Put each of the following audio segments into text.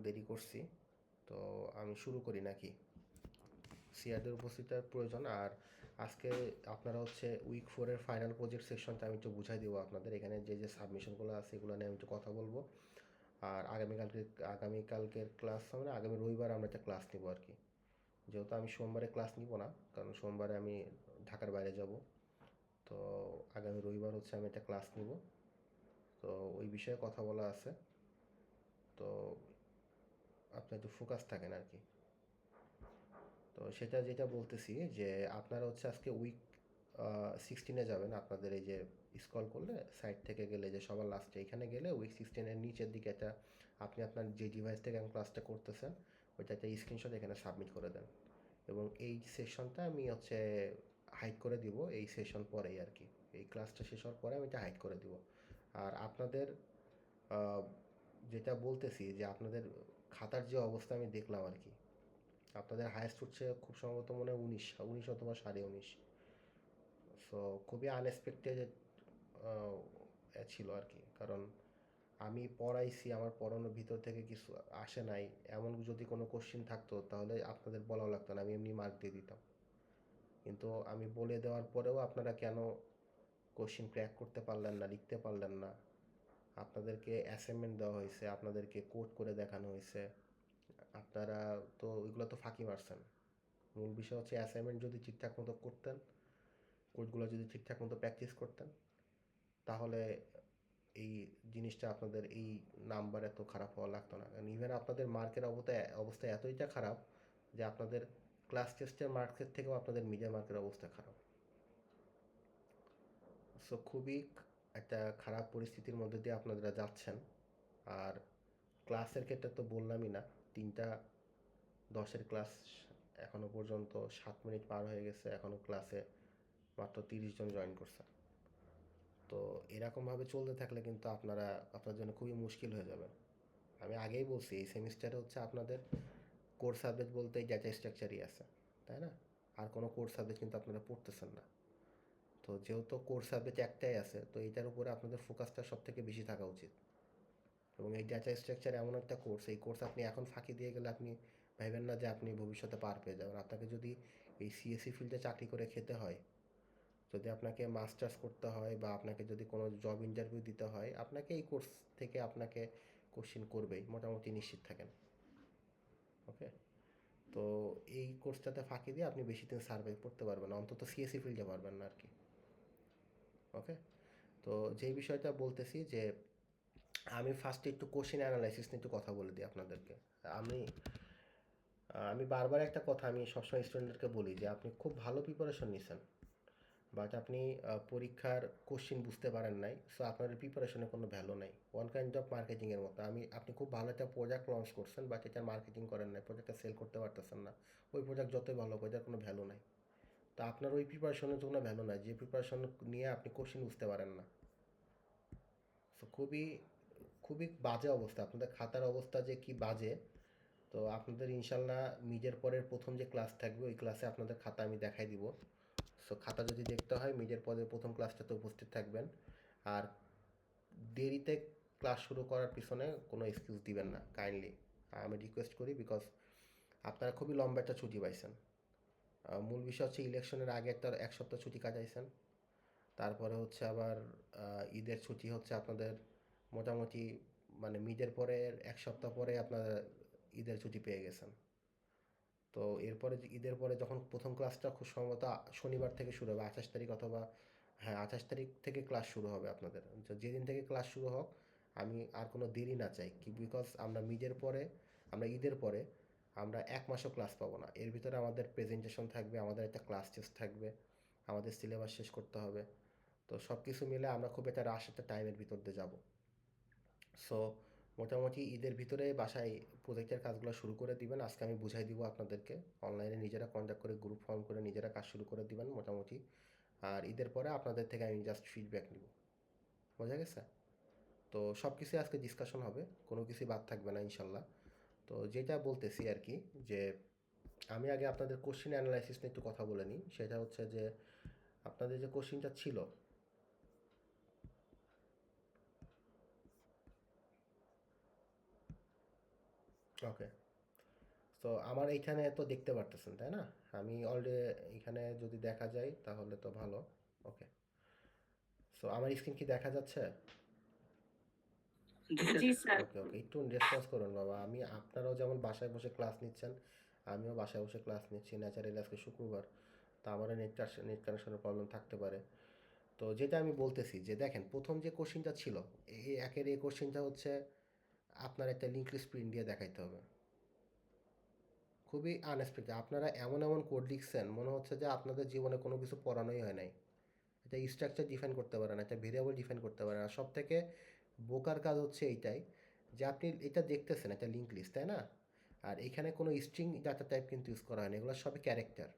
দেরি করছি, তো আমি শুরু করি নাকি? সিআরদের উপস্থিতির প্রয়োজন। আর আজকে আপনারা হচ্ছে উইক 4-এর ফাইনাল প্রজেক্ট সেকশনটা আমি একটু বুঝাই দেবো আপনাদের। এখানে যে সাবমিশনগুলো আছে এগুলো নিয়ে আমি একটু কথা বলবো। আর আগামীকালকের ক্লাস হবে না, আগামী রবিবার আমরা একটা ক্লাস নিব আর কি। যেহেতু আমি সোমবারে ক্লাস নিব না, কারণ সোমবারে আমি ঢাকার বাইরে যাব। তো আগামী রবিবার হচ্ছে আমি একটা ক্লাস নিব। তো ওই বিষয়ে কথা বলা আছে। তো আপনি একটু ফোকাস থাকেন আর কি। তো সেটা যেটা বলতেছি যে আপনারা হচ্ছে আজকে উইক 16-এ যাবেন। আপনাদের এই যে স্ক্রল করলে সাইট থেকে গেলে যে সবার লাস্টে এখানে গেলে উইক 16-এর নিচের দিকে একটা আপনি আপনার যে ডিভাইস থেকে ক্লাসটা করতেছেন ওইটা একটা স্ক্রিনশট এখানে সাবমিট করে দেন। এবং এই সেশনটা আমি হচ্ছে হাইড করে দিব এই সেশন পরেই আর কি। এই ক্লাসটা শেষ হওয়ার পরে আমি এটা হাইড করে দিব। আর আপনাদের যেটা বলতেছি যে আপনাদের খাতার যে অবস্থা আমি দেখলাম আর কি, আপনাদের হায়েস্ট হচ্ছে খুব সম্ভবত মনে হয় 19 অথবা 19.5। সো খুবই আনএক্সপেক্টেড ছিল আর কি। কারণ আমি পড়াইছি, আমার পড়ানোর ভিতর থেকে কিছু আসে নাই। এমন যদি কোনো কোশ্চিন থাকতো তাহলে আপনাদের বলাও লাগতো না, আমি এমনি মার্ক দিয়ে দিতাম। কিন্তু আমি বলে দেওয়ার পরেও আপনারা কেন কোশ্চিন ক্র্যাক করতে পারলেন না, লিখতে পারলেন না? আপনাদেরকে অ্যাসাইনমেন্ট দেওয়া হয়েছে, আপনাদেরকে কোড করে দেখানো হয়েছে, আপনারা তো ওইগুলো তো ফাঁকি মারছেন। মূল বিষয় হচ্ছে অ্যাসাইনমেন্ট যদি ঠিকঠাক মতো করতেন, কোডগুলো যদি ঠিকঠাক মতো প্র্যাকটিস করতেন, তাহলে এই জিনিসটা আপনাদের এই নাম্বার এত খারাপ হওয়া লাগতো না। কারণ ইভেন আপনাদের মার্কের অবস্থা এতইটা খারাপ যে আপনাদের ক্লাস টেস্টের মার্কের থেকেও আপনাদের মিডিয়া মার্কের অবস্থা খারাপ। সো খুবই একটা খারাপ পরিস্থিতির মধ্যে দিয়ে আপনারা যাচ্ছেন। আর ক্লাসের ক্ষেত্রে তো বললামই না, 3টা 10-এর ক্লাস, এখনও পর্যন্ত 7 মিনিট পার হয়ে গেছে, এখনও ক্লাসে মাত্র 30 জন জয়েন করছে। তো এরকমভাবে চলতে থাকলে কিন্তু আপনার জন্য খুবই মুশকিল হয়ে যাবে। আমি আগেই বলছি এই সেমিস্টারে হচ্ছে আপনাদের কোর সাবজেক্ট বলতে ডেটা স্ট্রাকচারই আছে, তাই না? আর কোনো কোর সাবজেক্ট কিন্তু আপনারা পড়তেছেন না। তো যেহেতু কোর সাবজেক্ট একটাই আছে, তো এটার উপরে আপনাদের ফোকাসটা সব থেকে বেশি থাকা উচিত। এবং এই ডেটা স্ট্রাকচার এমন একটা কোর্স, এই কোর্স আপনি এখন ফাঁকি দিয়ে গেলে আপনি ভাবেন না যে আপনি ভবিষ্যতে পার পেয়ে যাবেন। আপনাকে যদি এই সিএসসি ফিল্ডে চাকরি করে খেতে হয়, যদি আপনাকে মাস্টার্স করতে হয় বা আপনাকে যদি কোনো জব ইন্টারভিউ দিতে হয়, আপনাকে এই কোর্স থেকে আপনাকে কোশ্চিন করবেই, মোটামুটি নিশ্চিত থাকেন। ওকে? তো এই কোর্সটাতে ফাঁকি দিয়ে আপনি বেশি দিন সার্ভাইভ করতে পারবেন না, অন্তত সিএসসি ফিল্ডে পারবেন না আর কি। ওকে? তো যেই বিষয়টা বলতেছি যে আমি ফার্স্টে একটু কোশ্চেন অ্যানালাইসিস নিয়ে একটু কথা বলে দিই আপনাদেরকে। আমি আমি বারবার একটা কথা আমি সবসময় স্টুডেন্টদেরকে বলি যে আপনি খুব ভালো প্রিপারেশন নিছেন, বাট আপনি পরীক্ষার কোশ্চিন বুঝতে পারেন নাই, সো আপনার প্রিপারেশনের কোনো ভ্যালু নাই। ওয়ান কাইন্ড অফ মার্কেটিংয়ের মতো। আপনি খুব ভালো একটা প্রোডাক্ট লঞ্চ করছেন, বাট এটার মার্কেটিং করেন নাই, প্রোডাক্টটা সেল করতে পারতেছেন না। ওই প্রোডাক্ট যতই ভালো হোক, এটার কোনো ভ্যালু নাই। তো আপনার ওই প্রিপারেশনের কোনো ভ্যালু নাই যে প্রিপারেশন নিয়ে আপনি কোশ্চিন বুঝতে পারেন না। সো খুবই খুবই বাজে অবস্থা, আপনাদের খাতার অবস্থা যে কি বাজে। তো আপনাদের ইনশাল্লাহ মিডের পরের প্রথম যে ক্লাস থাকবে ওই ক্লাসে আপনাদের খাতা আমি দেখাই দিব। সো খাতা যদি দেখতে হয় মিডের পরের প্রথম ক্লাসটাতে উপস্থিত থাকবেন। আর দেরিতে ক্লাস শুরু করার পিছনে কোনো এক্সকিউজ দিবেন না কাইন্ডলি, আমি রিকোয়েস্ট করি। বিকজ আপনারা খুবই লম্বা একটা ছুটি পাইছেন। মূল বিষয় হচ্ছে ইলেকশনের আগে একটা 1 সপ্তাহ ছুটি কাটাইছেন। তারপরে হচ্ছে আবার ঈদের ছুটি হচ্ছে আপনাদের মোটামুটি, মানে মিডের পরে 1 সপ্তাহ পরে আপনারা ঈদের ছুটি পেয়ে গেছেন। তো এরপরে ঈদের পরে যখন প্রথম ক্লাসটা খুব সম্ভবত শনিবার থেকে শুরু হবে, 28 তারিখ অথবা, হ্যাঁ 28 তারিখ থেকে ক্লাস শুরু হবে আপনাদের। তো যেদিন থেকে ক্লাস শুরু হোক, আমি আর কোনো দেরি না চাই কি, বিকজ আমরা ঈদের পরে আমরা 1 মাসও ক্লাস পাবো না। এর ভিতরে আমাদের প্রেজেন্টেশন থাকবে, আমাদের একটা ক্লাস টেস্ট থাকবে, আমাদের সিলেবাস শেষ করতে হবে। তো সব কিছু মিলে আমরা খুব একটা রাশ একটা টাইমের ভিতর দিয়ে যাবো। সো মোটামুটি ঈদের ভিতরে বাসায় প্রজেক্টের কাজগুলো শুরু করে দিবেন। আজকে আমি বুঝাই দিব আপনাদেরকে, অনলাইনে নিজেরা কন্ট্যাক্ট করে গ্রুপ ফর্ম করে নিজেরা কাজ শুরু করে দিবেন মোটামুটি। আর ঈদের পরে আপনাদের থেকে আমি জাস্ট ফিডব্যাক নিব। বোঝা গেছে? তো সব কিছুই আজকে ডিসকাশন হবে, কোনো কিছুই বাদ থাকবে না ইনশাল্লাহ। তো যেটা বলতেছি আর কি, যে আমি আগে আপনাদের কোশ্চিন অ্যানালাইসিস নিয়ে একটু কথা বলে নিই। সেটা হচ্ছে যে আপনাদের যে কোশ্চিনটা ছিল, ওকে। তো আমার এইখানে তো দেখতে পারতেছেন তাই না? আমি অলরেডি এখানে যদি দেখা যায় তাহলে তো ভালো। ওকে। সো আমার স্ক্রিন কি দেখা যাচ্ছে? জি স্যার। ওকে ওকে, একটু রেসপন্স করুন বাবা। আমি আপনারাও যেমন বাসায় বসে ক্লাস নিচ্ছেন, আমিও বাসায় বসে ক্লাস নিচ্ছি। ন্যাচারালি আজকে শুক্রবার, তো আমারও নেট কানেকশনের প্রবলেম থাকতে পারে। তো যেটা আমি বলতেছি যে দেখেন, প্রথম যে কোশ্চিনটা ছিল, একের এই কোশ্চিনটা হচ্ছে আপনার একটা লিঙ্ক লিস্ট প্রিন্ট দিয়ে দেখাইতে হবে। খুবই আনএক্সপেক্টেড। আপনারা এমন এমন কোড লিখছেন মনে হচ্ছে যে আপনাদের জীবনে কোনো কিছু পড়ানোই হয় নাই। এটা স্ট্রাকচার ডিফাইন করতে পারে না, একটা ভেরিয়েবল ডিফাইন করতে পারে না। সব থেকে বোকার কাজ হচ্ছে এইটাই, যে আপনি এটা দেখতেছেন একটা লিঙ্ক লিস্ট তাই না, আর এখানে কোনো স্ট্রিং ডাটা টাইপ কিন্তু ইউজ করা হয়নি, এগুলো সবই character.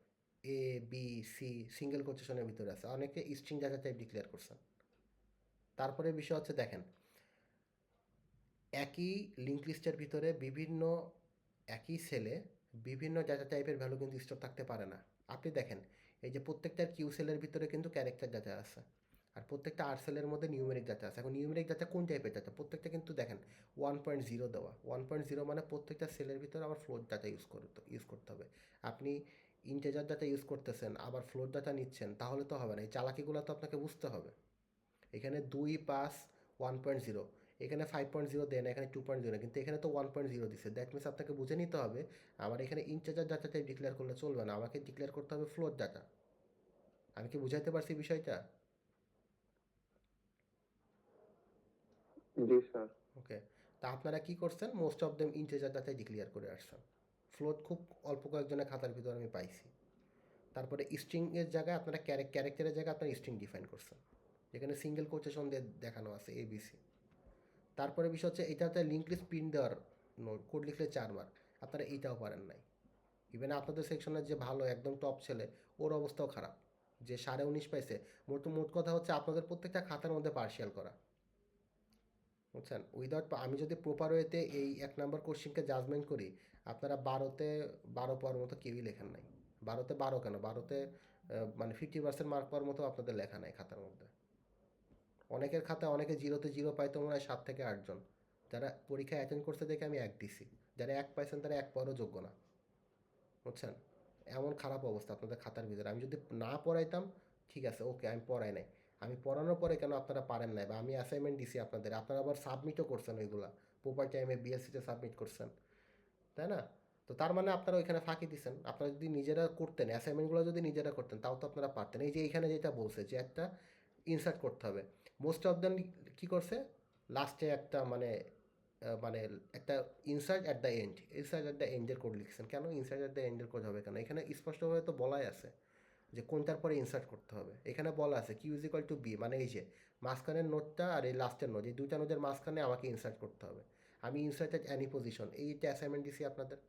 A B C single কোটেশনের ভিতরে আছে, অনেকে স্ট্রিং ডাটা টাইপ ডিক্লেয়ার করছেন। তারপরে বিষয় হচ্ছে দেখেন, একই লিঙ্ক লিস্টের ভিতরে বিভিন্ন, একই সেলে বিভিন্ন ডাটা টাইপের ভ্যালু কিন্তু স্টোর থাকতে পারে না। আপনি দেখেন, এই যে প্রত্যেকটা কিউ সেলের ভিতরে কিন্তু ক্যারেক্টার ডাটা আছে, আর প্রত্যেকটা আর সেলের মধ্যে নিউমেরিক ডাটা আছে। এখন নিউমেরিক ডাটা কোন টাইপের ডাটা? প্রত্যেকটা কিন্তু দেখেন 1.0 দেওয়া। 1.0 মানে প্রত্যেকটা সেলের ভিতরে আবার ফ্লোট ডাটা ইউজ করতে হবে। আপনি ইন্টেজার ডাটা ইউজ করতেছেন আবার ফ্লোট ডাটা নিচ্ছেন, তাহলে তো হবে না। এই চালাকিগুলো তো আপনাকে বুঝতে হবে। এখানে 2 + 1.0, এখানে 5.0 দেয় না, এখানে 2.0, কিন্তু এখানে তো 1.0 দিচ্ছে। দ্যাট মিনস আপনাকে বুঝে নিতে হবে আমার এখানে ইন্টিজার ডাটা টাইপ ডিক্লেয়ার করলে চলবে না, আমাকে ডিক্লেয়ার করতে হবে ফ্লোট ডাটা। আমি কি বুঝাইতে পারছি বিষয়টা? জি স্যার। ওকে। তা আপনারা কি করছেন? মোস্ট অফ দেম ইন্টিজার ডাটাই ডিক্লেয়ার করে আসছেন। ফ্লোট খুব অল্প কয়েকজনের খাতার ভিতরে আমি পাইছি। তারপরে স্ট্রিংয়ের জায়গায় আপনারা ক্যারেক্টারের জায়গায় আপনারা স্ট্রিং ডিফাইন করছেন, যেখানে সিঙ্গেল কোটেশন দিয়ে দেখানো আছে এবিসি। তারপরে বিষয় হচ্ছে এটাতে লিঙ্ক লিস্ট প্রিন্ট দেওয়ার নোট, কোড লিখলে 4 মার্ক, আপনারা এইটাও পারেন নাই। ইভেন আপনাদের সেকশনের যে ভালো একদম টপ ছেলে, ওর অবস্থাও খারাপ, যে 19.5 পাইছে। মোট কথা হচ্ছে আপনাদের প্রত্যেকটা খাতার মধ্যে পার্শিয়াল করা, বুঝছেন? উইদাউট, আমি যদি প্রপার ওয়েতে এই 1 নম্বর কোশ্চিনকে জাজমেন্ট করি, আপনারা 12তে 12 পাওয়ার মতো কেউই লেখেন নাই। 12তে 12 কেন, 12তে মানে 50% মার্ক পাওয়ার মতো আপনাদের লেখা নাই খাতার মধ্যে। অনেকের খাতায় অনেকে 0তে 0 পাইতো মনে হয় 7 থেকে 8 জন। যারা পরীক্ষা অ্যাটেন্ড করছে দেখে আমি 1 দিছি। যারা 1 পাইছেন তারা 1 পাওয়ারও যোগ্য না, বুঝছেন? এমন খারাপ অবস্থা আপনাদের খাতার ভিতরে। আমি যদি না পড়াইতাম, ঠিক আছে ওকে, আমি পড়াই নাই। আমি পড়ানোর পরে কেন আপনারা পারেন নাই, বা আমি অ্যাসাইনমেন্ট দিছি আপনাদের, আপনারা আবার সাবমিটও করছেন ওইগুলা, প্রপার টাইমে বিএসসিতে সাবমিট করছেন, তাই না? তো তার মানে আপনারা ওইখানে ফাঁকি দিছেন। আপনারা যদি নিজেরা করতেন, অ্যাসাইনমেন্টগুলো যদি নিজেরা করতেন, তাও তো আপনারা পারতেন। এই যে এইখানে যেটা বলছে যে একটা ইনসার্ট করতে হবে, মোস্ট অফ দেম কী করছে, লাস্টে একটা মানে একটা ইনসার্ট অ্যাট দ্য এন্ডের কোড লিখছেন। কেন ইনসার্ট অ্যাট দ্য এন্ডের কোড হবে কেন? এখানে স্পষ্টভাবে তো বলাই আছে যে কোনটার পরে ইনসার্ট করতে হবে। এখানে বলা আছে Q is equal to B, মানে এই যে মাঝখানের নোটটা আর এই লাস্টের নোট, এই দুইটা নোটের মাঝখানে আমাকে ইনসার্ট করতে হবে। আমি ইনসার্ট অ্যাট অ্যানি পজিশন, এইটা অ্যাসাইনমেন্ট দিছি আপনাদের।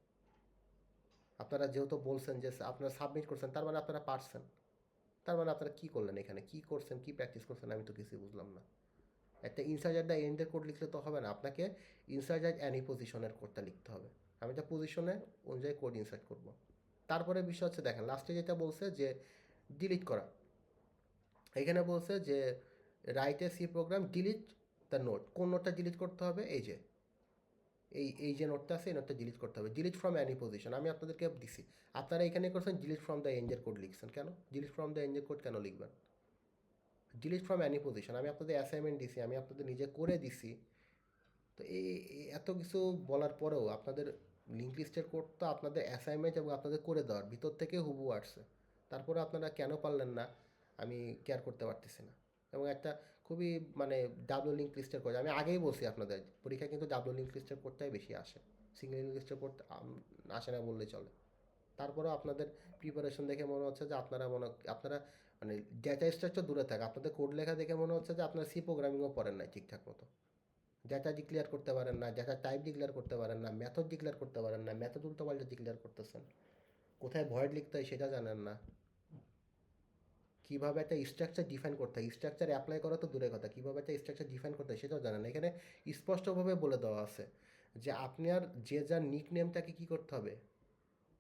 আপনারা যেহেতু বলছেন যে আপনারা সাবমিট করছেন, তার মানে আপনারা পারছেন। তার মানে আপনারা কী করলেন, এখানে কী করছেন, কী প্র্যাকটিস করছেন, আমি তো কিছুই বুঝলাম না। একটা ইনসার্ট অ্যাট দ্য এন্ডের কোড লিখলে তো হবে না, আপনাকে ইনসার্ট অ্যাট অ্যানি পজিশনের কোডটা লিখতে হবে। আমি একটা পজিশনে অনুযায়ী কোড ইনসার্ট করব। তারপরে বিষয় হচ্ছে দেখেন লাস্টে যেটা বলছে যে ডিলিট করা। এখানে বলছে যে write a C program delete the note. কোন নোটটা ডিলিট করতে হবে? এই যে এই যে নোটটা আছে, এই নোটটা ডিলিট করতে হবে, ডিলিট ফ্রম অ্যানি পজিশন। আমি আপনাদেরকে দিছি, আপনারা এখানে করছেন ডিলিট ফ্রম দ্য এন্ডের কোড লিখছেন। কেন ডিলিট ফ্রম দ্য এন্ডের কোড কেন লিখবেন? ডিলিট ফ্রম অ্যানি পজিশন আমি আপনাদের অ্যাসাইনমেন্ট দিছি, আমি আপনাদের নিজে করে দিছি। তো এত কিছু বলার পরেও আপনাদের লিঙ্ক লিস্টের কোড তো আপনাদের অ্যাসাইনমেন্ট এবং আপনাদের করে দেওয়ার ভিতর থেকে হুবহু আসছে। তারপরে আপনারা কেন পারলেন না আমি কেয়ার করতে পারতেছি না। এবং একটা খুবই মানে ডাবল লিঙ্ক লিস্টের কোড, আমি আগেই বলছি আপনাদের পরীক্ষা কিন্তু ডাবল লিঙ্ক লিস্টের কোডটাই বেশি আসে, সিঙ্গেল লিঙ্ক লিস্টের কোড আসে না বললেই চলে। তারপরেও আপনাদের প্রিপারেশন দেখে মনে হচ্ছে যে আপনারা মানে ডেটা স্ট্রাকচার দূরে থাকে, আপনাদের কোড লেখা দেখে মনে হচ্ছে যে আপনারা সি প্রোগ্রামিংও পড়েন নাই ঠিকঠাক মতো। ডেটা ডিক্লেয়ার করতে পারেন না, ডেটা টাইপ ডিক্লেয়ার করতে পারেন না, মেথড ডিক্লেয়ার করতে পারেন না, মেথড উল্টোপাল্টা ডিক্লেয়ার করতেছেন, কোথায় ভয়েড লিখতে হয় সেটা জানেন না, কীভাবে একটা স্ট্রাকচার ডিফাইন করতে হয়, স্ট্রাকচার অ্যাপ্লাই করা তো দূরের কথা, কীভাবে একটা স্ট্রাকচার ডিফাইন করতে হয় সেটাও জানেন না। এখানে স্পষ্টভাবে বলে দেওয়া আছে যে আপনার যে যার নিক নেমটাকে কী করতে হবে,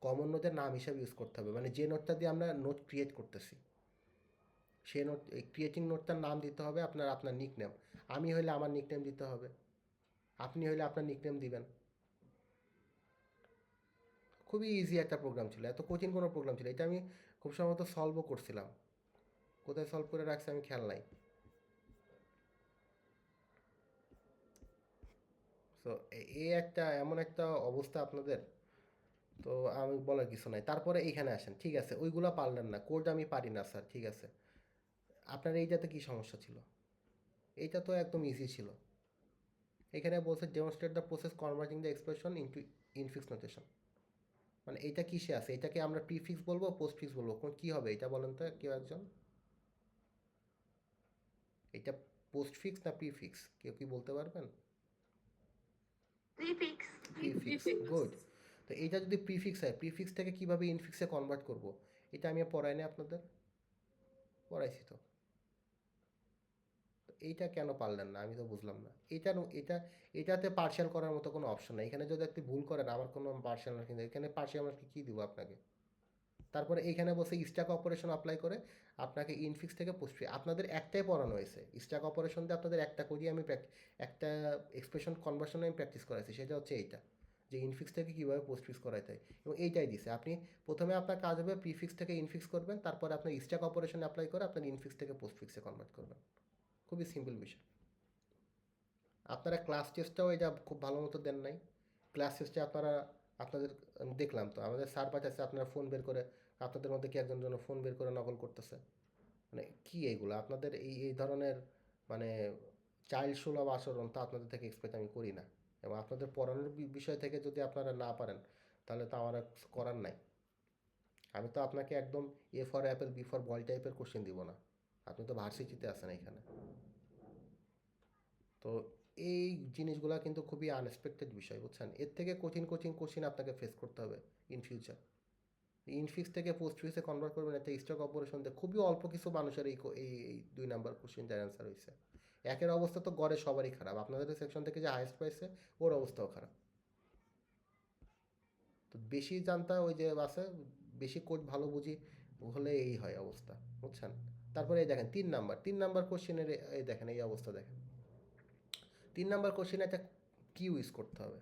কমন নোটের নাম হিসাবে ইউজ করতে হবে। মানে যে নোটটা দিয়ে আমরা নোট ক্রিয়েট করতেছি, সেই নোট, ক্রিয়েটিং নোটটার নাম দিতে হবে আপনার আপনার নিক নেম। আমি হইলে আমার নিক নেম দিতে হবে, আপনি হইলে আপনার নিক নেম দিবেন। খুবই ইজি একটা প্রোগ্রাম ছিল, এত কঠিন কোনো প্রোগ্রাম ছিল, এটা আমি খুব সম্ভবত সলভও করছিলাম, কোথায় সলভ করে রাখছি আমি খেয়াল নাই। সো এই একটা এমন একটা অবস্থা আপনাদের, তো আমি বলার কিছু নাই। তারপরে এইখানে আসেন, ঠিক আছে ওইগুলো পারলেন না, কোড আমি পারি না স্যার, ঠিক আছে, আপনার এইটাতে কি সমস্যা ছিল? এইটা তো একদম ইজি ছিল। এখানে বলছে demonstrate the process converting the expression into infix notation, মানে এটা কিসে আছে? এটাকে আমরা প্রিফিক্স বলবো পোস্টফিক্স বলবো, কোন কি হবে এটা বলেন তো কেউ একজন? এটা পোস্টফিক্স না প্রিফিক্স, কেউ কি বলতে পারবেন? প্রিফিক্স। Prefix, good. তো এইটা যদি প্রিফিক্স হয়, প্রিফিক্স থেকে কিভাবে ইনফিক্সে কনভার্ট করব, এটা আমি পড়াই না আপনাদের? পড়াইছি তো। তো এইটা কেন পারলেন না আমি তো বুঝলাম না। এটা এটাতে পার্শিয়াল করার মতো কোনো অপশন নাই। এখানে যদি আপনি ভুল করেন আমার কোনো পার্শিয়াল মার্কিং নেই, এখানে পার্শিয়াল মার্কিং কী দিব আপনাকে? তারপরে এইখানে বসে স্ট্যাক অপারেশন অ্যাপ্লাই করে আপনাকে ইনফিক্স থেকে পোস্ট, আপনাদের একটাই পড়ানো হয়েছে স্ট্যাক অপারেশন দিয়ে, আপনাদের একটা করি আমি একটা এক্সপ্রেশন কনভার্সনে আমি প্র্যাকটিস করাইছি, সেটা হচ্ছে এইটা, যে ইনফিক্স থেকে কীভাবে পোস্টফিক্স করাইতে হয়, এবং এইটাই দিছে। আপনি প্রথমে আপনার কাজ হবে প্রিফিক্স থেকে ইনফিক্স করবেন, তারপরে আপনার স্ট্যাক অপারেশন অ্যাপ্লাই করে আপনার ইনফিক্স থেকে পোস্টফিক্সে কনভার্ট করবেন। খুবই সিম্পল বিষয়। আপনারা ক্লাস টেস্টটাও এটা খুব ভালো মতো দেন নাই। ক্লাস টেস্টে আপনারা আপনাদের আমি দেখলাম তো আমাদের স্যার পাঠাচ্ছে, আপনারা ফোন বের করে, আপনাদের মধ্যে কি একজন যেন ফোন বের করে নকল করতেছে, মানে কি এইগুলো আপনাদের এই ধরনের, মানে চাইল্ড সুলভ আচরণ তো আপনাদের থেকে এক্সপেক্ট আমি করি না। এবং আপনাদের পড়ানোর বিষয় থেকে যদি আপনারা না পারেন তাহলে তো আমার আর কিছু করার নাই। আমি তো আপনাকে একদম A for apple B for ball টাইপের কোশ্চেন দিব না, আপনি তো ভার্সিটিতে আছেন এখানে। তো এই জিনিসগুলো কিন্তু খুবই আনএক্সপেক্টেড বিষয়, বুঝছেন? এর থেকে কঠিন কঠিন কোশ্চেন আপনাকে ফেস করতে হবে ইন ফিউচার। ইনফিক্স থেকে পোস্ট ফিক্সে কনভার্ট করবেন একটা স্টক অপারেশন দিয়ে, খুবই অল্প কিছু মানুষের এই 2 নাম্বার কোশ্চেনটার অ্যান্সার হয়েছে। একের অবস্থা তো গড়ে সবারই খারাপ, আপনাদের সেকশন থেকে যে হাইয়েস্ট পাইছে ওর অবস্থাও খারাপ। তো বেশি জানতা ওই যে আছে, বেশি কোড ভালো বুঝি হলে এই হয় অবস্থা, বুঝছেন? তারপরে এই দেখেন 3 নাম্বার কোশ্চেনের এই দেখেন এই অবস্থা দেখেন। 3 নাম্বার কোশ্চেনে একটা কিউ ইউজ করতে হবে।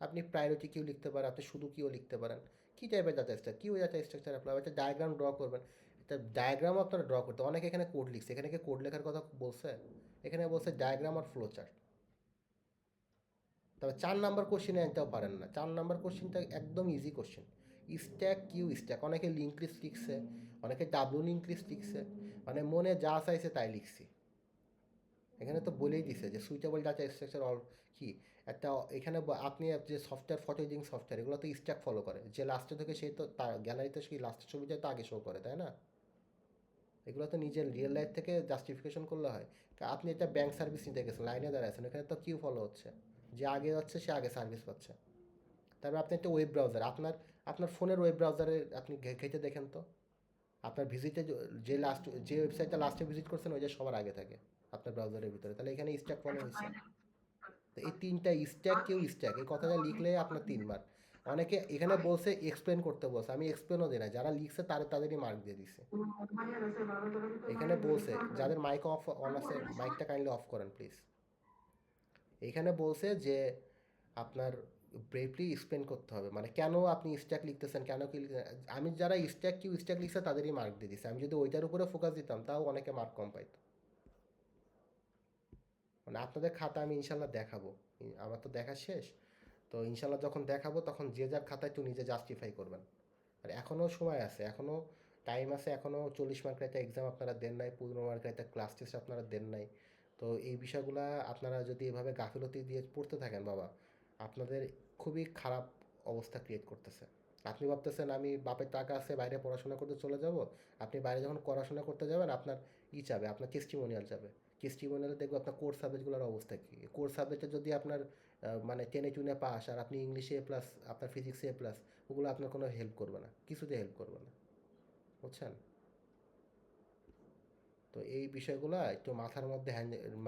আপনি প্রায়োরিটি কিউ লিখতে পারেন, আপনি শুধু কিউ লিখতে পারেন। কী টাইপের data structure, queue data structure আপনার একটা ডায়াগ্রাম ড্র করবেন, একটা ডায়াগ্রাম আপনারা ড্র করতে, অনেকে এখানে কোড লিখছে, এখানে কি কোড লেখার কথা বলছে? এখানে বলছে ডায়াগ্রাম আর ফ্লো চার্ট। তবে 4 নাম্বার কোশ্চেনে একটাও পারেন না, 4 নাম্বার কোশ্চেনটা একদম easy question. Stack queue stack, অনেকে লিঙ্ক লিস্ট লিখছে, অনেকে ডাব্লু লিঙ্ক লিস্ট লিখছে, মানে মনে যা চাইছে তাই লিখছি। এখানে তো বলেই দিছে যে সুইটেবল ডাটা স্ট্রাকচার অল কি একটা, এখানে আপনি যে সফটওয়্যার ফটো এডিটিং সফটওয়্যার এগুলো তো স্ট্যাক ফলো করে, যে লাস্টে থেকে সেই তো তার গ্যালারিতে সেই লাস্টের ছবিটা তো আগে শো করে, তাই না? এগুলো তো নিজের রিয়েল লাইফ থেকে জাস্টিফিকেশন করলে হয়। আপনি একটা ব্যাংক সার্ভিস নিতে গেছেন, লাইনে দাঁড়াচ্ছেন, এখানে তো কিউ ফলো হচ্ছে, যে আগে যাচ্ছে সে আগে সার্ভিস পাচ্ছে। তারপর আপনি একটা ওয়েব ব্রাউজার, আপনার আপনার ফোনের ওয়েব ব্রাউজারে আপনি ঘেঁটে দেখেন তো, আপনার ভিজিটে যে লাস্ট যে ওয়েবসাইটটা লাস্টে ভিজিট করছেন ওইটা সবার আগে থাকে আপনার ব্রাউজারের ভিতরে, তাহলে এখানে স্ট্যাক ফলো হয়েছে। তো এই তিনটা স্ট্যাক কেউ স্ট্যাক এই কথাটা লিখলে আপনার 3 মার্ক। অনেকে এখানে বলছে এক্সপ্লেন করতে বলছে, আমি এক্সপ্লেনও দিই না, যারা লিখছে তাদেরই মার্ক দিয়ে দিছে। এখানে বলছে যাদের মাইক অন আছে মাইকটা কাইন্ডলি অফ করেন প্লিজ। এখানে বলছে যে আপনার ব্রেভলি এক্সপ্লেন করতে হবে, মানে কেন আপনি স্ট্যাক লিখতেছেন, কেন কি আমি যারা স্ট্যাক কিউ স্ট্যাক লিখছে তাদেরই মার্ক দিয়ে দিছে, আমি যদি ওইটার উপরে ফোকাস দিতাম তাও অনেকে মার্ক কম পাইতো। মানে আপনাদের খাতা আমি ইনশাল্লাহ দেখাবো, আমার তো দেখা শেষ। তো ইনশাল্লাহ যখন দেখাবো তখন যে যার খাতায় একটু নিজে জাস্টিফাই করবেন। আর এখনও সময় আছে, এখনও টাইম আছে, এখনও 40 মার্কের একটা এক্সাম আপনারা দেন নাই, 15 মার্কের একটা ক্লাস টেস্ট আপনারা দেন নাই। তো এই বিষয়গুলো আপনারা যদি এভাবে গাফিলতি দিয়ে পড়তে থাকেন বাবা, আপনাদের খুবই খারাপ অবস্থা ক্রিয়েট করতেছে। আপনি ভাবতেছেন আমি বাপের টাকা আছে বাইরে পড়াশোনা করতে চলে যাব, আপনি বাইরে যখন পড়াশোনা করতে যাবেন আপনার চাবে, আপনার টেস্টিমোনিয়াল যাবে। টেস্টিমোনিয়ালে দেখবো আপনার কোর সাবজেক্টগুলোর অবস্থা কী। কোর সাবজেক্টে যদি আপনার মানে টেনে টুনে পাস আর আপনি ইংলিশে এ প্লাস, আপনার ফিজিক্সে এ প্লাস, ওগুলো আপনার কোনো হেল্প করবে না, কিছুতে হেল্প করবে না, বুঝছেন? তো এই বিষয়গুলো একটু মাথার মধ্যে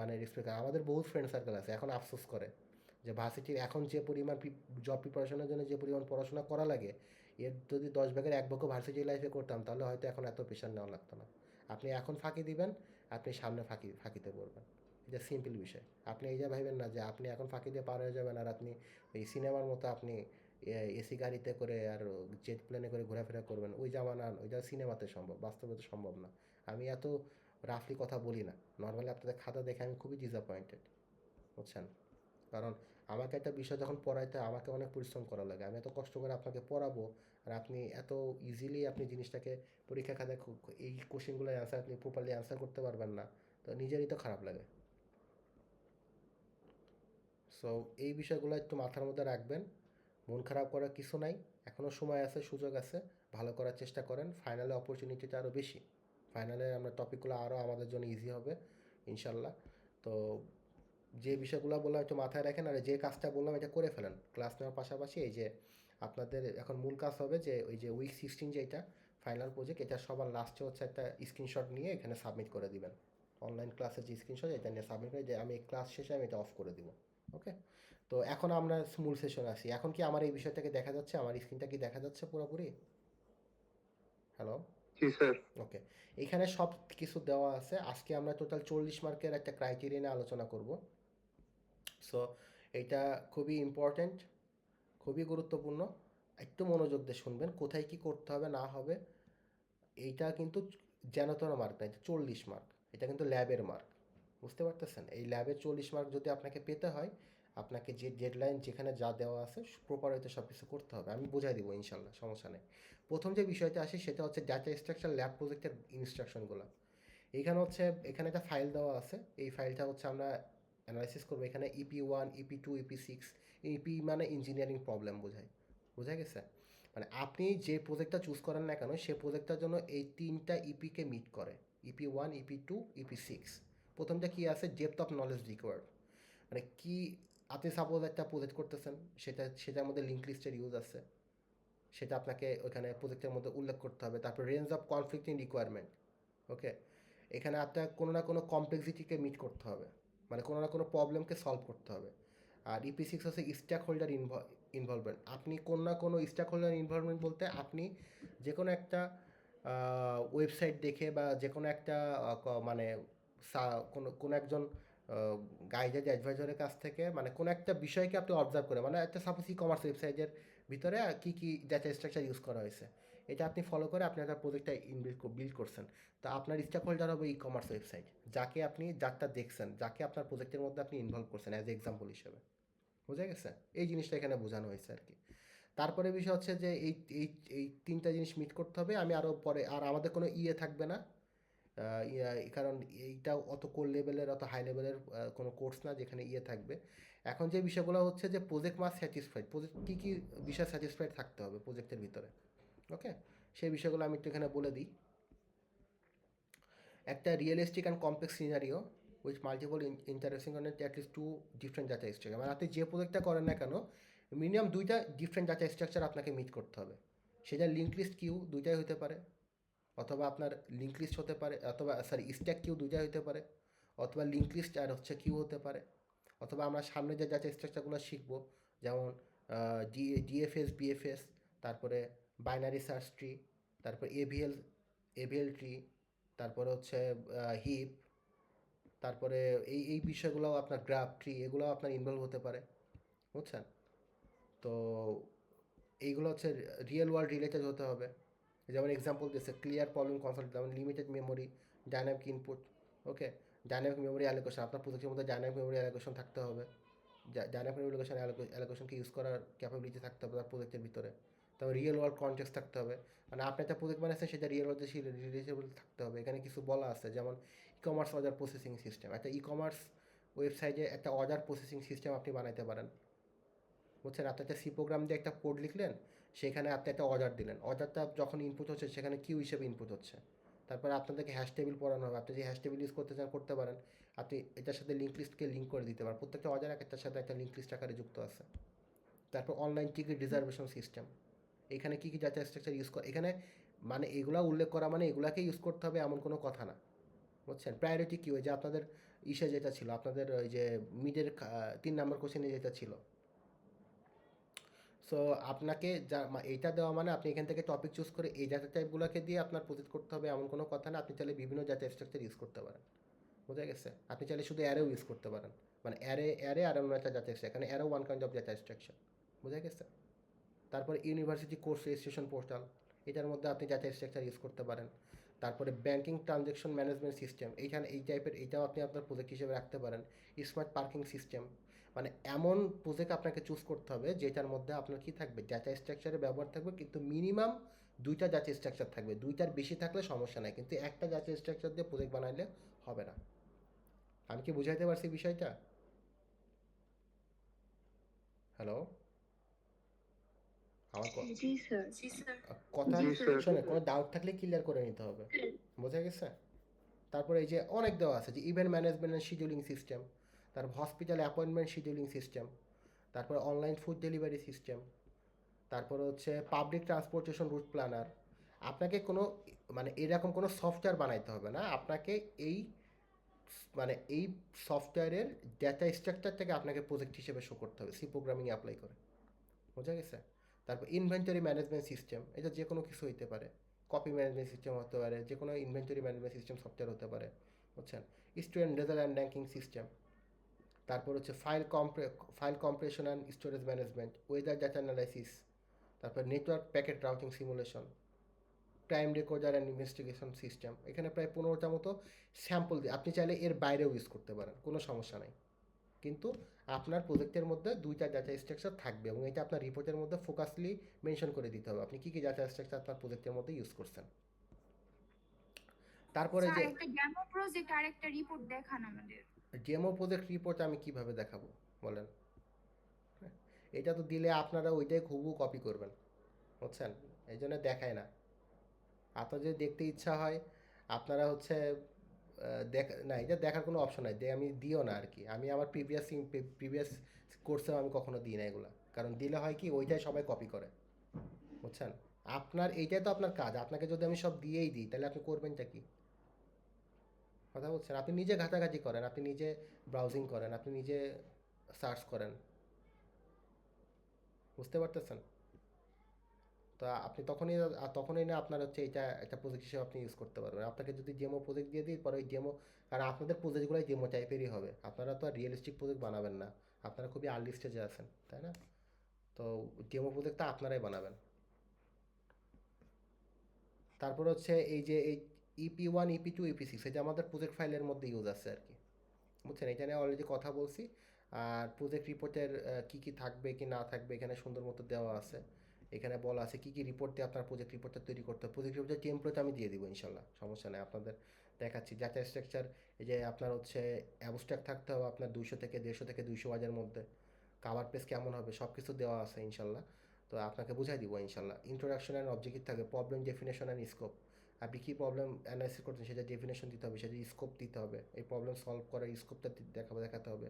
মানে রেসপেক্ট, আমাদের বহুত ফ্রেন্ড সার্কেল আছে এখন আফসোস করে যে ভার্সিটির এখন যে পরিমাণ জব প্রিপারেশনের জন্য যে পরিমাণ পড়াশোনা করা লাগে, এর যদি 10 ভাগের 1 ভাগও ভার্সিটি লাইফে করতাম তাহলে হয়তো এখন এত প্রেশার নেওয়া লাগতো না। আপনি এখন ফাঁকি দিবেন, আপনি সামনে ফাঁকিতে পড়বেন, এটা সিম্পল বিষয়। আপনি এই যে ভাবেন না যে আপনি এখন ফাঁকি দিয়ে পার হয়ে যাবেন আর আপনি এই সিনেমার মতো আপনি এসি গাড়িতে করে আর জেট প্লেনে করে ঘোরাফেরা করবেন, ওই জামানা ওইটা সিনেমাতে সম্ভব, বাস্তবে তো সম্ভব না। আমি এত রাফলি কথা বলি না, নর্মালি আপনাদের খাতা দেখে আমি খুবই ডিসঅ্যাপয়েন্টেড, বুঝছেন? কারণ আমাকে একটা বিষয় যখন পড়াইতে আমাকে অনেক পরিশ্রম করা লাগে, আমি এত কষ্ট করে আপনাকে পড়াবো আর আপনি এত ইজিলি আপনি জিনিসটাকে পরীক্ষা খাতায় এই কোশ্চেনগুলোর অ্যান্সার আপনি প্রপারলি অ্যান্সার করতে পারবেন না, তো নিজেরই তো খারাপ লাগে। সো এই বিষয়গুলো একটু মাথার মধ্যে রাখবেন। মন খারাপ করার কিছু নাই, এখনও সময় আছে, সুযোগ আছে, ভালো করার চেষ্টা করেন। ফাইনালে অপরচুনিটিটা আরও বেশি, ফাইনালে আমরা টপিকগুলো আরও আমাদের জন্য ইজি হবে ইনশাল্লাহ। তো যে বিষয়গুলো বললাম একটু মাথায় রাখেন, আর যে কাজটা বললাম এটা করে ফেলেন ক্লাস নেওয়ার পাশাপাশি। এই যে আপনাদের এখন মূল কাজ হবে যে ওই যে উইক 16 যেটা ফাইনাল প্রজেক্ট, এটা সবার লাস্টে হচ্ছে একটা স্ক্রিনশট নিয়ে এখানে সাবমিট করে দিবেন। অনলাইন ক্লাসের যে স্ক্রিনশট এটা নিয়ে সাবমিট করে যে আমি ক্লাস শেষে আমি এটা অফ করে দিব। ওকে, তো এখন আমরা মূল সেশনে আসি। এখন কি আমার এই বিষয়টাকে দেখা যাচ্ছে, আমার স্ক্রিনটা কি দেখা যাচ্ছে পুরোপুরি? হ্যালো? জি স্যার। ওকে, এখানে সব কিছু দেওয়া আছে। আজকে আমরা টোটাল 40 মার্কের একটা ক্রাইটেরিয়া নিয়ে আলোচনা করব। সো এটা খুবই ইম্পর্ট্যান্ট, খুবই গুরুত্বপূর্ণ। একটু মনোযোগ দিয়ে শুনবেন, কোথায় কি করতে হবে না হবে। এইটা কিন্তু যেনতেন মার্ক না, এটা 40 মার্ক, এটা কিন্তু ল্যাবের মার্ক, বুঝতে পারতেছেন? এই ল্যাবের 40 মার্ক যদি আপনাকে পেতে হয়, আপনাকে যে ডেডলাইন যেখানে যা দেওয়া আছে প্রপার হয়তো সব কিছু করতে হবে। আমি বুঝাই দিব ইনশাল্লাহ, সমস্যা নেই। প্রথম যে বিষয়টা আসে সেটা হচ্ছে ডাটা স্ট্রাকচার ল্যাব প্রজেক্টের ইনস্ট্রাকশনগুলো। এইখানে হচ্ছে এখানে একটা ফাইল দেওয়া আছে, এই ফাইলটা হচ্ছে আমরা অ্যানালাইসিস করবো। এখানে EP1, EP2, EP6, ইপি মানে ইঞ্জিনিয়ারিং প্রবলেম বোঝায়, বোঝা গেছে? মানে আপনি যে প্রজেক্টটা চুজ করেন না কেন সেই প্রজেক্টটার জন্য এই 3টা ইপিকে মিট করে, EP1, EP2, EP6। প্রথমটা কি আছে, ডেপথ অফ নলেজ রিকোয়ার্ড, মানে কি আপনি সাপোজ একটা প্রজেক্ট করতেছেন, সেটার মধ্যে লিঙ্ক লিস্টের ইউজ আছে, সেটা আপনাকে ওখানে প্রজেক্টের মধ্যে উল্লেখ করতে হবে। তারপর রেঞ্জ অফ কনফ্লিক্টিং রিকোয়ারমেন্ট, ওকে, এখানে আপনার কোনো না কোনো কমপ্লেক্সিটিকে মিট করতে হবে, মানে কোনো না কোনো প্রবলেমকে সলভ করতে হবে। আর EP6 হচ্ছে স্টেক হোল্ডার ইনভলভমেন্ট, আপনি কোনো না কোনো স্টেক হোল্ডার ইনভলভমেন্ট বলতে আপনি যে কোনো একটা ওয়েবসাইট দেখে বা যে কোনো একটা মানে কোনো কোনো একজন গাইডেড অ্যাডভাইজারের কাছ থেকে, মানে কোনো একটা বিষয়কে আপনি অবজার্ভ করে, মানে একটা সাপোজ কমার্স ওয়েবসাইটের ভিতরে কী কী ডেটা স্ট্রাকচার ইউজ করা হয়েছে, এটা আপনি ফলো করে আপনি একটা প্রজেক্টটা বিল্ড করছেন। তো আপনার স্টেক হোল্ডার হবে কমার্স ওয়েবসাইট, যাকে আপনি যারটা দেখছেন, যাকে আপনার প্রজেক্টের মধ্যে আপনি ইনভলভ করছেন অ্যাজ এক্সাম্পল হিসেবে, বোঝা গেছে? এই জিনিসটা এখানে বোঝানো হয়েছে আর কি। তারপরে বিষয় হচ্ছে যে এই এই এই 3টা জিনিস মিট করতে হবে। আমি আরও পরে, আর আমাদের কোনো থাকবে না, কারণ এইটা অত কোর লেভেলের অত হাই লেভেলের কোনো কোর্স না যেখানে থাকবে। এখন যে বিষয়গুলো হচ্ছে যে প্রজেক্ট মাস স্যাটিসফাইড, প্রজেক্ট কী কী বিষয় স্যাটিসফাইড থাকতে হবে প্রজেক্টের ভিতরে, ওকে, সেই বিষয়গুলো আমি একটু এখানে বলে দিই। একটা realistic and complex scenario with multiple interesting on at least 2 different data structure, মানে আপনি যে প্রজেক্টটা করেন না কেন মিনিমাম 2টা ডিফারেন্ট ডাটা স্ট্রাকচার আপনাকে মিট করতে হবে। সেটা লিঙ্ক লিস্ট কিউ 2টাই হতে পারে, অথবা আপনার লিঙ্ক লিস্ট হতে পারে, অথবা সরি স্ট্যাক কিউ 2টাই হতে পারে, অথবা লিঙ্ক লিস্ট আর হচ্ছে কিউ হতে পারে, অথবা আমরা সামনে যে ডাটা স্ট্রাকচারগুলো শিখবো, যেমন ডিএফএস, বিএফএস, তারপরে বাইনারি সার্চ ট্রি, তারপর এভিএল ট্রি, তারপরে হচ্ছে হিপ, তারপরে এই এই বিষয়গুলো আপনার গ্রাফ ট্রি, এগুলো আপনার ইনভলভ হতে পারে, বুঝছেন? তো এইগুলো হচ্ছে রিয়েল ওয়ার্ল্ড রিলেটেড হতে হবে। যেমন এক্সাম্পল দিচ্ছে ক্লিয়ার প্রবলেম কনসেপ্ট, যেমন লিমিটেড মেমোরি, ডাইনামিক ইনপুট, ওকে, ডাইনামিক মেমোরি অ্যালোকেশন, আপনার প্রজেক্টের মধ্যে ডাইনামিক মেমোরি অ্যালোকেশন থাকতে হবে, ডাইনামিক মেমোরি অ্যালোকেশনকে ইউজ করার ক্যাপাবিলিটি থাকতে হবে তার প্রজেক্টের ভিতরে। তারপর রিয়েল ওয়ার্ল্ড কনটেক্সট থাকতে হবে, মানে আপনি একটা প্রজেক্ট বানাচ্ছেন সেটা রিয়েল ওয়ার্ল্ডে রিলেটেবল থাকতে হবে। এখানে কিছু বলা আছে, যেমন e commerce order processing system, একটা ই কমার্স ওয়েবসাইটে একটা অর্ডার প্রসেসিং সিস্টেম আপনি বানাইতে পারেন, বুঝছেন? আপনি একটা সি প্রোগ্রাম দিয়ে একটা কোড লিখলেন, সেখানে আপনি একটা অর্ডার দিলেন, অর্ডারটা যখন ইনপুট হচ্ছে সেখানে কিউ হিসেবে ইনপুট হচ্ছে, তারপরে আপনাদেরকে হ্যাশ টেবিল পড়ানো হবে, আপনি যে হ্যাশ টেবিল ইউজ করতে চান করতে পারেন, আপনি এটার সাথে লিঙ্ক লিস্টকে লিঙ্ক করে দিতে পারেন, প্রত্যেকটা অর্ডার একটার সাথে একটা লিঙ্ক লিস্ট আকারে যুক্ত আছে। তারপর অনলাইন টিকিট রিজার্ভেশন সিস্টেম, এখানে কী কী ডাটা স্ট্রাকচার ইউজ করে এখানে, মানে এগুলা উল্লেখ করা মানে এগুলাকে ইউজ করতে হবে এমন কোনো কথা না, বুঝছেন? প্রায়োরিটি কিউ, যে আপনাদের যেটা ছিল আপনাদের ওই যে মিডের 3 নম্বর কোশ্চেনে যেটা ছিল। সো আপনাকে যা এইটা দেওয়া মানে আপনি এখান থেকে টপিক চুজ করে এই ডাটা টাইপগুলোকে দিয়ে আপনার প্রজেক্ট করতে হবে এমন কোনো কথা না, আপনি চাইলে বিভিন্ন ডাটা স্ট্রাকচার ইউজ করতে পারেন, বোঝা গেছে? আপনি চাইলে শুধু অ্যারেও ইউজ করতে পারেন, মানে অ্যারে আর অন্য একটা ডাটা স্ট্রাকচার, এখানে arrow one kind of data structure, বোঝা গেছে? তারপরে ইউনিভার্সিটি কোর্স রেজিস্ট্রেশন পোর্টাল, এটার মধ্যে আপনি যাচাই স্ট্রাকচার ইউজ করতে পারেন। তারপরে ব্যাংকিং ট্রানজ্যাকশন ম্যানেজমেন্ট সিস্টেম, এইখানে এই টাইপের এইটাও আপনি আপনার প্রজেক্ট হিসেবে রাখতে পারেন। স্মার্ট পার্কিং সিস্টেম, মানে এমন প্রজেক্ট আপনাকে চুজ করতে হবে যেটার মধ্যে আপনার কি থাকবে, ডাটা স্ট্রাকচারের ব্যবহার থাকবে, কিন্তু মিনিমাম দুইটা ডাটা স্ট্রাকচার থাকবে। দুইটার বেশি থাকলে সমস্যা নাই, কিন্তু একটা ডাটা স্ট্রাকচার দিয়ে প্রজেক্ট বানাইলে হবে না। আমি কি বুঝাইতে পারছি বিষয়টা? হ্যালো, আমার জি স্যার। জি স্যার। কথা জি স্যার। শোনে, কোনো ডাউট থাকলে ক্লিয়ার করে নিতে হবে। বোঝা গেছে? তারপরে এই যে অনেক দেওয়া আছে, যে event management and scheduling system, তারপর হসপিটাল অ্যাপয়েন্টমেন্ট শিডিউলিং সিস্টেম, তারপরে অনলাইন ফুড ডেলিভারি সিস্টেম, তারপরে হচ্ছে পাবলিক ট্রান্সপোর্টেশন রুট প্ল্যানার। আপনাকে কোনো মানে এরকম কোনো সফটওয়্যার বানাইতে হবে না, আপনাকে এই মানে এই সফটওয়্যারের ডেটা স্ট্রাকচার থেকে আপনাকে প্রজেক্ট হিসেবে শো করতে হবে, সি প্রোগ্রামিং অ্যাপ্লাই করে। বোঝা গেছে? তারপর ইনভেন্টরি ম্যানেজমেন্ট সিস্টেম, এটা যে কোনো কিছু হইতে পারে, কপি ম্যানেজমেন্ট সিস্টেম হতে পারে, যে কোনো ইনভেন্টরি ম্যানেজমেন্ট সিস্টেম সফটওয়্যার হতে পারে। বুঝছেন? Student result and ranking system, তারপর হচ্ছে file compression and storage management, weather data analysis, তারপর network packet routing simulation, time recorder and investigation system. এখানে প্রায় 15টা মতো স্যাম্পল দিয়ে, আপনি চাইলে এর বাইরেও ইউজ করতে পারেন, কোনো সমস্যা নাই। কিন্তু আপনার প্রজেক্টের মধ্যে দুইটা ডাটা স্ট্রাকচার থাকবে, এবং এটা আপনার রিপোর্টের মধ্যে ফোকাসলি মেনশন করে দিতে হবে আপনি কী কী ডাটা স্ট্রাকচার আপনার প্রজেক্টের মধ্যে ইউজ করছেন। তারপরে স্যার যে একটা ডেমো প্রজেক্ট আর একটা রিপোর্ট দেখান আমাদের। ডেমো প্রজেক্ট রিপোর্ট আমি কিভাবে দেখাবো বলেন? এটা তো দিলে আপনারা ওইটাই হুবহু কপি করবেন, বুঝছেন? এই জন্য দেখায় না। আপনার যদি দেখতে ইচ্ছা হয়, আপনারা হচ্ছে না, এটা দেখার কোনো অপশন নাই, আমি দিও না আর কি। আমি আমার প্রিভিয়াস কোর্সেও আমি কখনো দিই না এগুলা, কারণ দিলে হয় কি, ওইটাই সবাই কপি করে। বুঝছেন? আপনার এইটাই তো আপনার কাজ, আপনাকে যদি আমি সব দিয়েই দিই তাহলে আপনি করবেনটা কি? কথা বলছেন? আপনি নিজে ঘাটাঘাটি করেন, আপনি নিজে ব্রাউজিং করেন, আপনি নিজে সার্চ করেন। বুঝতে পারতেছেন? তো আপনি তখনই না আপনার হচ্ছে এটা একটা প্রজেক্ট হিসেবে আপনি ইউজ করতে পারবেন। আপনাকে যদি ডেমো প্রজেক্ট দিয়ে দিই, পরে ওই ডেমো, কারণ আপনাদের প্রজেক্টগুলোই ডেমো টাইপেরই হবে, আপনারা তো আর রিয়েলিস্টিক প্রজেক্ট বানাবেন না। আপনারা খুবই আর্লি স্টেজে আছেন, তাই না? তো ডেমো প্রজেক্টটা আপনারাই বানাবেন। তারপর হচ্ছে এই যে এই EP1, EP2, EP6, এটা আমাদের প্রজেক্ট ফাইলের মধ্যে ইউজ আছে আর কি। বুঝছেন? এটা নিয়ে অলরেডি কথা বলছি। আর প্রজেক্ট রিপোর্টের কী কী থাকবে কি না থাকবে এখানে সুন্দর মতো দেওয়া আছে। এখানে বলা আছে কী কী রিপোর্ট দিয়ে আপনার প্রজেক্ট রিপোর্টটা তৈরি করতে হবে। প্রজেক্ট রিপোর্টের টেমপ্লেট আমি দিয়ে দিব ইনশাল্লাহ, সমস্যা নেই। আপনাদের দেখাচ্ছি ডাটা স্ট্রাকচার। এই যে আপনার হচ্ছে অ্যাবস্ট্রাক্ট থাকতে হবে আপনার 200 থেকে 150 থেকে 200 ওয়াজের মধ্যে। কাভার পেজ কেমন হবে সব কিছু দেওয়া আছে ইনশাল্লাহ। তো আপনাকে বুঝাই দিব ইনশাল্লাহ। ইন্ট্রোডাকশন অ্যান্ড অবজেক্টিভ থাকবে, প্রবলেম ডেফিনেশন অ্যান্ড স্কোপ। আপনি কী প্রবলেম অ্যানালাইসিস করছেন সেটা ডেফিনেশন দিতে হবে, সেটা স্কোপ দিতে হবে, এই প্রবলেম সলভ করার স্কোপটা দেখাতে হবে।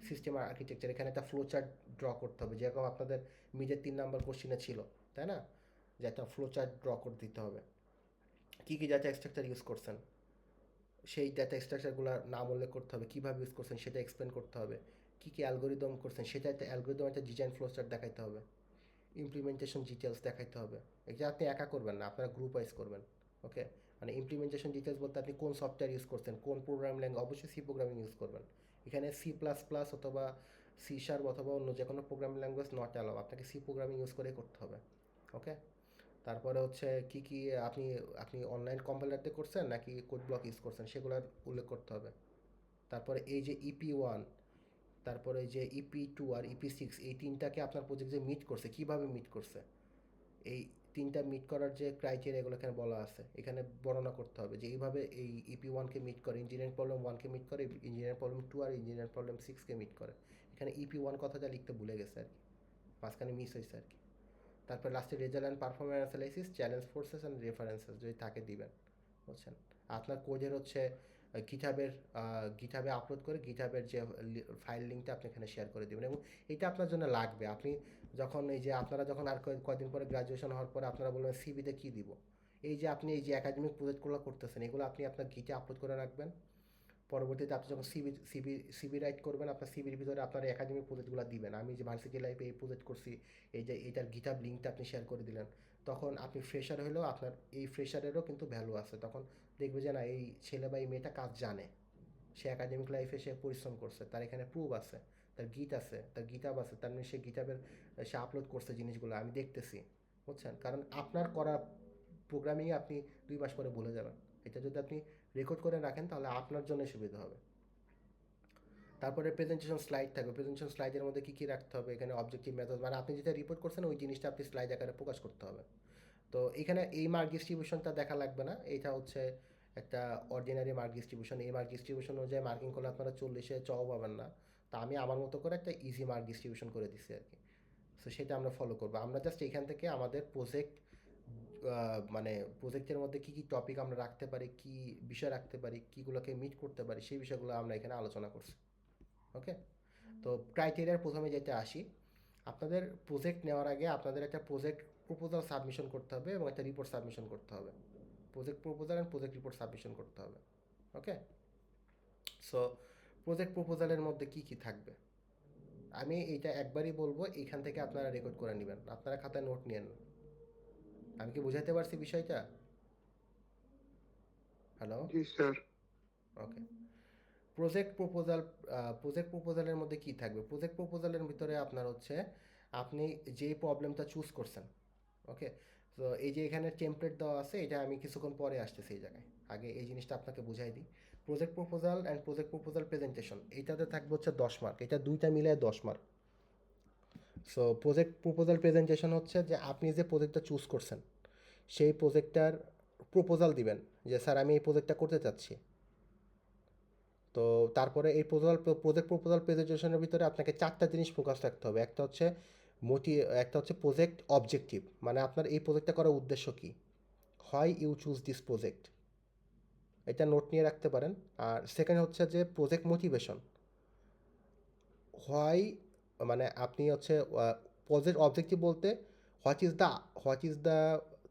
সিস্টেম আর আর্কিটেকচার, এখানে একটা ফ্লো চার্ট ড্র করতে হবে, যেরকম আপনাদের মিডের 3 নাম্বার কোশ্চিনে ছিল, তাই না? যে একটা ফ্লো চার্ট ড্র করে দিতে হবে, কী কী ডাটা স্ট্রাকচার ইউজ করছেন সেই ডাটা স্ট্রাকচারগুলোর নাম উল্লেখ করতে হবে, কীভাবে ইউজ করছেন সেটা এক্সপ্লেন করতে হবে, কী কী অ্যালগোরিদম করছেন সেটা একটা অ্যালগোরিদম, একটা ডিজাইন ফ্লো চার্ট দেখাইতে হবে, ইমপ্লিমেন্টেশন ডিটেলস দেখাইতে হবে। এটা আপনি একা করবেন না, আপনারা গ্রুপ ওয়াইজ করবেন। ওকে? মানে ইমপ্লিমেন্টেশন ডিটেলস বলতে আপনি কোন সফটওয়্যার ইউজ করছেন, কোন প্রোগ্রামিং ল্যাঙ্গুয়েজ, অবশ্যই সি প্রোগ্রামিং ইউজ করবেন। এখানে C++ অথবা C# অথবা অন্য যে কোনো প্রোগ্রামিং ল্যাঙ্গুয়েজ নট অ্যালাউ, আপনাকে সি প্রোগ্রামিং ইউজ করেই করতে হবে। ওকে? তারপরে হচ্ছে কী কী আপনি আপনি অনলাইন কম্পাইলার দিয়ে করছেন নাকি কোড ব্লক ইউজ করছেন সেগুলোর উল্লেখ করতে হবে। তারপরে এই যে EP1, তারপরে এই যে EP2 আর EP6, এই তিনটাকে আপনার প্রজেক্ট যে মিট করছে, কীভাবে মিট করছে, এই তিনটা মিট করার যে ক্রাইটেরিয়া এগুলো এখানে বলা আছে, এখানে বর্ণনা করতে হবে যে এইভাবে এই EP1কে মিট করে, ইঞ্জিনিয়ারিং প্রবলেম 1কে মিট করে, ইঞ্জিনিয়ারিং প্রবলেম 2 আর ইঞ্জিনিয়ারিং প্রবলেম 6কে মিট করে। এখানে EP1 কথাটা লিখতে ভুলে গেছে আর কি, মাঝখানে মিস হয়েছে আর কি। তারপর লাস্টে result and performance analysis, challenge forces and references যদি তাকে দিবেন। বুঝছেন? আপনার কোডের হচ্ছে গিটহাবে আপলোড করে গিটহাবের যে ফাইল লিঙ্কটা আপনি এখানে শেয়ার করে দেবেন, এবং এটা আপনার জন্য লাগবে। আপনি যখন এই যে আপনারা যখন আর কয়েকদিন পরে গ্রাজুয়েশন হওয়ার পরে আপনারা বলবেন সিভিতে কী দিব, এই যে আপনি এই যে একাডেমিক প্রজেক্টগুলো করতেছেন এগুলো আপনি আপনার গিটে আপলোড করে রাখবেন। পরবর্তীতে আপনি যখন সিবি রাইট করবেন, আপনার সিবির ভিতরে আপনার একাডেমিক প্রজেক্টগুলো দিবেন, আমি যে ভার্সিটি লাইফে এই প্রজেক্ট করছি, এই যে এটার গিটহাব লিঙ্কটা আপনি শেয়ার করে দিলেন। তখন আপনি ফ্রেশার হলেও আপনার এই ফ্রেশারেরও কিন্তু ভ্যালু আছে, তখন দেখবে যে না, এই ছেলে বা এই মেয়েটা কাজ জানে, সে একাডেমিক লাইফে সে পরিশ্রম করছে, তার এখানে প্রুফ আছে। তার গিট আছে, তার গিটাব আছে, তার মানে সে গিটাবের সে আপলোড করছে জিনিসগুলো আমি দেখতেছি, বুঝছেন? কারণ আপনার করা প্রোগ্রামিংয়ে আপনি 2 মাস পরে ভুলে যাবেন। এটা যদি আপনি রেকর্ড করে রাখেন তাহলে আপনার জন্য সুবিধা হবে। তারপরে প্রেজেন্টেশন স্লাইড থাকবে, প্রেজেন্টেশন স্লাইডের মধ্যে কী কী রাখতে হবে, এখানে অবজেক্টিভ মেথড, মানে আপনি যেটা রিপোর্ট করছেন ওই জিনিসটা আপনি স্লাইড আকারে প্রকাশ করতে হবে। তো এখানে এই মার্ক ডিস্ট্রিবিউশনটা দেখা লাগবে না, এটা হচ্ছে একটা অর্ডিনারি মার্ক ডিস্ট্রিবিউশন। এই মার্ক ডিস্ট্রিবিউশন অনুযায়ী মার্কিং করলে আপনারা 40-এ চও পাবেন না। তা আমি আমার মতো করে একটা ইজি মার্ক ডিস্ট্রিবিউশন করে দিচ্ছি আর কি। সো সেটা আমরা ফলো করবো। আমরা জাস্ট এখান থেকে আমাদের প্রজেক্ট, মানে প্রজেক্টের মধ্যে কী কী টপিক আমরা রাখতে পারি, কী বিষয় রাখতে পারি, কীগুলোকে মিট করতে পারি, সেই বিষয়গুলো আমরা এখানে আলোচনা করছি। ওকে, তো ক্রাইটেরিয়ার প্রথমে যেটা আসি, আপনাদের প্রজেক্ট নেওয়ার আগে আপনাদের একটা প্রজেক্ট প্রপোজাল সাবমিশন করতে হবে এবং একটা রিপোর্ট সাবমিশন করতে হবে। Project proposal and project report submission করতে হবে। ওকে, সো প্রজেক্ট প্রপোজালের মধ্যে কী কী থাকবে আমি এইটা একবারই বলবো, এইখান থেকে আপনারা রেকর্ড করে নেবেন, আপনারা খাতায় নোট নিয়েন। আমি কি বুঝাইতে পারছি বিষয়টা? হ্যালো? জি স্যার। ওকে, প্রজেক্ট প্রপোজাল, প্রজেক্ট প্রপোজালের মধ্যে কী থাকবে? প্রজেক্ট প্রপোজালের ভিতরে আপনার হচ্ছে আপনি যেই প্রবলেমটা চুজ করছেন, ওকে, তো এই যে এখানে টেমপ্লেট দেওয়া আছে, এটা আমি কিছুক্ষণ পরে আসতেছি এই জায়গায়, আগে এই জিনিসটা আপনাকে বুঝাই দিই। Project proposal and project proposal presentation, এইটাতে থাকবে হচ্ছে 10 মার্ক, এটা দুইটা মিলে 10 mark. So project proposal presentation হচ্ছে যে আপনি যে প্রজেক্টটা চুজ করছেন সেই প্রজেক্টটার প্রপোজাল দিবেন, যে স্যার আমি এই প্রজেক্টটা করতে চাচ্ছি। তো তারপরে এই প্রজেক্ট প্রপোজাল প্রেজেন্টেশনের ভিতরে আপনাকে 4টা জিনিস ফোকাস রাখতে হবে। একটা হচ্ছে একটা হচ্ছে প্রজেক্ট অবজেক্টিভ, মানে আপনার এই প্রজেক্টটা করার উদ্দেশ্য কী, why you choose this project, এটা নোট নিয়ে রাখতে পারেন। আর সেকেন্ড হচ্ছে যে প্রজেক্ট মোটিভেশন, হোয়াই, মানে আপনি হচ্ছে প্রজেক্ট অবজেক্টিভ বলতে what is the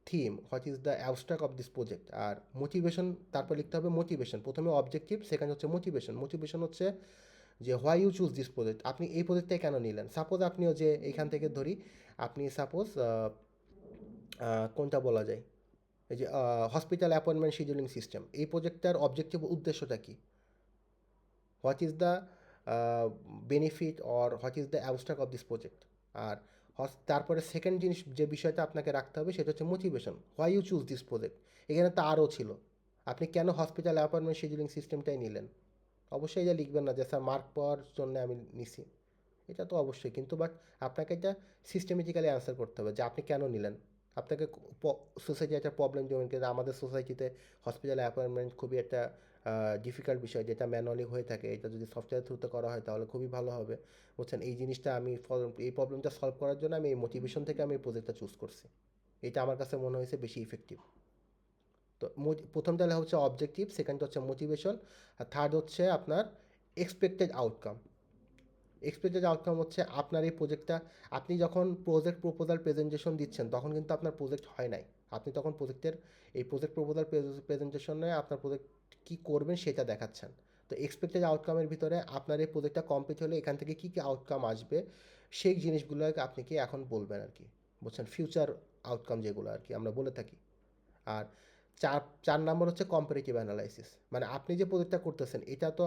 theme, what is the abstract of this project. আর মোটিভেশন, তারপর লিখতে হবে মোটিভেশন, প্রথমে অবজেক্টিভ, সেকেন্ড হচ্ছে মোটিভেশন। মোটিভেশন হচ্ছে যে why you choose this project, আপনি এই প্রজেক্টটাই কেন নিলেন। সাপোজ আপনিও যে এইখান থেকে ধরি, আপনি সাপোজ কোনটা বলা যায়, এই যে হসপিটাল অ্যাপয়েন্টমেন্ট শিডিউলিং সিস্টেম, এই প্রজেক্টটার অবজেক্টিভ উদ্দেশ্যটা কী, what is the benefit or what is the abstract of this project. আর তারপরে সেকেন্ড জিনিস যে বিষয়টা আপনাকে রাখতে হবে সেটা হচ্ছে motivation, why you choose this project. এখানে তো আরও ছিল, আপনি কেন হসপিটাল অ্যাপয়েন্টমেন্ট শিডিউলিং সিস্টেমটাই নিলেন। অবশ্যই এটা লিখবেন না যে স্যার মার্ক পাওয়ার জন্য আমি নিছি, এটা তো অবশ্যই, কিন্তু বাট আপনাকে এটা সিস্টেমেটিক্যালি অ্যান্সার করতে হবে যে আপনি কেন নিলেন। আপনাকে সোসাইটি একটা প্রবলেম, যেমন কি আমাদের সোসাইটিতে হসপিটাল অ্যাপয়েন্টমেন্ট খুবই একটা ডিফিকাল্ট বিষয়, যেটা ম্যানুয়ালি হয়ে থাকে, এটা যদি সফটওয়্যার থ্রুতে করা হয় তাহলে খুবই ভালো হবে, বুঝছেন? এই জিনিসটা আমি এই প্রবলেমটা সলভ করার জন্য আমি এই মোটিভেশন থেকে আমি এই প্রজেক্টটা চুজ করছি, এটা আমার কাছে মনে হয়েছে বেশি ইফেক্টিভ। তো প্রথমটা হচ্ছে অবজেক্টিভ, সেকেন্ডটা হচ্ছে মোটিভেশন, আর থার্ড হচ্ছে আপনার এক্সপেক্টেড আউটকাম। এক্সপেক্টেড আউটকাম হচ্ছে আপনার এই প্রজেক্টটা, আপনি যখন প্রজেক্ট প্রপোজাল প্রেজেন্টেশন দিচ্ছেন তখন কিন্তু আপনার প্রজেক্ট হয় নাই, আপনি তখন এই প্রজেক্ট প্রপোজাল প্রেজেন্টেশনে আপনার প্রজেক্ট কী করবেন সেটা দেখাচ্ছেন। তো এক্সপেক্টেড আউটকামের ভিতরে আপনার এই প্রজেক্টটা কমপ্লিট হলে এখান থেকে কী কী আউটকাম আসবে সেই জিনিসগুলোকে আপনি কি এখন বলবেন আর কি, বুঝছেন? ফিউচার আউটকাম যেগুলো আর কি আমরা বলে থাকি। আর চার চার নম্বর হচ্ছে কম্পারেটিভ অ্যানালাইসিস, মানে আপনি যে প্রজেক্টটা করতেছেন এটা তো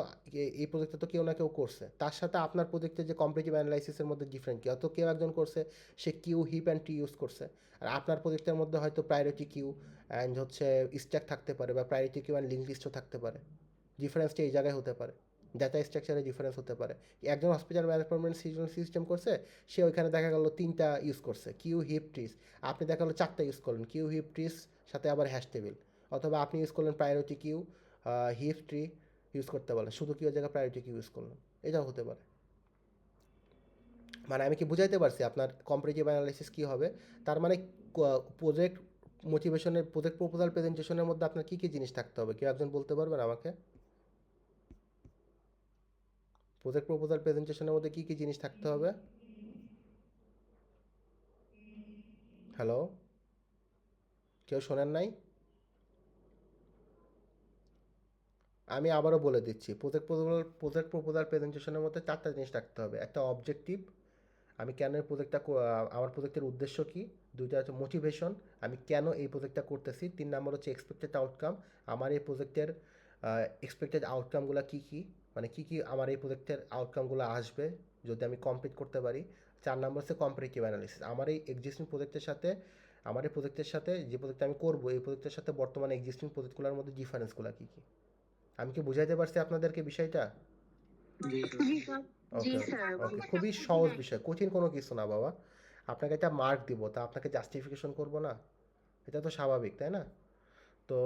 এই প্রজেক্টটা তো কেউ না কেউ করছে, তার সাথে আপনার প্রজেক্টের যে কম্পারেটিভ অ্যানালাইসিসের মধ্যে ডিফারেন্ট কী, হয়তো কেউ একজন করছে সে queue heap and tree use করছে, আর আপনার প্রজেক্টের মধ্যে হয়তো প্রায়োরিটি কিউ অ্যান্ড হচ্ছে স্ট্যাক থাকতে পারে, বা প্রায়োরিটি কিউ অ্যান্ড লিঙ্ক লিস্টও থাকতে পারে। ডিফারেন্সটা এই জায়গায় হতে পারে, ডাটা স্ট্রাকচারে ডিফারেন্স হতে পারে। একজন হসপিটাল ম্যানেজমেন্ট সিস্টেম করছে, সে ওইখানে দেখা গেল 3টা ইউজ করছে কিউ হিপ ট্রিস, আপনি দেখা গেলো 4টা ইউজ করলেন কিউ হিপ ট্রিস সাথে আবার হ্যাশ টেবিল, অথবা আপনি ইউজ করলেন priority queue heap tree use করতে পারেন, শুধু কিউ জায়গায় প্রায়োরিটি কিউ ইউজ করলেন, এটাও হতে পারে। মানে আমি কি বুঝাইতে পারছি আপনার কম্পারেটিভ অ্যানালাইসিস কী হবে? তার মানে প্রজেক্ট মোটিভেশনের, প্রজেক্ট প্রপোজাল প্রেজেন্টেশনের মধ্যে আপনার কী কী জিনিস থাকতে হবে, কেউ একজন বলতে পারবেন আমাকে? প্রজেক্ট প্রপোজাল প্রেজেন্টেশনের মধ্যে কী কী জিনিস থাকতে হবে? হ্যালো, কেউ শোনেন নাই? আমি আবারও বলে দিচ্ছি, প্রজেক্ট প্রপোজাল প্রেজেন্টেশনের মধ্যে 4টা জিনিস রাখতে হবে। একটা অবজেক্টিভ, আমি কেন এই প্রজেক্টটা, আমার প্রজেক্টের উদ্দেশ্য কী। 2টা হচ্ছে মোটিভেশন, আমি কেন এই প্রজেক্টটা করতেছি। 3 নম্বর হচ্ছে এক্সপেক্টেড আউটকাম, আমার এই প্রজেক্টের এক্সপেক্টেড আউটকামগুলো কী কী, মানে কী কী আমার এই প্রজেক্টের আউটকামগুলো আসবে যদি আমি কমপ্লিট করতে পারি। 4 নাম্বার হচ্ছে কম্পারেটিভ অ্যানালিসিস। আমার এই এক্সিস্টিং প্রজেক্টের সাথে আমার এই প্রজেক্টের সাথে যে প্রজেক্ট আমি করব, এই প্রজেক্টের সাথে বর্তমানে এক্সিস্টিং প্রজেক্টগুলোর মধ্যে ডিফারেন্সগুলো কী কী? আমি কি বুঝাইতে পারছি আপনাদেরকে বিষয়টা? জি জি স্যার। স্যার। জি স্যার। ওকে, খুবই সহজ বিষয়, কঠিন কোনো কিছু না বাবা। আপনাকে একটা মার্ক দিব, তা আপনাকে জাস্টিফিকেশন করব না? এটা তো স্বাভাবিক, তাই না? তো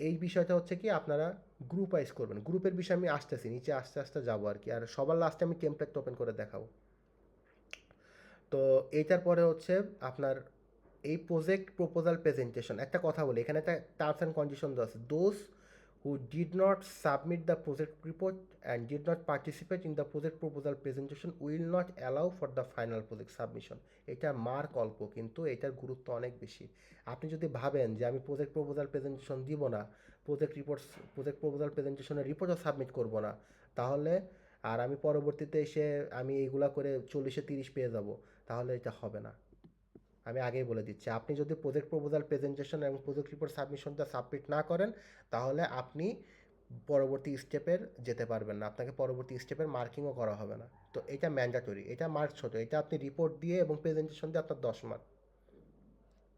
এই বিষয়টা হচ্ছে কি, আপনারা গ্রুপ ওয়াইজ করবেন। গ্রুপের বিষয়ে আমি আসতেছি, নিচে আস্তে আস্তে যাবো আর কি। আর সবার লাস্টে আমি টেমপ্লেট ওপেন করে দেখাবো। তো এইটার পরে হচ্ছে আপনার এই প্রজেক্ট প্রপোজাল প্রেজেন্টেশন। একটা কথা বলি, এখানে একটা টার্মস অ্যান্ড কন্ডিশন দেওয়া আছে। Those who did not submit the project report and did not participate in the project proposal presentation will not allow for the final project submission. এটার mark অল্প, কিন্তু এটার গুরুত্ব অনেক বেশি। আপনি যদি ভাবেন যে আমি প্রজেক্ট প্রপোজাল প্রেজেন্টেশন দিব না, প্রজেক্ট প্রপোজাল প্রেজেন্টেশনের রিপোর্টও সাবমিট করব না, তাহলে আর আমি পরবর্তীতে এসে আমি এইগুলা করে 40-এ 30 পেয়ে যাব, তাহলে এটা হবে না। আমি আগেই বলে দিচ্ছি, আপনি যদি প্রজেক্ট প্রপোজাল প্রেজেন্টেশন এবং প্রজেক্ট রিপোর্ট সাবমিশনটা সাবমিট না করেন, তাহলে আপনি পরবর্তী স্টেপের যেতে পারবেন না, আপনাকে পরবর্তী স্টেপের মার্কিংও করা হবে না। তো এটা ম্যান্ডেটরি, এটা মার্ক ছোট, এটা আপনি রিপোর্ট দিয়ে এবং প্রেজেন্টেশন দিয়ে আপনার 10 মার্ক।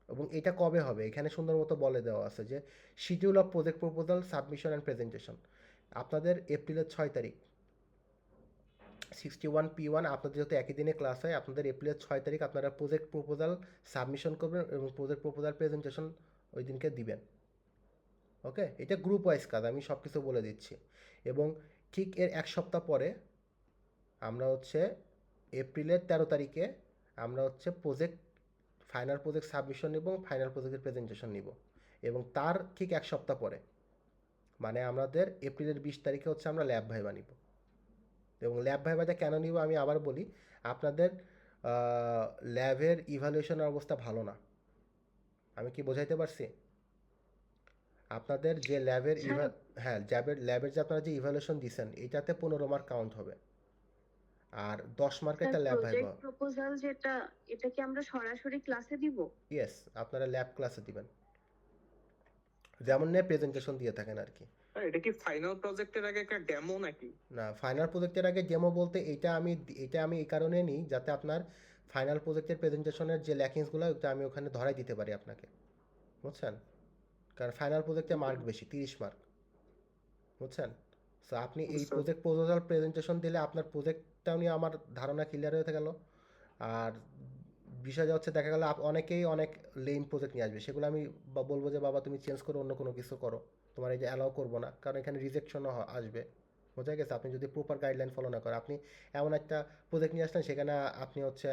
এবং এটা কবে হবে এখানে সুন্দর মতো বলে দেওয়া আছে যে schedule of project proposal submission and presentation. আপনাদের এপ্রিলের 6 তারিখ 61P1, আপনাদের যেহেতু একই দিনে ক্লাস হয়, আপনাদের এপ্রিলের 6 তারিখ আপনারা প্রজেক্ট প্রপোজাল সাবমিশন করবেন এবং প্রজেক্ট প্রপোজাল প্রেজেন্টেশন ওই দিনকে দিবেন। ওকে, এটা গ্রুপ ওয়াইজ কাজ, আমি সব কিছু বলে দিচ্ছি। এবং ঠিক এর এক সপ্তাহ পরে আমরা হচ্ছে এপ্রিলের 13 তারিখে আমরা হচ্ছে ফাইনাল প্রজেক্ট সাবমিশন এবং ফাইনাল প্রজেক্টের প্রেজেন্টেশন নিব। এবং তার ঠিক এক সপ্তাহ পরে মানে আমাদের এপ্রিলের 20 তারিখে হচ্ছে আমরা ল্যাব ভাইভা নিব। এবং ল্যাব ভাইভাটা কেন নিব আমি আবার বলি, আপনাদের ল্যাবের ইভ্যালুয়েশনের অবস্থা ভালো না। আমি কি বোঝাইতে পারছি? আপনাদের যে ল্যাবের হ্যাঁ, ল্যাবের যে আপনারা যে ইভ্যালুয়েশন দিচ্ছেন, এটাতে 15 মার্ক কাউন্ট হবে, আর 10 মার্কের একটা ল্যাব ভাইভা। প্রজেক্ট প্রপোজাল যেটা, এটা কি আমরা সরাসরি ক্লাসে দিব? ইয়েস, আপনারা ল্যাব ক্লাসে দিবেন, যেমন নিয়ে প্রেজেন্টেশন দিয়ে থাকেন আর কি। এটা কি ফাইনাল প্রজেক্টের আগে একটা ডেমো নাকি? না, ফাইনাল প্রজেক্টের আগে ডেমো বলতে এটা আমি এই কারণে নিই যাতে আপনার ফাইনাল প্রজেক্টের প্রেজেন্টেশনের যে ল্যাকিংসগুলো ওটা আমি ওখানে ধরাই দিতে পারি আপনাকে, বুঝছেন? কারণ ফাইনাল প্রজেক্টে মার্ক বেশি, 30 মার্ক, বুঝছেন? সো আপনি এই বুঝতে প্রজেক্ট প্রপোজাল প্রেজেন্টেশন দিলে আপনার প্রজেক্টটাও নিয়ে আমার ধারণা ক্লিয়ার হয়ে গেল। আর বিষয়টা হচ্ছে দেখা গেল অনেকেই অনেক লেম প্রজেক্ট নিয়ে আসবে, সেগুলো আমি বলবো যে বাবা তুমি চেঞ্জ করো, অন্য কোনো কিছু করো, তোমার এই যে অ্যালাউ করবো না, কারণ এখানে রিজেকশনও আসবে। বোঝা গেছে? আপনি যদি প্রপার গাইডলাইন ফলো না করেন, আপনি এমন একটা প্রজেক্ট নিয়ে আসলেন সেখানে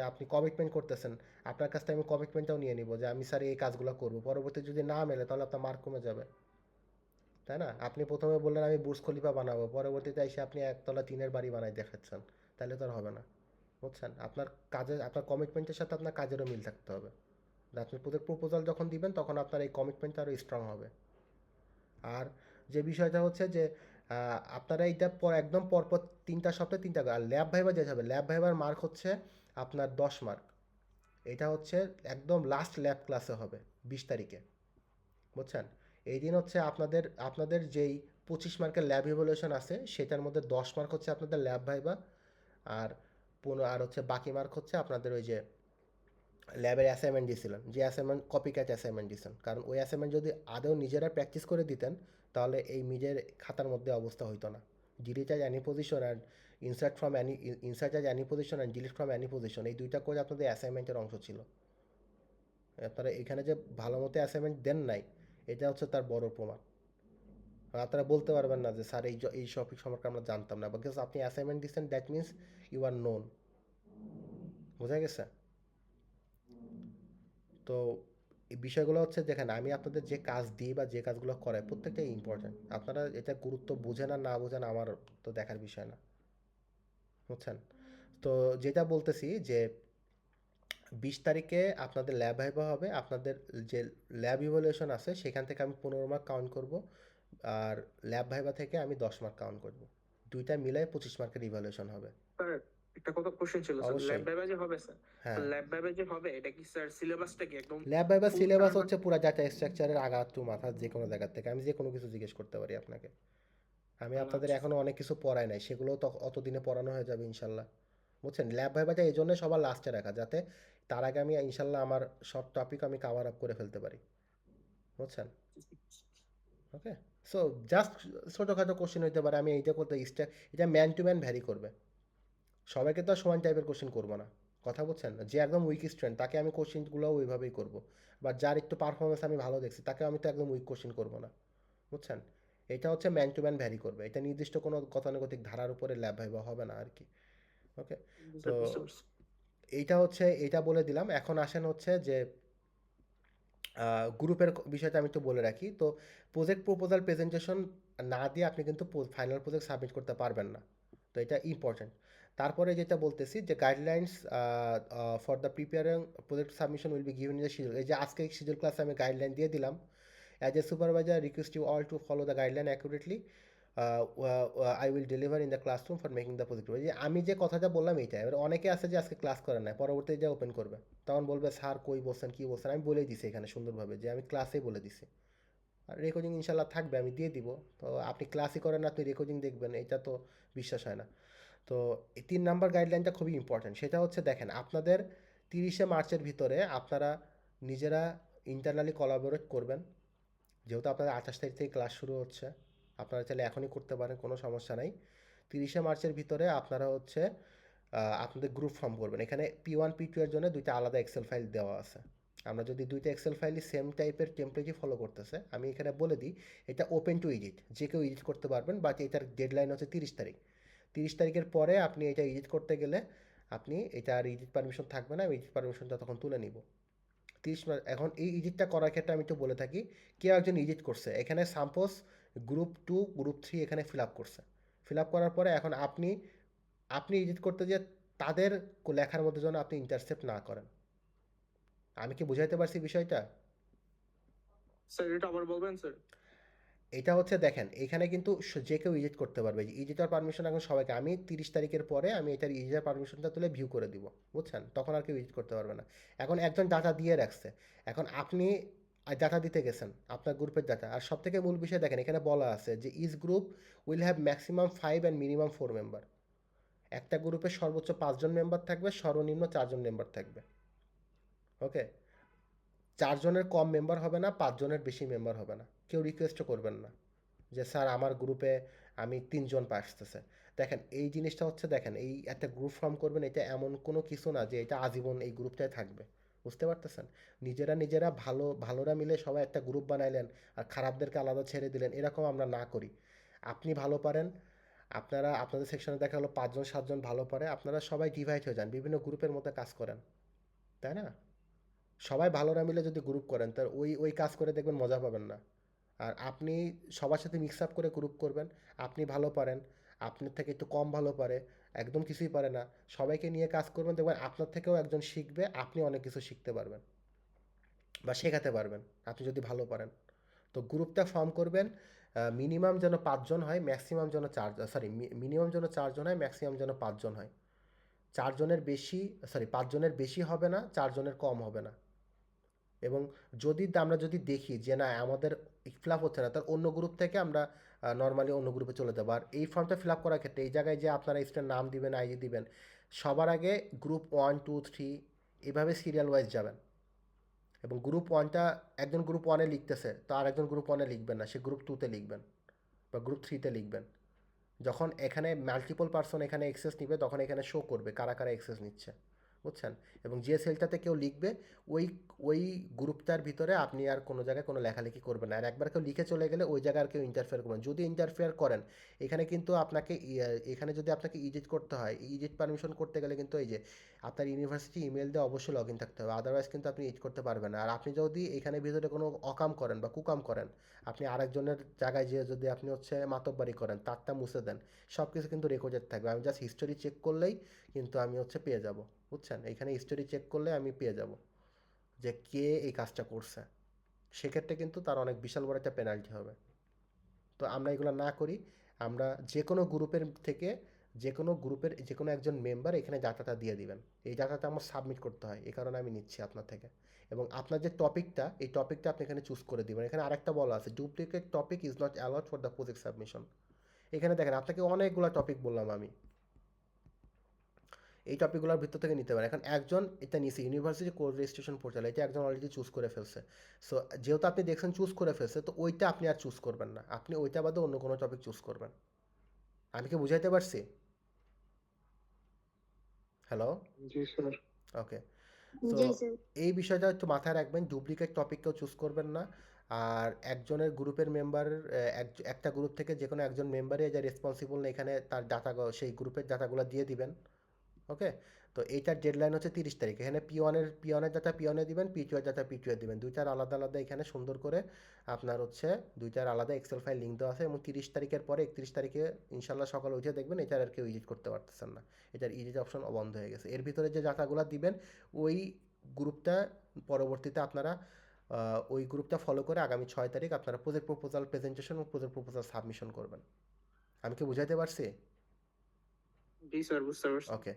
আপনি কমিটমেন্ট করতেছেন, আপনার কাছ থেকে আমি কমিটমেন্টটাও নিয়ে নিব যে আমি স্যার এই কাজগুলো করবো, পরবর্তী যদি না মেলে তাহলে আপনার মার্ক কমে যাবে, তাই না? আপনি প্রথমে বললেন আমি বুর্জ খলিফা বানাবো, পরবর্তীতে এসে আপনি একতলা টিনের বাড়ি বানাই দেখাচ্ছেন, তাহলে তো আর হবে না, বুঝছেন? আপনার কমিটমেন্টের সাথে আপনার কাজেরও মিল থাকতে হবে। আপনি প্রজেক্ট প্রপোজাল যখন দিবেন তখন আপনার এই কমিটমেন্টটা আরও স্ট্রং হবে। আর যে বিষয়টা হচ্ছে যে আপনারা এইটা একদম পরপর 3টা সপ্তাহে 3টা, আর ল্যাব ভাইভা যেতে হবে, ল্যাব ভাইভার মার্ক হচ্ছে আপনার 10 মার্ক। এটা হচ্ছে একদম লাস্ট ল্যাব ক্লাসে হবে 20 তারিখে, বুঝছেন? এই দিন হচ্ছে আপনাদের যেই 25 মার্কের ল্যাব ইভ্যালুয়েশন আছে সেটার মধ্যে 10 মার্ক হচ্ছে আপনাদের ল্যাব ভাইভা, আর আর হচ্ছে বাকি মার্ক হচ্ছে আপনাদের ওই যে ল্যাবের অ্যাসাইনমেন্ট দিয়েছিলেন, যে অ্যাসাইনমেন্ট কপি ক্যাট অ্যাসাইনমেন্ট দিয়েছেন, কারণ ওই অ্যাসাইনমেন্ট যদি আদৌ নিজেরা প্র্যাকটিস করে দিতেন তাহলে এই নিজের খাতার মধ্যে অবস্থা হইতো না। Delete as any position and insert as any position and delete from any position, এই দুইটা কোড আপনাদের অ্যাসাইনমেন্টের অংশ ছিল। আপনারা এখানে যে ভালো মতো অ্যাসাইনমেন্ট দেন নাই, এটা হচ্ছে তার বড় প্রমাণ। আর আপনারা বলতে পারবেন না যে স্যার এই টপিক সম্পর্কে আমরা জানতাম না, বিকজ আপনি অ্যাসাইনমেন্ট দিচ্ছেন, that means you are known. বোঝা গেছে? তো এই বিষয়গুলো হচ্ছে, দেখেন আমি আপনাদের যে কাজ দিই বা যে কাজগুলো করাই প্রত্যেকটাই ইম্পর্ট্যান্ট, আপনারা এটা গুরুত্ব বুঝেন আর না বুঝেন আমার তো দেখার বিষয় না, বুঝছেন? তো যেটা বলতেছি যে 20 তারিখে আপনাদের ল্যাব ভাইভা হবে, আপনাদের যে ল্যাব ইভ্যালুয়েশন আছে সেখান থেকে আমি 15 মার্ক কাউন্ট করব, আর ল্যাব ভাইভা থেকে আমি 10 মার্ক কাউন্ট করব, দুইটা মিলাই 25 মার্কের ইভ্যালুয়েশন হবে। স্যার একটা কথা কোশ্চেন ছিল স্যার, অবশ্যই। ল্যাব ভাইভা যে হবে স্যার, হ্যাঁ, ল্যাব ভাইভা যে হবে এটা কি স্যার সিলেবাসটা কি একদম ল্যাব ভাইভা full সিলেবাস 4 হচ্ছে পুরো ডাটা স্ট্রাকচারের আগা টু মাথা যে কোনো জায়গা থেকে, আমি যে কোনো কিছু জিজ্ঞেস করতে পারি আপনাকে। আমি আপনাদের আচ্ছা এখনো অনেক কিছু পড়াই নাই, সেগুলোও তো অতদিনে পড়ানো হয়ে যাবে ইনশাল্লাহ, বুঝছেন? ল্যাব ভাইবাটা এই জন্য সবার লাস্টে রাখা, যাতে তার আগে আমি ইনশাল্লাহ আমার সব টপিক আমি কাভার আপ করে ফেলতে পারি। বুঝছেন? ওকে, সো জাস্ট ছোটোখাটো কোশ্চেন হইতে পারে, আমি এইটা করতে এটা ম্যান টু ম্যান ভ্যারি করবে, সবাইকে তো আর সমান টাইপের কোশ্চেন করবো না। কথা বলছেন? যে একদম উইক স্টুডেন্ট তাকে আমি কোশ্চেনগুলো ওইভাবেই করবো, বা যার একটু পারফরমেন্স আমি ভালো দেখছি তাকে আমি তো একদম উইক কোশ্চেন করবো না। বুঝছেন? এটা হচ্ছে ম্যান টু ম্যান ভ্যারি করবে, এটা নির্দিষ্ট কোনো গতানুগতিক ধারার উপরে ল্যাব ভাইবা হবে না আর কি। ওকে, তো স্যার বুঝতে পারছি। এইটা হচ্ছে, এটা বলে দিলাম। এখন আসেন হচ্ছে যে গ্রুপের বিষয়টা আমি একটু বলে রাখি। তো প্রজেক্ট প্রপোজাল প্রেজেন্টেশন না দিয়ে আপনি কিন্তু ফাইনাল প্রজেক্ট সাবমিট করতে পারবেন না, তো এটা ইম্পর্টেন্ট। তারপরে যেটা বলতেছি যে guidelines for the preparing project submission will be given in the schedule. এই যে আজকে শিডিউল ক্লাসে আমি গাইডলাইন দিয়ে দিলাম। As a supervisor request you all to follow the guideline accurately, I will deliver in the classroom for making the project. যে আমি যে কথাটা বললাম এইটা, এবার অনেকে আছে যে আজকে ক্লাস করে না, পরবর্তীতে যা ওপেন করবে তখন বলবে স্যার কই বলছেন কী বলছেন, আমি বলেই দিছি এখানে সুন্দরভাবে যে আমি ক্লাসেই বলে দিছি। আর রেকর্ডিং ইনশাল্লাহ থাকবে, আমি দিয়ে দিব। তো আপনি ক্লাসই করেন না, আপনি রেকর্ডিং দেখবেন, এটা তো বিশ্বাস হয় না। তো এই 3 নাম্বার গাইডলাইনটা খুবই ইম্পর্ট্যান্ট, সেটা হচ্ছে দেখেন আপনাদের 30শে মার্চের ভিতরে আপনারা নিজেরা ইন্টারনালি কোলাবোরেট করবেন। যেহেতু আপনাদের 28 তারিখ থেকে ক্লাস শুরু হচ্ছে, আপনারা চাইলে এখনই করতে পারেন, কোনো সমস্যা নাই। 30শে মার্চের ভিতরে আপনারা হচ্ছে আপনাদের গ্রুপ ফর্ম করবেন। এখানে P1 P2 এর জন্য 2টা আলাদা এক্সেল ফাইল দেওয়া আছে। আমরা যদি 2টা এক্সেল ফাইলই সেম টাইপের টেমপ্লেটই ফলো করতেছে, আমি এখানে বলে দিই এটা ওপেন টু এডিট, যে কেউ এডিট করতে পারবেন, বাট এটার ডেডলাইন হচ্ছে 30 তারিখ। 30 তারিখের পরে আপনি এটা এডিট করতে গেলে আপনি এটা আর এডিট পারমিশন থাকবে না, আমি এডিট পারমিশনটা তখন তুলে নিব। এখন এই এডিটটা করার ক্ষেত্রে আমি একটু বলে থাকি, কেউ একজন এডিট করছে এখানে, সাপোজ গ্রুপ 2 গ্রুপ 3 এখানে ফিল আপ করছে। ফিল আপ করার পরে এখন আপনি আপনি এডিট করতে যে তাদের লেখার মধ্যে যেন আপনি ইন্টারসেপ্ট না করেন। আমি কি বুঝাইতে পারছি বিষয়টা? স্যার এটা আবার বলবেন স্যার? এটা হচ্ছে দেখেন এখানে কিন্তু যে কেউ এডিট করতে পারবে, এডিটর পারমিশন এখন সবাইকে, আমি 30 তারিখের পরে আমি এটার এডিটর পারমিশনটা তুলে ভিউ করে দিব। বুঝছেন? তখন আর কেউ এডিট করতে পারবে না। এখন একজন ডাটা দিয়ে রাখছে, এখন আপনি ডাটা দিতে গেছেন আপনার গ্রুপের ডাটা, আর সব থেকে মূল বিষয় দেখেন এখানে বলা আছে যে each group will have maximum 5 and minimum 4 member. একটা গ্রুপে সর্বোচ্চ 5জন মেম্বার থাকবে, সর্বনিম্ন 4জন মেম্বার থাকবে। ওকে, 4জনের কম মেম্বার হবে না, 5জনের বেশি মেম্বার হবে না। কেউ রিকোয়েস্টও করবেন না যে স্যার আমার গ্রুপে আমি 3জন আসতেছে। দেখেন এই জিনিসটা হচ্ছে, দেখেন এই একটা গ্রুপ ফর্ম করবেন, এটা এমন কোনো কিছু না যে এটা আজীবন এই গ্রুপটাই থাকবে। বুঝতে পারতেছেন? নিজেরা নিজেরা ভালোরা মিলে সবাই একটা গ্রুপ বানাইলেন আর খারাপদেরকে আলাদা ছেড়ে দিলেন, এরকম আমরা না করি। আপনি ভালো পারেন, আপনারা আপনাদের সেকশনে দেখা হলো 5জন 7জন ভালো পারে, আপনারা সবাই ডিভাইড হয়ে যান, বিভিন্ন গ্রুপের মধ্যে কাজ করেন, তাই না? সবাই ভালোরা মিলে যদি গ্রুপ করেন তার ওই ওই কাজ করে দেখবেন মজা পাবেন না। আর আপনি সবার সাথে মিক্স আপ করে গ্রুপ করবেন। আপনি ভালো পারেন, আপনার থেকে একটু কম ভালো পারে, একদম কিছুই পারে না, সবাইকে নিয়ে কাজ করবেন, দেখবেন আপনার থেকেও একজন শিখবে, আপনি অনেক কিছু শিখতে পারবেন বা শেখাতে পারবেন আপনি যদি ভালো পারেন। তো গ্রুপটা ফর্ম করবেন, মিনিমাম যেন 5জন হয়, ম্যাক্সিমাম যেন 4, মিনিমাম যেন 4জন হয়, ম্যাক্সিমাম যেন 5জন হয়। 5জনের বেশি হবে না, 4জনের কম হবে না। এবং আমরা যদি দেখি যে না আমাদের ফিল আপ হচ্ছে না, তার অন্য গ্রুপ থেকে আমরা নর্মালি অন্য গ্রুপে চলে যাবো। আর এই ফর্মটা ফিল আপ করার ক্ষেত্রে এই জায়গায় যে আপনারা স্টুডেন্ট নাম দিবেন, আইডি দিবেন, সবার আগে গ্রুপ 1 2 3 এভাবে সিরিয়াল ওয়াইজ যাবেন। এবং গ্রুপ 1টা একজন গ্রুপ 1-এ লিখতেছে তো আর একজন গ্রুপ 1-এ লিখবেন না, সে গ্রুপ 2-তে লিখবেন বা গ্রুপ 3-তে লিখবেন। যখন এখানে মাল্টিপল পারসন এখানে এক্সেস নিবে তখন এখানে শো করবে কারা কারা এক্সেস নিচ্ছে। বুঝছেন? এবং যে সেলটাতে কেউ লিখবে ওই ওই গ্রুপটার ভিতরে আপনি আর কোনো জায়গায় কোনো লেখালেখি করবেন না। আর একবার কেউ লিখে চলে গেলে ওই জায়গায় আর কেউ ইন্টারফেয়ার করবেন, যদি ইন্টারফেয়ার করেন এখানে কিন্তু আপনাকে এখানে যদি আপনাকে এডিট করতে হয়, এডিট পারমিশন করতে গেলে কিন্তু এই যে আপনার ইউনিভার্সিটি ইমেল দিয়ে অবশ্যই লগ ইন থাকতে হবে, আদারওয়াইজ কিন্তু আপনি এডিট করতে পারবেন না। আর আপনি যদি এখানে ভিতরে কোনো অকাম করেন বা কুকাম করেন, আপনি আরেকজনের জায়গায় যেয়ে যদি আপনি হচ্ছে মাতব্বারি করেন, তারটা মুছে দেন, সব কিছু কিন্তু রেকর্ডেড থাকবে। আমি জাস্ট হিস্টোরি চেক করলেই কিন্তু আমি হচ্ছে পেয়ে যাব। বুঝছেন? এখানে হিস্টোরি চেক করলে আমি পেয়ে যাব যে কে এই কাজটা করছে। সেক্ষেত্রে কিন্তু তার অনেক বিশাল বড় একটা পেনাল্টি হবে। তো আমরা এগুলো না করি, আমরা যে কোনো গ্রুপের থেকে যে কোনো একজন মেম্বার এখানে ডাটাটা দিয়ে দিবেন। এই ডাটাটা আমার সাবমিট করতে হয়, এই কারণে আমি নিচ্ছি আপনার থেকে। এবং আপনার যে টপিকটা, এই টপিকটা আপনি এখানে চুজ করে দিবেন। এখানে আরেকটা বলা আছে, duplicate topic is not allowed for the project submission. এখানে দেখেন আপনাকে অনেকগুলো টপিক বললাম আমি। এই টপিকগুলোর ভিতর থেকে নিতে পারেন। এখন একজন এটা নিছে ইউনিভার্সিটি কোর্স রেজিস্ট্রেশন পোর্টাল, এটা একজন অলরেডি চুজ করে ফেলছে। সো যেহেতু আপনি দেখছেন চুজ করে ফেলছে, তো ওইটা আপনি আর চুজ করবেন না, আপনি ওইটা বাদে অন্য কোনো টপিক চুজ করবেন। আমি কি বুঝাইতে পারছি? হ্যালো? জি স্যার। ওকে। তো জি স্যার। এই বিষয়টা একটু মাথায় রাখবেন, ডুপ্লিকেট টপিক কেউ চুজ করবেন না। আর একজনের গ্রুপের মেম্বারের একটা গ্রুপ থেকে যে কোনো একজন মেম্বারই যে রেসপন্সিবল না এখানে তার ডাটা, সেই গ্রুপের ডাটাগুলো দিয়ে দিবেন। ওকে। তো এইটার ডেডলাইন হচ্ছে 30 তারিখ। এখানে পিওনের ডাটা পিওনে দিবেন, পি টু এর ডাটা পি টু এ দিবেন, দুইটার আলাদা আলাদা এখানে সুন্দর করে আপনার হচ্ছে দুইটার আলাদা এক্সেল ফাইল লিঙ্ক দেওয়া আছে। এবং 30 তারিখের পরে 31 তারিখে ইনশাল্লাহ সকালে উঠে দেখবেন এটার আর কেউ এডিট করতে পারতেছেন না, এটার এডিট অপশন বন্ধ হয়ে গেছে। এর ভিতরে যে ডাটাগুলো দিবেন ওই গ্রুপটা পরবর্তীতে আপনারা ওই গ্রুপটা ফলো করে আগামী 6 তারিখ আপনারা প্রজেক্ট প্রপোজাল প্রেজেন্টেশন ও প্রজেক্ট প্রপোজাল সাবমিশন করবেন। আমি কি বুঝাইতে পারছি? জি স্যার, বুঝতে পারছি। ওকে।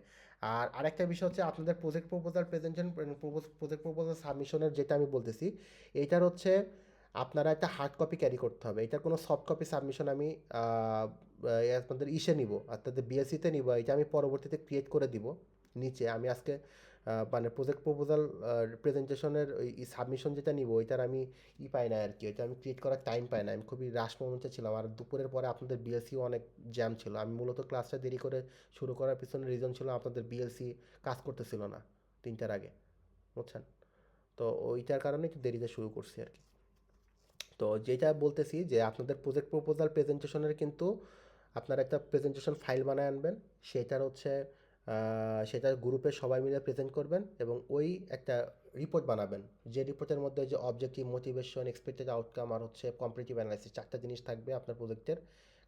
আর আরেকটা বিষয় হচ্ছে আপনাদের project proposal presentation, project proposal সাবমিশনের যেটা আমি বলতেছি, এইটার হচ্ছে আপনারা একটা হার্ড কপি ক্যারি করতে হবে। এটার কোনো সফট কপি সাবমিশন আমি আপনাদের নিব, আপনাদের বিএসসিতে নিব, এটা আমি পরবর্তীতে ক্রিয়েট করে দিব নিচে। আমি আজকে মানে প্রজেক্ট প্রপোজাল প্রেজেন্টেশনের ওই সাবমিশন যেটা নিব ওইটার আমি পাই না আর কি, ওইটা আমি ক্রিয়েট করার টাইম পাই না, আমি খুবই রাশ মোমেন্টে ছিলাম। আর দুপুরের পরে আপনাদের বিএসসিও অনেক জ্যাম ছিল, আমি মূলত ক্লাসটা দেরি করে শুরু করার পিছনে রিজন ছিল আপনাদের বিএলসি কাজ করতেছিল না 3টার আগে, বুঝছেন? তো ওইটার কারণে একটু দেরিতে শুরু করছি আর কি। তো যেটা বলতেছি যে আপনাদের প্রজেক্ট প্রপোজাল প্রেজেন্টেশনের কিন্তু আপনারা একটা প্রেজেন্টেশন ফাইল বানায় আনবেন, সেটার হচ্ছে সেটা গ্রুপে সবাই মিলে প্রেজেন্ট করবেন এবং ওই একটা রিপোর্ট বানাবেন, যে রিপোর্টের মধ্যে যে অবজেক্টিভ, মোটিভেশন, এক্সপেক্টেড আউটকাম আর হচ্ছে কম্পারেটিভ অ্যানালাইসিস, 4টা জিনিস থাকবে আপনার প্রজেক্টের।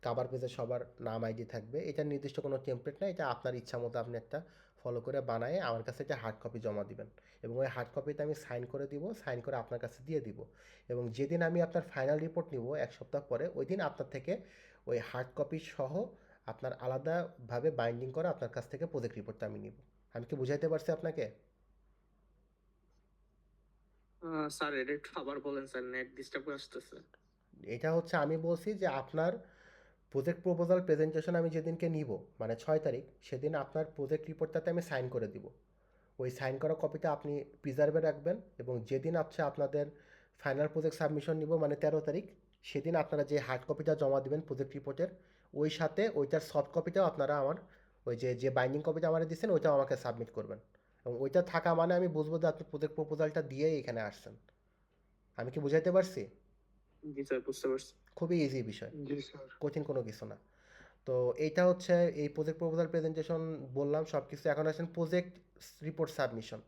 কাভার পেজে সবার নাম আইডি থাকবে, এটা নির্দিষ্ট কোনো টেমপ্লেট না, এটা আপনার ইচ্ছা মতো আপনি একটা ফলো করে বানায় আমার কাছে এটা হার্ড কপি জমা দিবেন। এবং ওই হার্ড কপিতে আমি সাইন করে দিব, সাইন করে আপনার কাছে দিয়ে দিব। এবং যেদিন আমি আপনার ফাইনাল রিপোর্ট নিব 1 সপ্তাহ পরে, ওই দিন আপনার থেকে ওই হার্ড কপি সহ আপনার আলাদাভাবে বাইন্ডিং করা আপনার কাছ থেকে প্রজেক্ট রিপোর্টটা আমি নিব। আমি কি বুঝাইতে পারছি আপনাকে? স্যার এটা একটু আবার বলেন স্যার, নেট ডিস্টার্ব আসতেছে। এটা হচ্ছে আমি বলছি যে আপনার প্রজেক্ট প্রপোজাল প্রেজেন্টেশন আমি যেদিনকে নিব মানে 6 তারিখ, সেদিন আপনার প্রজেক্ট রিপোর্টটাতে আমি সাইন করে দিব। ওই সাইন করা কপিটা আপনি প্রিজার্ভে রাখবেন এবং যেদিন হচ্ছে আপনাদের ফাইনাল প্রজেক্ট সাবমিশন নিব মানে 13 তারিখ, সেদিন আপনারা যে হার্ড কপিটা জমা দিবেন প্রজেক্ট রিপোর্টের, ওই সাথে ওইটার সফট কপিটাও আপনারা আমার ওই যে বাইন্ডিং কপিটা আমার দিচ্ছেন ওইটাও আমাকে সাবমিট করবেন। এবং ওইটা থাকা মানে আমি বুঝবো যে আপনি প্রজেক্ট প্রপোজালটা দিয়েই এখানে আসছেন। আমি কি বুঝাইতে পারছি? জি স্যার, বুঝতে পারছি। খুবই ইজি বিষয়, জি স্যার। কঠিন কোনো কিছু না। তো এইটা হচ্ছে এই প্রজেক্ট প্রপোজাল প্রেজেন্টেশন বললাম সব কিছু। এখন আসেন project report submission.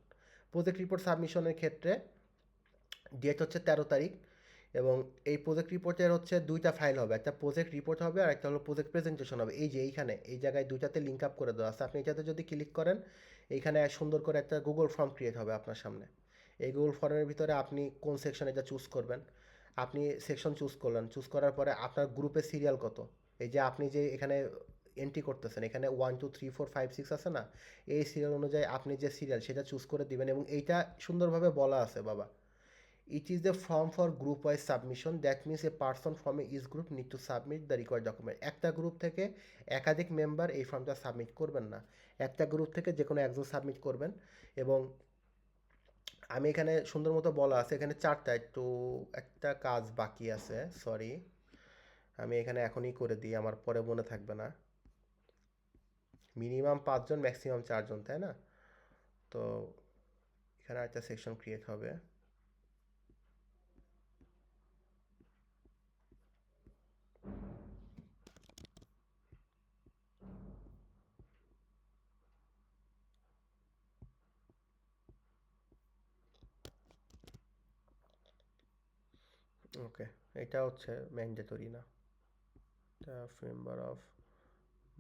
Project report সাবমিশনের ক্ষেত্রে ডেট হচ্ছে 13 তারিখ। এবং এই প্রজেক্ট রিপোর্টের হচ্ছে দুইটা ফাইল হবে, একটা প্রজেক্ট রিপোর্ট হবে আর একটা হলো প্রজেক্ট প্রেজেন্টেশন হবে। এই যে এইখানে এই জায়গায় দুইটাতে লিঙ্ক আপ করে দেওয়া আছে, আপনি এটাতে যদি ক্লিক করেন এইখানে সুন্দর করে একটা গুগল ফর্ম ক্রিয়েট হবে আপনার সামনে। এই গুগল ফর্মের ভিতরে আপনি কোন সেকশন এটা চুজ করবেন, আপনি সেকশন চুজ করলেন, চুজ করার পরে আপনার গ্রুপের সিরিয়াল কত, এই যে আপনি যে এখানে এন্ট্রি করতেছেন এখানে 1 2 3 4 5 6 আছে না, এই সিরিয়াল অনুযায়ী আপনি যে সিরিয়াল সেটা চুজ করে দিবেন। এবং এইটা সুন্দরভাবে বলা আছে বাবা, it is the form for group wise submission, that means a person from each group need to submit the required document। একটা গ্রুপ থেকে একাধিক মেম্বার এই ফর্মটা সাবমিট করবেন না, একটা গ্রুপ থেকে যে কোনো একজন সাবমিট করবেন। এবং আমি এখানে সুন্দর মতো বলা আছে এখানে 4টা, একটু একটা কাজ বাকি আছে, সরি, আমি এখানে এখনই করে দিই, আমার পরে মনে থাকবে না। মিনিমাম 5 জন, ম্যাক্সিমাম 4 জন, তাই না? তো এখানে একটা সেকশন ক্রিয়েট হবে। ওকে, এটা হচ্ছে ম্যান্ডেটরি না, এটা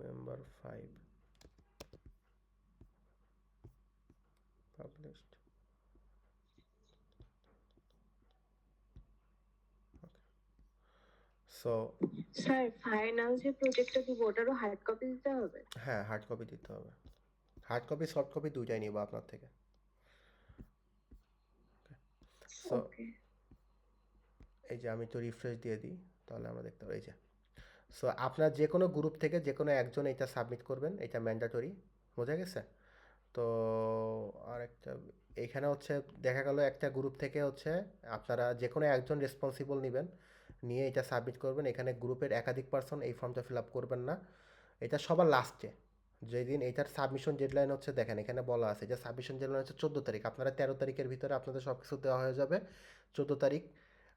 member 5 published. So sir final যে প্রজেক্টটা দিব ওটারও হার্ড কপি দিতে হবে? হ্যাঁ, হার্ড কপি দিতে হবে, হার্ড কপি সফট কপি দুইটাই নিব আপনার থেকে। So okay. এই যে আমি একটু রিফ্রেশ দিয়ে দিই, তাহলে আমরা দেখতে পাই। এই যে সো আপনার যে কোনো গ্রুপ থেকে যে কোনো একজন এটা সাবমিট করবেন, এটা ম্যান্ডেটরি, বোঝা গেছে? তো আরেকটা এখানে হচ্ছে দেখা গেল একটা গ্রুপ থেকে হচ্ছে আপনারা যে কোনো একজন রেসপন্সিবল নেবেন, নিয়ে এটা সাবমিট করবেন। এখানে গ্রুপের একাধিক পার্সন এই ফর্মটা ফিল আপ করবেন না। এটা সবার লাস্টে, যেদিন এটার সাবমিশন ডেডলাইন হচ্ছে, দেখেন এখানে বলা আছে যে সাবমিশন ডেডলাইন হচ্ছে 14 তারিখ। আপনারা 13 তারিখের ভিতরে আপনাদের সব কিছু দেওয়া হয়ে যাবে। 14 তারিখ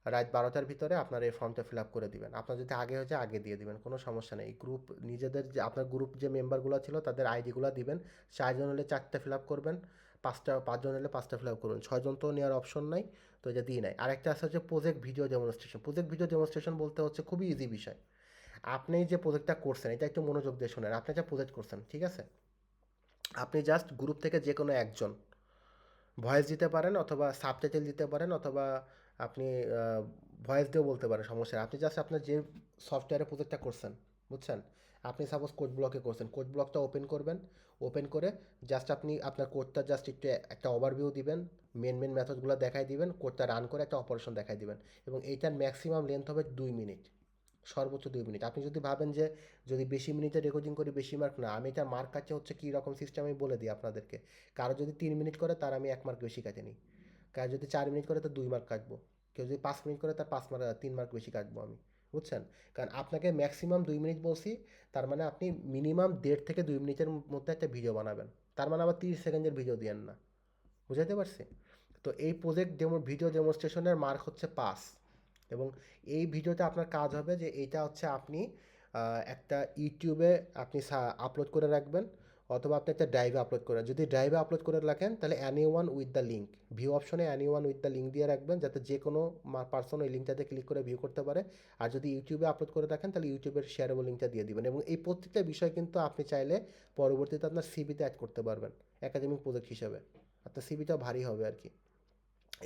রাত 12টার ভিতরে আপনারা এই ফর্মটা ফিল আপ করে দিবেন। আপনার যদি আগে হয়ে যায় আগে দিয়ে দিবেন, কোনো সমস্যা নেই। গ্রুপ নিজেদের যে আপনার গ্রুপ যে মেম্বারগুলো ছিল তাদের আইডিগুলো দিবেন। 4 জন হলে 4টা ফিল আপ করবেন, 5জন হলে 5টা ফিল আপ করবেন। 6জন তো নেওয়ার অপশন নাই, তো এটা দিয়ে নেয়। আরেকটা আছে হচ্ছে project video demonstration. Project video demonstration বলতে হচ্ছে খুবই ইজি বিষয়। আপনি যে প্রজেক্টটা করছেন এটা একটু মনোযোগ দিয়ে শোনেন। আপনি যা প্রজেক্ট করছেন, ঠিক আছে, আপনি জাস্ট গ্রুপ থেকে যে কোনো একজন ভয়েস দিতে পারেন অথবা সাবটাইটেল দিতে পারেন, অথবা আপনি ভয়েস দিয়েও বলতে পারেন, সমস্যা নেই। আপনি জাস্ট আপনার যে সফটওয়্যারে প্রজেক্টটা করছেন, বুঝছেন, আপনি সাপোজ কোড ব্লকে করছেন, কোড ব্লকটা ওপেন করবেন। ওপেন করে জাস্ট আপনি আপনার কোডটা জাস্ট একটু একটা ওভারভিউ দিবেন, মেন মেথডগুলো দেখাই দিবেন, কোডটা রান করে একটা অপারেশন দেখাই দিবেন। এবং এইটার ম্যাক্সিমাম লেন্থ হবে 2 মিনিট, সর্বোচ্চ 2 মিনিট। আপনি যদি ভাবেন যে যদি বেশি মিনিটে রেকর্ডিং করি বেশি মার্ক, না, আমি এটা মার্ক কাটছে হচ্ছে কী রকম সিস্টেম আমি বলে দিই আপনাদেরকে। কারো যদি 3 মিনিট করে তার আমি 1 মার্ক বেশি কাটে নিই, কারো যদি 4 মিনিট করে তার 2 মার্ক কাটবো, কেউ যদি 5 মিনিট করে তার 5 মার্ক 3 মার্ক বেশি কাটবো আমি, বুঝছেন। কারণ আপনাকে ম্যাক্সিমাম 2 মিনিট বলছি, তার মানে আপনি মিনিমাম 1.5 থেকে 2 মিনিটের মধ্যে একটা ভিডিও বানাবেন। তার মানে আবার 30 সেকেন্ডের ভিডিও দিয়েন না, বুঝাইতে পারছি। তো এই প্রজেক্ট ভিডিও ডেমনস্ট্রেশনের মার্ক হচ্ছে 5। এবং এই ভিডিওতে আপনার কাজ হবে যে এইটা হচ্ছে আপনি একটা ইউটিউবে আপনি আপলোড করে রাখবেন, অথবা আপনি একটা ড্রাইভে আপলোড করেন। যদি ড্রাইভে আপলোড করে রাখেন তাহলে any one with the link, view অপশনে any one with the link দিয়ে রাখবেন, যাতে যে কোনো পার্সন ওই লিঙ্কটাতে ক্লিক করে ভিউ করতে পারে। আর যদি ইউটিউবে আপলোড করে রাখেন তাহলে ইউটিউবের শেয়ারেবল লিঙ্কটা দিয়ে দিবেন। এবং এই প্রত্যেকটা বিষয় কিন্তু আপনি চাইলে পরবর্তীতে আপনার সিভিতে অ্যাড করতে পারবেন একাডেমিক প্রজেক্ট হিসেবে। আপনার সিভিটা ভারী হবে আর কি।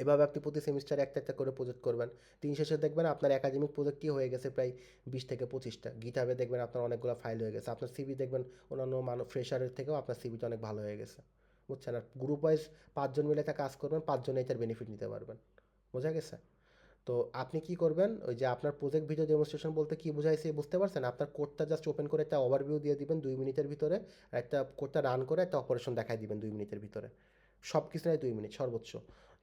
এভাবে আপনি প্রতি সেমিস্টারে একটা একটা করে প্রজেক্ট করবেন। দিন শেষে দেখবেন আপনার একাডেমিক প্রজেক্টই হয়ে গেছে প্রায় 20 থেকে 25টা। গিটহাবে দেখবেন আপনার অনেকগুলো ফাইল হয়ে গেছে। আপনার সিভি দেখবেন অন্যান্য ফ্রেশারের থেকেও আপনার সিভিটা অনেক ভালো হয়ে গেছে, বুঝছেন। আর গ্রুপ ওয়াইজ 5 জন মিলে একটা কাজ করবেন, 5 জনে এটার বেনিফিট নিতে পারবেন, বোঝা গেছে। তো আপনি কি করবেন, ওই যে আপনার প্রজেক্ট ভিডিও ডেমনস্ট্রেশন বলতে কি বুঝাইছে বুঝতে পারছেন। আপনার কোডটা জাস্ট ওপেন করে একটা ওভারভিউ দিয়ে দিবেন 2 মিনিটের ভিতরে, আর একটা কোডটা রান করে একটা অপারেশন দেখাই দিবেন 2 মিনিটের ভিতরে। সব কিছু নয় 2 মিনিট সর্বোচ্চ,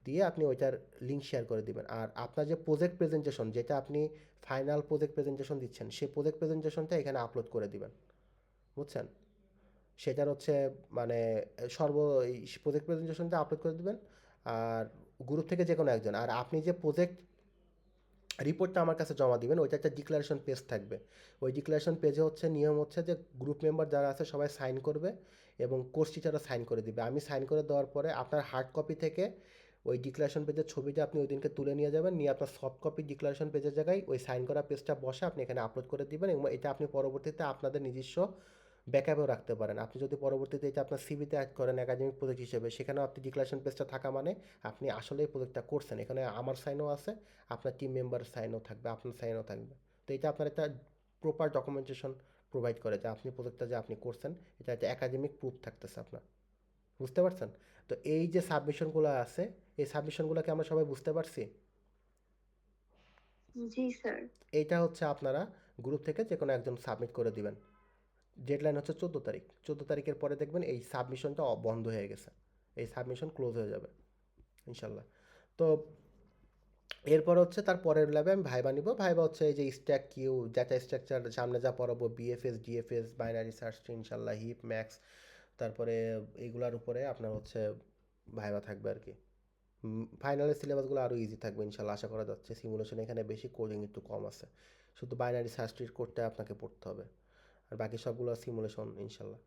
দিয়ে আপনি ওইটার লিঙ্ক শেয়ার করে দিবেন। আর আপনার যে প্রজেক্ট প্রেজেন্টেশন, যেটা আপনি ফাইনাল প্রজেক্ট প্রেজেন্টেশন দিচ্ছেন, সেই প্রজেক্ট প্রেজেন্টেশনটা এখানে আপলোড করে দিবেন, বুঝছেন। সেটার হচ্ছে মানে সর্ব এই প্রজেক্ট প্রেজেন্টেশনটা আপলোড করে দিবেন, আর গ্রুপ থেকে যে কোনো একজন। আর আপনি যে প্রজেক্ট রিপোর্টটা আমার কাছে জমা দিবেন, ওইটা একটা ডিক্লারেশন পেজ থাকবে। ওই ডিক্লারেশন পেজে হচ্ছে নিয়ম হচ্ছে যে গ্রুপ মেম্বার যারা আছে সবাই সাইন করবে, এবং কোর্স টিচাররা সাইন করে দিবে। আমি সাইন করে দেওয়ার পরে আপনার হার্ড কপি থেকে ওই ডিক্লারেশন পেজের ছবিটা আপনি ওই দিনকে তুলে নিয়ে যাবেন, নিয়ে আপনার সফট কপি ডিক্লারেশন পেজের জায়গায় ওই সাইন করা পেজটা বসে আপনি এখানে আপলোড করে দিবেন। এবং এটা আপনি পরবর্তীতে আপনাদের নিজস্ব ব্যাকআপেও রাখতে পারেন। আপনি যদি পরবর্তীতে এটা আপনার সিভিতে অ্যাড করেন একাডেমিক প্রজেক্ট হিসেবে, সেখানেও আপনি ডিক্লারেশন পেজটা থাকা মানে আপনি আসলে এই প্রজেক্টটা করছেন। এখানে আমার সাইনও আছে, আপনার টিম মেম্বার সাইনও থাকবে, আপনার সাইনও থাকবে। তো এটা আপনার একটা প্রপার ডকুমেন্টেশন প্রোভাইড করে যে আপনি প্রজেক্টটা যে আপনি করছেন এটা একটা একাডেমিক প্রুফ থাকতেছে আপনার, বুঝতে পারছেন। তো এই যে সাবমিশনগুলো আছে, এই সাবমিশনগুলোকে আমরা সবাই বুঝতে পারছি। জি স্যার। এইটা হচ্ছে আপনারা গ্রুপ থেকে যে কোনো একজন সাবমিট করে দিবেন। ডেডলাইন হচ্ছে 14 তারিখ। 14 তারিখের পরে দেখবেন এই সাবমিশনটা বন্ধ হয়ে গেছে, এই সাবমিশন ক্লোজ হয়ে যাবে ইনশাল্লাহ। তো এরপর হচ্ছে তার পরের ল্যাবে আমি ভাইবা নিব। ভাইবা হচ্ছে এই যে স্ট্যাক কিউ, ডেটা স্ট্রাকচার, সামনে যা পড়াবো BFS DFS binary search tree ইনশাল্লাহ, হিপ ম্যাক্স, তারপরে এইগুলার উপরে আপনার হচ্ছে ভাইবা থাকবে আর কি। ফাইনালের সিলেবাসগুলো আরও ইজি থাকবে ইনশাল্লাহ, আশা করা যাচ্ছে। সিমুলেশন এখানে বেশি, কোডিং একটু কম আছে, শুধু বাইনারি সার্চ ট্রির কোডটা আপনাকে পড়তে হবে, আর বাকি সবগুলো সিমুলেশন ইনশাল্লাহ।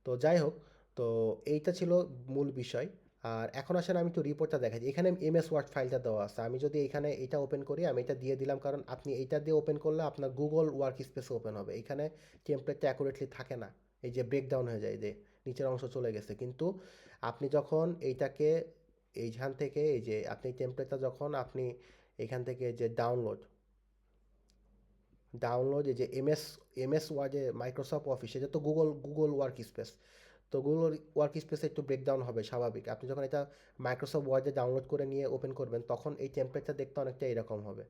তো যাই হোক, তো এইটা ছিল মূল বিষয়। আর এখন আসেন আমি একটু রিপোর্টটা দেখাই। এখানে এমএস ওয়ার্ড ফাইলটা দেওয়া আছে। আমি যদি এখানে এটা ওপেন করি, আমি এটা দিয়ে দিলাম, কারণ আপনি এইটা দিয়ে ওপেন করলে আপনার গুগল ওয়ার্ক স্পেসে ওপেন হবে। এখানে টেমপ্লেটটা অ্যাকুরেটলি থাকে না, এই যে ব্রেকডাউন হয়ে যায়, যে নিচের অংশ চলে গেছে। কিন্তু আপনি যখন এইটাকে এইখান থেকে এই যে আপনি টেমপ্লেটটা যখন আপনি এখান থেকে যে ডাউনলোড এই যে এমএস ওয়ার্ডে মাইক্রোসফট অফিস, এটা তো গুগল ওয়ার্ক স্পেস। তো গুগল ওয়ার্ক স্পেসে একটু ব্রেকডাউন হবে স্বাভাবিক। আপনি যখন এটা মাইক্রোসফট ওয়ার্ডে ডাউনলোড করে নিয়ে ওপেন করবেন, তখন এই টেমপ্লেটটা দেখতে অনেকটা এরকম হবে।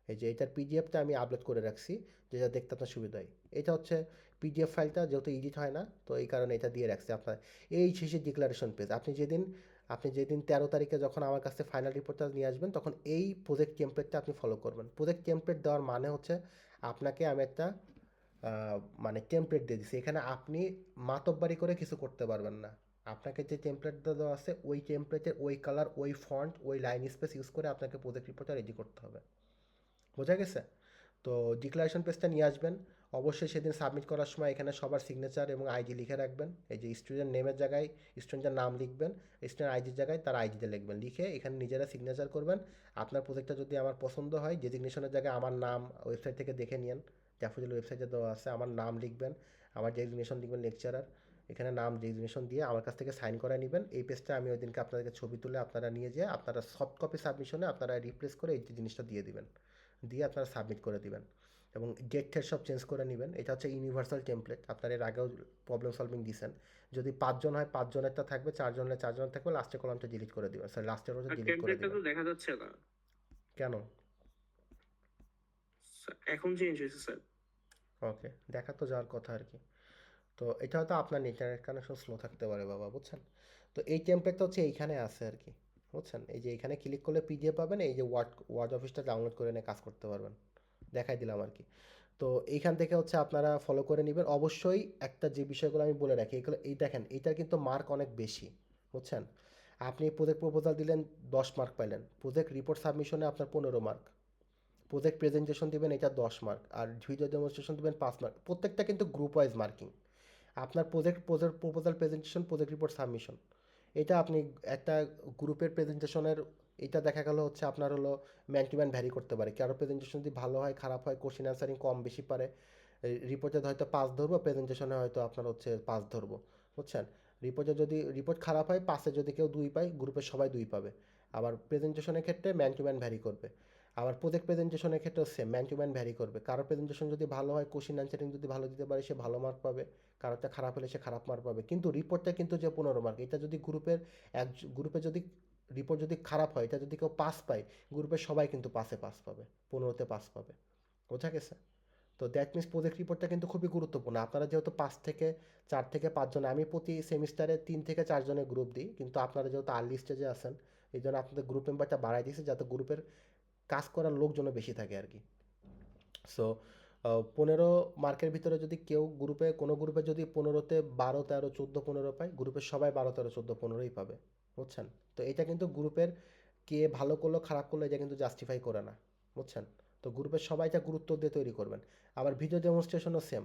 এই যে এটার পিডিএফটা আমি আপলোড করে রাখছি, যেটা দেখতে আপনার সুবিধা হয়। এটা হচ্ছে পিডিএফ ফাইলটা যেহেতু এডিট হয় না, তো এই কারণে এটা দিয়ে রাখছি আপনার এই শেষে ডিক্লারেশন পেজ। আপনি যেদিন 13 তারিখে যখন আমার কাছে ফাইনাল রিপোর্টটা নিয়ে আসবেন, তখন এই প্রজেক্ট টেমপ্লেটটা আপনি ফলো করবেন। প্রজেক্ট টেমপ্লেট দেওয়ার মানে হচ্ছে আপনাকে আমি একটা মানে টেমপ্লেট দিয়ে দিছি, এখানে আপনি মাতব্বারি করে কিছু করতে পারবেন না। আপনাকে যে টেমপ্লেটটা দেওয়া আছে ওই টেমপ্লেটের ওই কালার, ওই ফন্ট, ওই লাইন স্পেস ইউজ করে আপনাকে প্রজেক্ট রিপোর্টটা রেডি করতে হবে। বোঝা গেছে? তো ডিক্লারেশন পেজটা নিয়ে আসবেন। অবশ্যই সেদিন সাবমিট করার সময় এখানে সবার সিগনেচার এবং আইডি লিখে রাখবেন। এই যে স্টুডেন্ট নেমের জায়গায় স্টুডেন্টের নাম লিখবেন, স্টুডেন্ট আইডির জায়গায় তার আইডিটা লিখবেন, লিখে এখানে নিজেরা সিগনেচার করবেন। আপনার প্রজেক্টটা যদি আমার পছন্দ হয়, ডেজিগনেশনের জায়গায় আমার নাম ওয়েবসাইট থেকে দেখে নিন, ড্যাফোডিল ওয়েবসাইটে দেওয়া আছে, আমার নাম লিখবেন, আমার ডেজিগনেশন লিখবেন লেকচারার, এখানে নাম ডেজিগনেশন দিয়ে আমার কাছ থেকে সাইন করায় নেবেন। এই পেজটা আমি ওই দিনকে আপনাদেরকে ছবি তুলে আপনারা নিয়ে যেয়ে আপনারা সফট কপি সাবমিশনে আপনারা রিপ্লেস করে এই জিনিসটা দিয়ে দিবেন, দিয়ে আপনারা সাবমিট করে দিবেন এবং ডেট ঠেট সব চেঞ্জ করে নেবেন। এটা হচ্ছে ইউনিভার্সাল টেমপ্লেট, আপনারা এর আগেও প্রবলেম সলভিং দিয়েছেন। যদি 5 জন হয় 5 জনেরটা থাকবে, 4 জন হলে 4 জনের থাকবে, লাস্টের কলামটা ডিলিট করে দিবেন, স্যার লাস্টের রোজে আর ডিলিট করে টেমপ্লেটটা তো দিবেন। দেখা যাচ্ছে না। কেন? এখন চেঞ্জ হয়েছে স্যার। ওকে, দেখা তো যাওয়ার কথা আর কি। তো এটা হয়তো আপনার ইন্টারনেট কানেকশন স্লো থাকতে পারে বাবা, বুঝছেন? তো এই টেমপ্লেটটা হচ্ছে এইখানে আছে আর কি, বুঝছেন? এই যে এখানে ক্লিক করলে পিডিএফ পাবেন, এই যে ওয়ার্ড অফিসটা ডাউনলোড করে নিয়ে কাজ করতে পারবেন, দেখাই দিলাম আর কি। তো এইখান থেকে হচ্ছে আপনারা ফলো করে নেবেন। অবশ্যই একটা যে বিষয়গুলো আমি বলে রাখি, এগুলো এই দেখেন এইটার কিন্তু মার্ক অনেক বেশি, বুঝছেন? আপনি প্রজেক্ট প্রপোজাল দিলেন 10 মার্ক পাইলেন, প্রজেক্ট রিপোর্ট সাবমিশনে আপনার 15 মার্ক, প্রজেক্ট প্রেজেন্টেশন দিবেন এটা 10 মার্ক, আর ভিডিও ডেমনস্ট্রেশন দিবেন 5 মার্ক। প্রত্যেকটা কিন্তু গ্রুপ ওয়াইজ মার্কিং। আপনার project proposal presentation, project report submission, এটা আপনি একটা গ্রুপের প্রেজেন্টেশনের, এটা দেখা গেল হচ্ছে আপনার হলো ম্যান টু ম্যান ভ্যারি করতে পারে, কারো প্রেজেন্টেশন যদি ভালো হয় খারাপ হয়, কোশ্চেন অ্যান্সারিং কম বেশি পারে, রিপোর্টে হয়তো 5 ধরবো, প্রেজেন্টেশনে হয়তো আপনার হচ্ছে 5 ধরবো, বুঝছেন? রিপোর্টে যদি রিপোর্ট খারাপ হয়, 5-এ যদি কেউ 2 পায়, গ্রুপের সবাই 2 পাবে। আবার প্রেজেন্টেশনের ক্ষেত্রে ম্যান টু ম্যান ভ্যারি করবে। আবার প্রজেক্ট প্রেজেন্টেশনের ক্ষেত্রেও same man to man vary করবে। কারো প্রেজেন্টেশন যদি ভালো হয়, কোশ্চেন অ্যান্সারিং যদি ভালো দিতে পারে, সে ভালো মার্ক পাবে, কারোটা খারাপ হলে সে খারাপ মার্ক পাবে। কিন্তু রিপোর্টটা কিন্তু যে 15 মার্ক, এটা যদি গ্রুপে যদি রিপোর্ট যদি খারাপ হয়, এটা যদি কেউ পাস পায়, গ্রুপের সবাই কিন্তু পাস পাবে, 15-তে পাস পাবে। বোঝা গেছে? তো দ্যাট মিনস প্রজেক্ট রিপোর্টটা কিন্তু খুবই গুরুত্বপূর্ণ। আপনারা যেহেতু 4 থেকে 5 জন, আমি প্রতি সেমিস্টারে 3 থেকে 4 জনের গ্রুপ দিই, কিন্তু আপনারা যেহেতু আর্লি স্টেজে আছেন, এই জন্য আপনাদের গ্রুপ মেম্বারটা বাড়াই দিয়েছে, যাতে গ্রুপের কাজ করার লোকজনও বেশি থাকে আর কি। সো 15 মার্কের ভিতরে যদি কেউ কোনো গ্রুপে যদি 15-তে 12, 13, 14, 15 পায়, গ্রুপের সবাই 12, 13, 14, 15ই পাবে, বুঝছেন? তো এটা কিন্তু গ্রুপের কে ভালো করলো খারাপ করলো এটা কিন্তু জাস্টিফাই করে না, বুঝছেন? তো গ্রুপের সবাইটা গুরুত্ব দিয়ে তৈরি করবেন। আবার ভিডিও ডেমনস্ট্রেশনও সেম,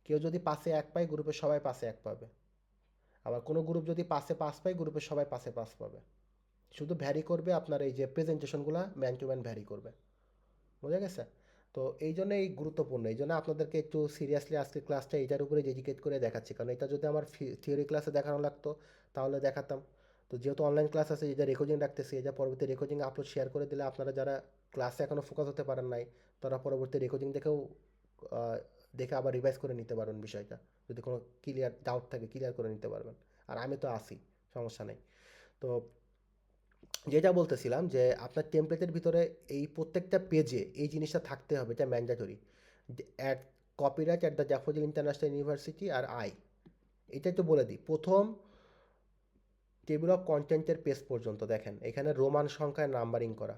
কেউ যদি পাশে 1 পায়, গ্রুপের সবাই পাশে 1 পাবে। আবার কোনো গ্রুপ যদি পাশে 5 পায়, গ্রুপের সবাই পাশে 5 পাবে। শুধু ভ্যারি করবে আপনার এই যে প্রেজেন্টেশনগুলো ম্যান টু ম্যান ভ্যারি করবে। বোঝা গেছে? তো এই জন্য এই গুরুত্বপূর্ণ, এই জন্য আপনাদেরকে একটু সিরিয়াসলি আজকে ক্লাসটা এইটার উপরে ডেডিকেট করে দেখাচ্ছি, কারণ এটা যদি আমার থিওরি ক্লাসে দেখানো লাগতো তাহলে দেখাতাম। তো যেহেতু অনলাইন ক্লাস আছে, এটা রেকর্ডিং রাখতেছি, এটা পরবর্তী রেকর্ডিং আপলোড শেয়ার করে দিলে আপনারা যারা ক্লাসে এখনও ফোকাস হতে পারেন নাই, তারা পরবর্তী রেকর্ডিং দেখেও আহ, দেখে আবার রিভাইজ করে নিতে পারবেন বিষয়টা, যদি কোনো ডাউট থাকে ক্লিয়ার করে নিতে পারবেন। আর আমি তো আসি, সমস্যা নেই। তো যেটা বলতেছিলাম যে আপনার টেমপ্লেটের ভিতরে এই প্রত্যেকটা পেজে এই জিনিসটা থাকতে হবে, এটা mandatory. At copyright at the Daffodil International University আর এটা একটু বলে দিই। প্রথম টেবিল অফ কন্টেন্টের পেজ পর্যন্ত দেখেন এখানে রোমান সংখ্যায় নাম্বারিং করা।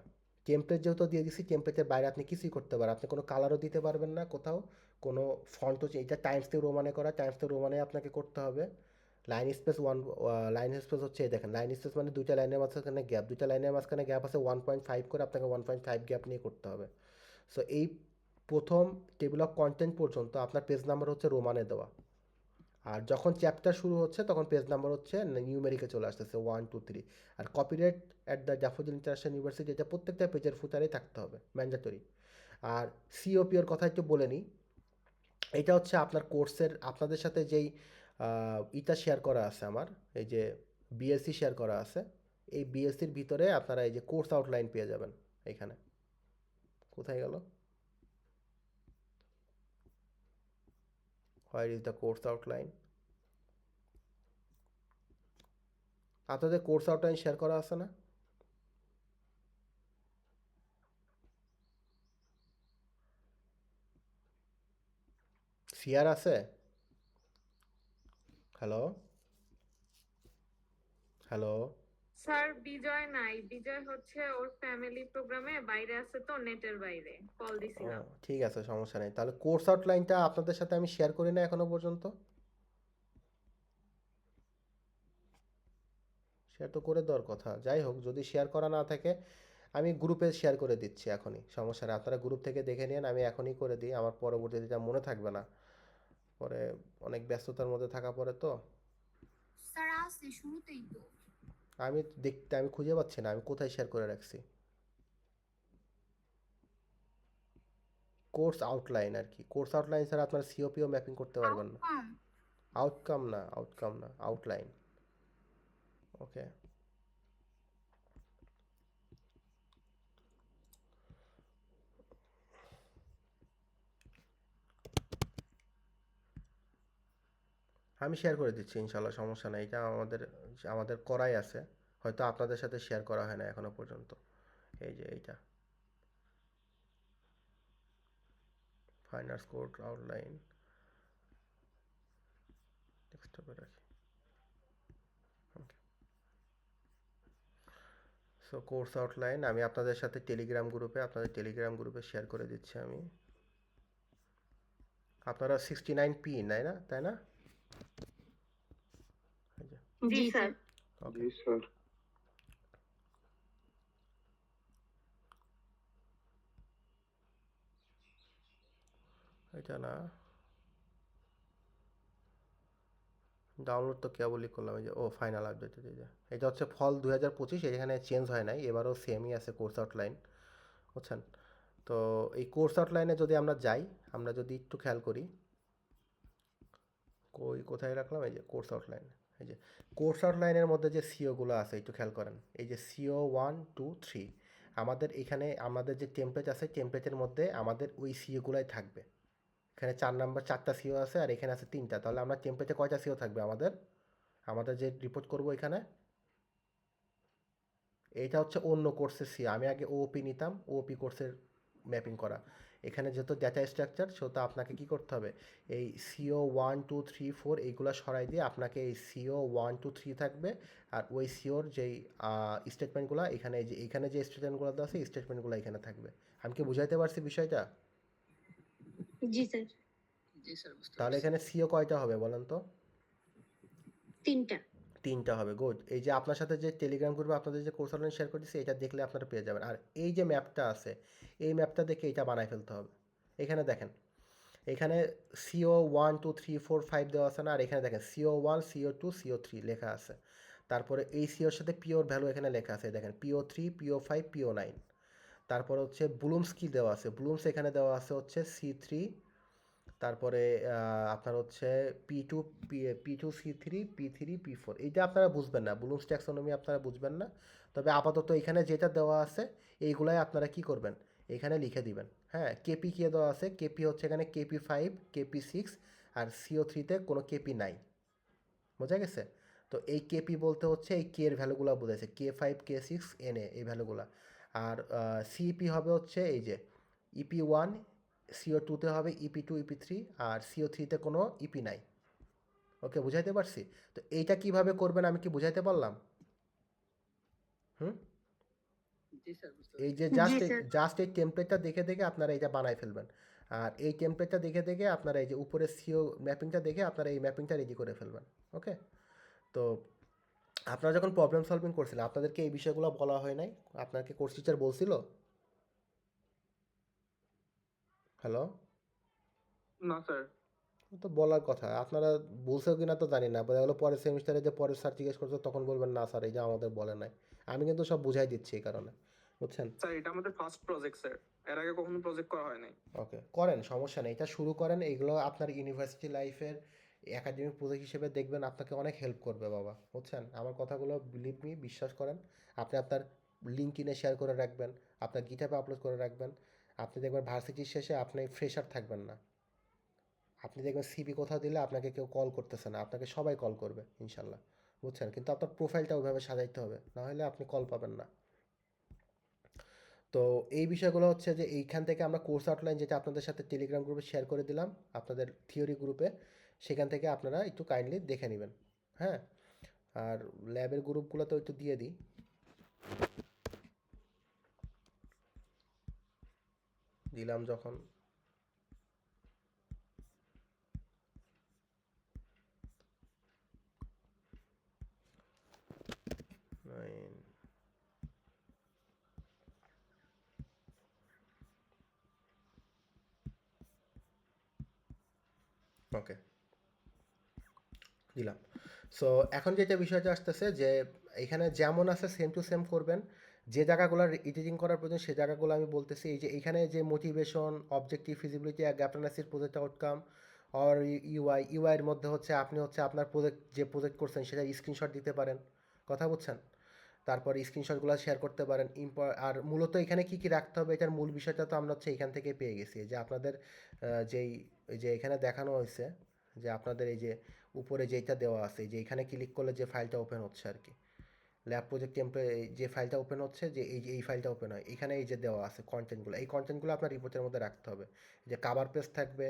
টেমপ্লেট যেহেতু দিয়ে দিছি, টেমপ্লেটের বাইরে আপনি কিছুই করতে পারেন, আপনি কোনো কালারও দিতে পারবেন না কোথাও, কোনো ফন্টও, এটা টাইমস নিউ রোমানে করা, টাইমস নিউ রোমানে আপনাকে করতে হবে। লাইন স্পেস লাইন স্পেস হচ্ছে এই দেখেন, লাইন স্পেস মানে দুইটা লাইনের মাঝখানে গ্যাপ, দুইটা লাইনের মাঝখানে গ্যাপ আছে 1.5 করে, আপনাকে 1.5 গ্যাপ নিয়ে করতে হবে। সো এই প্রথম টেবিল অফ কন্টেন্ট পর্যন্ত আপনার পেজ নাম্বার হচ্ছে রোমানে দেওয়া, আর যখন চ্যাপ্টার শুরু হচ্ছে তখন পেজ নাম্বার হচ্ছে নিউমেরিকে চলে আসতেছে 1, 2, 3। আর copyright at the Daffodil International University, এটা প্রত্যেকটা পেজের ফুটারেই থাকতে হবে, ম্যান্ডেটরি। আর সিওপিওর কথা একটু বলে নিই। এটা হচ্ছে আপনার কোর্সের, আপনাদের সাথে যেই ইটা শেয়ার করা আছে আমার, এই যে বিএসসি শেয়ার করা আছে, এই বিএসসির ভিতরে আপনারা এই যে কোর্স আউটলাইন পেয়ে যাবেন এখানে। কোথায় গেল? Where is the course outline? আপনাদের কোর্স আউটলাইন শেয়ার করা আছে না? শেয়ার আছে? হ্যালো হ্যালো স্যার বিজয় নাই, বিজয় হচ্ছে ওর ফ্যামিলি প্রোগ্রামে বাইরে আছে, তো নেটের বাইরে কল ও দিছিলাম। ঠিক আছে, সমস্যা নেই। তাহলে কোর্স আউটলাইনটা আপনাদের সাথে আমি শেয়ার করি না এখনো পর্যন্ত। শেয়ার তো করে দেওয়ার কথা। যাই হোক, যদি শেয়ার করা না থাকে আমি গ্রুপে শেয়ার করে দিচ্ছি এখনই, সমস্যা নেই। আপনারা গ্রুপ থেকে দেখে নিন, আমি এখনই করে দিই, আমার পরবর্তীতে যা মনে থাকবে না, পরে অনেক ব্যস্ততার মধ্যে থাকা পড়ে তো। স্যার আছে শুরুতেই তো। আমি খুঁজে পাচ্ছি না, আমি কোথায় শেয়ার করে রাখছি। কোর্স আউটলাইন আর কি, কোর্স আউটলাইন ছাড়া আপনার সিওপিও ম্যাপিং করতে পারবেন না। আউটকাম। আউটকাম না, আউটলাইন। ওকে, আমি শেয়ার করে দিচ্ছি ইনশাল্লাহ, সমস্যা নেই। এটা আমাদের আমাদের করাই আছে, হয়তো আপনাদের সাথে শেয়ার করা হয় না এখনো পর্যন্ত। এই যে এইটা ফাইন আর্টস কোর্স আউটলাইন, ডেস্কটপে রাখি। ওকে, সো কোর্স আউটলাইন আমি আপনাদের সাথে আপনাদের টেলিগ্রাম গ্রুপে শেয়ার করে দিচ্ছি আমি। আপনারা 69P তাই না? এই যে, জি স্যার। ওকে, জি স্যার। এটা না, ডাউনলোড তো কেবলই করলাম। এই যে ফাইনাল আপডেট, এই যে এটা হচ্ছে ফল 2025, এখানে চেঞ্জ হয় নাই, এবারও সেমই আছে কোর্স আউটলাইন, বুঝছেন? তো এই কোর্স আউটলাইনে যদি আমরা যাই, আমরা যদি একটু খেয়াল করি, কোথায় রাখলাম, এই যে কোর্স আউটলাইন। এই যে কোর্স আউটলাইনের মধ্যে যে সিওগুলো আছে একটু খেয়াল করেন, এই যে সিও 1 2 3, আমাদের এখানে আমাদের যে টেমপ্লেট আছে, টেমপ্লেটের মধ্যে আমাদের ওই সিওগুলাই থাকবে। এখানে 4টা সিও আছে আর এখানে আছে 3টা, তাহলে আমরা টেমপ্লেটে কয়টা সিও থাকবে আমাদের, যে রিপোর্ট করব এখানে, এইটা হচ্ছে অন্য কোর্সের সিও। আমি আগে ওওপি নিতাম, ওওপি কোর্সের ম্যাপিং করা। এখানে যেহেতু ডেটা স্ট্রাকচার, সেহেতু আপনাকে কি করতে হবে, এই সিও 1 2 3 4 এইগুলো সরাই দিয়ে আপনাকে এই সিও 1 2 3 থাকবে। আর ওই সিওর যেই স্টেটমেন্টগুলো এখানে, এখানে যে স্টেটমেন্টগুলো দেওয়া আছে, স্টেটমেন্টগুলো এখানে থাকবে। আমি কি বুঝাইতে পারছি বিষয়টা? জি স্যার। জি স্যার, বুঝতে তাহলে পারছি। এখানে সিও কয়টা হবে বলেন তো? 3টা। 3টা হবে, গুড। এই যে আপনার সাথে যে টেলিগ্রাম গ্রুপে আপনাদের যে কোর্স আউটলাইন শেয়ার করতেছি, এটা দেখলে আপনারা পেয়ে যাবেন। আর এই যে ম্যাপটা আছে, এই ম্যাপটা দেখে এটা বানায় ফেলতে হবে। এখানে দেখেন, এখানে সিও 1 2 3 4 5 দেওয়া আছে না, আর এখানে দেখেন সিও 1 সিও 2 সিও 3 লেখা আছে। তারপরে এই সিওর সাথে পিওর ভ্যালু এখানে লেখা আছে, দেখেন পিও 3 পিও 5 পিও 9। তারপরে হচ্ছে ব্লুমস কি দেওয়া আছে, ব্লুমস এখানে দেওয়া আছে হচ্ছে C3। তারপরে আপনার হচ্ছে P2 P2 C3 P3 P4, এইটা আপনারা বুঝবেন না, ব্লুমস ট্যাক্সোনমি আপনারা বুঝবেন না। তবে আপাতত এখানে যেটা দেওয়া আছে এইগুলাই আপনারা কি করবেন, এখানে লিখে দিবেন। হ্যাঁ, কেপি কে দেওয়া আছে, কেপি হচ্ছে এখানে KP5 KP6, আর CO3-তে কোনো কেপি নাই, বোঝা গেছে? তো এই কেপি বলতে হচ্ছে এই কে এর ভ্যালুগুলো বোঝাইছে, K5 K6 NA এই ভ্যালুগুলো। আর সিইপি হবে হচ্ছে এই যে EP1, CO2-তে হবে EP2 EP3, আর CO3-তে কোনো ইপি নাই। ওকে, বুঝাইতে পারছি? তো এইটা কিভাবে করবেন আমি কি বুঝাইতে পারলাম? হুম, জি স্যার, বুঝতে এই পারছি। যে জি স্যার। জাস্ট এই টেমপ্লেটটা দেখে দেখে আপনারা এইটা বানাই ফেলবেন। আর এই টেমপ্লেটটা দেখে দেখে আপনারা এই যে উপরে সিও ম্যাপিংটা দেখে আপনারা এই ম্যাপিংটা রেডি করে ফেলবেন। ওকে, তো আপনারা যখন প্রবলেম সলভিং করছিলেন আপনাদেরকে এই বিষয়গুলো বলা হয় নাই? আপনাকে কোর্স টিচার বলছিল? হ্যালো, না স্যার। তো বলার কথা, আপনারা বলছেও কিনা তো জানি না, বোঝা গেলো পরের সেমিস্টারে যে পরের স্যার জিজ্ঞেস করছে তখন বলবেন না স্যার এই যে আমাদের বলে নাই। আমি কিন্তু সব বুঝাই দিচ্ছি এই কারণে, বুঝছেন? স্যার, এটা আমাদের ফার্স্ট প্রজেক্ট স্যার, এর আগে কখনো প্রজেক্ট করা হয় নাই। ওকে, করেন, সমস্যা নেই, এটা শুরু করেন। এইগুলো আপনার ইউনিভার্সিটি লাইফের একাডেমিক প্রজেক্ট হিসেবে দেখবেন, আপনাকে অনেক হেল্প করবে বাবা, বুঝছেন? আমার কথাগুলো বিলিভ মি, বিশ্বাস করেন। আপনি আপনার লিঙ্কডইনে শেয়ার করে রাখবেন, আপনার গিটহাবে আপলোড করে রাখবেন। আপনি দেখবেন ভার্সিটির শেষে আপনি ফ্রেশার থাকবেন না। আপনি দেখবেন সিভি কোথাও দিলে আপনাকে কেউ কল করতেছে না, আপনাকে সবাই কল করবে ইনশাল্লাহ, বুঝছেন? কিন্তু আপনার প্রোফাইলটা ওইভাবে সাজাইতে হবে, না হলে আপনি কল পাবেন না। তো এই বিষয়গুলো হচ্ছে যে এইখান থেকে আমরা কোর্স আউটলাইন, যেটা আপনাদের সাথে টেলিগ্রাম গ্রুপে শেয়ার করে দিলাম, আপনাদের থিওরি গ্রুপে, সেখান থেকে আপনারা একটু কাইন্ডলি দেখে নেবেন। হ্যাঁ, আর ল্যাবের গ্রুপগুলো তো একটু দিয়ে দিই। দিলাম যখন, ওকে দিলাম। সো এখন যেটা বিষয়টা আসতেছে যে এখানে যেমন আছে সেম টু সেম করবেন। যে জায়গাগুলো এডিটিং করার প্রয়োজন সে জায়গাগুলো আমি বলতেছি। এই যে এখানে যে motivation, objective, feasibility, gap analysis, project outcome আর ইউআই এর মধ্যে হচ্ছে আপনি হচ্ছে আপনার প্রজেক্ট যে প্রজেক্ট করছেন সেটা স্ক্রিনশট দিতে পারেন। কথা বুঝছেন? তারপর স্ক্রিনশটগুলো শেয়ার করতে পারেন। আর মূলত এখানে কি কি রাখতে হবে এটার মূল বিষয়টা তো আমরা হচ্ছে এখান থেকে পেয়ে গেছি, যে আপনাদের যেই এই যে এখানে দেখানো হয়েছে যে আপনাদের এই যে উপরে যেইটা দেওয়া আছে, যে এখানে ক্লিক করলে যে ফাইলটা ওপেন হচ্ছে আর কি, ল্যাব প্রজেক্ট টেম্পে যে ফাইলটা ওপেন হচ্ছে, যে এই ফাইলটা ওপেন হয়, এখানে এই যে দেওয়া আছে কন্টেন্টগুলো, এই কন্টেন্টগুলো আপনার রিপোর্টের মধ্যে রাখতে হবে। যে কাভার পেজ থাকবে,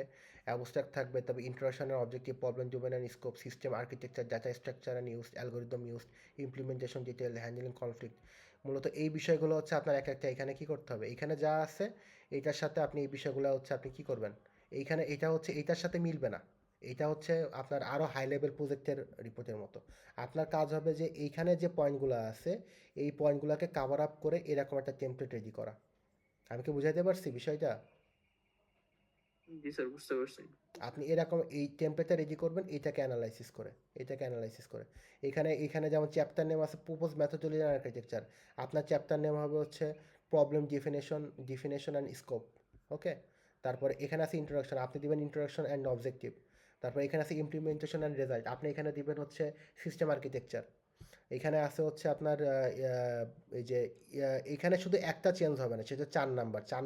অ্যাবস্ট্রাক্ট থাকবে, তবে introduction and objective, problem domain and scope, system architecture, data structure and use, algorithm use, implementation detail, handling conflict. মূলত এই বিষয়গুলো হচ্ছে আপনার এক একটা এখানে কি করতে হবে, এখানে যা আছে এইটার সাথে আপনি এই বিষয়গুলো হচ্ছে আপনি কি করবেন, এইখানে এটা হচ্ছে এইটার সাথে মিলবে না। এটা হচ্ছে আপনার আরও হাই লেভেল প্রজেক্টের রিপোর্টের মতো। আপনার কাজ হবে যে এইখানে যে পয়েন্টগুলো আছে এই পয়েন্টগুলোকে কাভার আপ করে এরকম একটা টেমপ্লেট রেডি করা। আমি কি বুঝাইতে পারছি বিষয়টা? জি স্যার, বুঝতে পারছি। আপনি এরকম এই টেমপ্লেটটা রেডি করবেন, এটাকে অ্যানালাইসিস করে এখানে এখানে যেমন চ্যাপ্টার নেম আছে প্রপোজ মেথোডোলজি অ্যান্ড আর্কিটেকচার, আপনার চ্যাপ্টার নেম হবে হচ্ছে প্রবলেম ডিফিনেশন অ্যান্ড স্কোপ। ওকে, তারপরে এখানে আছে ইন্ট্রোডাকশন, আপনি দিবেন ইন্ট্রোডাকশন অ্যান্ড অবজেক্টিভ। তারপর এখানে আছে ইমপ্লিমেন্টেশন অ্যান্ড রেজাল্ট, আপনি এখানে দিবেন হচ্ছে সিস্টেম আর্কিটেকচার। এখানে আছে হচ্ছে আপনার এই যে এখানে শুধু একটা চেঞ্জ হবে না, সেটা 4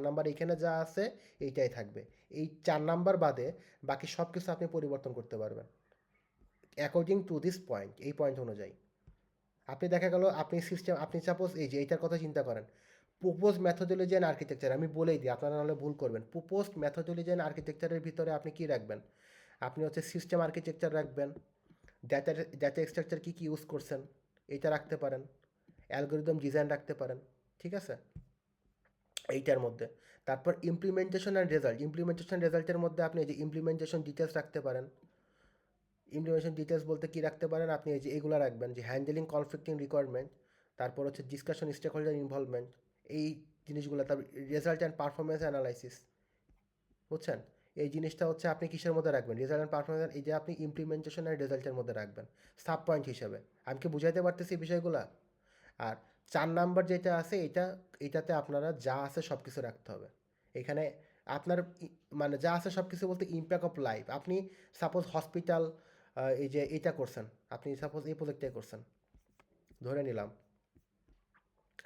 নাম্বার এখানে যা আছে এইটাই থাকবে। এই 4 নাম্বার বাদে বাকি সব কিছু আপনি পরিবর্তন করতে পারবেন অ্যাকর্ডিং টু দিস পয়েন্ট, এই পয়েন্ট অনুযায়ী। আপনি দেখা গেল আপনি সাপোজ এই যে এইটার কথা চিন্তা করেন, প্রোপোজ মেথোডোলজি অ্যান্ড আর্কিটেকচার, আমি বলেই দিই আপনারা নাহলে ভুল করবেন। প্রোপোজ মেথোডোলজি অ্যান্ড আর্কিটেকচারের ভিতরে আপনি কি রাখবেন, আপনি হচ্ছে সিস্টেম আর্কিটেকচার রাখবেন, ডাটা স্ট্রাকচার কী কী ইউজ করছেন এইটা রাখতে পারেন, অ্যালগোরিদম ডিজাইন রাখতে পারেন। ঠিক আছে, এইটার মধ্যে। তারপর ইমপ্লিমেন্টেশন রেজাল্টের মধ্যে আপনি এই যে ইমপ্লিমেন্টেশন ডিটেলস রাখতে পারেন। ইমপ্লিমেন্টেশন ডিটেলস বলতে কি রাখতে পারেন, আপনি এই যে এগুলো রাখবেন যে হ্যান্ডেলিং কনফ্লিক্টিং রিকোয়ারমেন্ট, তারপর হচ্ছে ডিসকাশন স্টেক হোল্ডার ইনভলভমেন্ট, এই জিনিসগুলো। তারপর রেজাল্ট অ্যান্ড পারফরমেন্স অ্যানালাইসিস, বুঝছেন? এই জিনিসটা হচ্ছে আপনি কিসের মধ্যে রাখবেন, রেজাল্ট অ্যান্ড পারফরমেন্স, এই যে আপনি ইমপ্লিমেন্টেশন আর রেজাল্টের মধ্যে রাখবেন সাব পয়েন্ট হিসেবে। আমি কি বুঝাইতে পারতেছি এই বিষয়গুলো? আর 4 নাম্বার যেটা আছে এটাতে আপনারা যা আছে সব কিছু রাখতে হবে। এখানে আপনার মানে যা আছে সব কিছু বলতে ইম্প্যাক্ট অফ লাইফ। আপনি সাপোজ হসপিটাল, এই যে এটা করছেন, আপনি সাপোজ এই প্রজেক্টটাই করছেন, ধরে নিলাম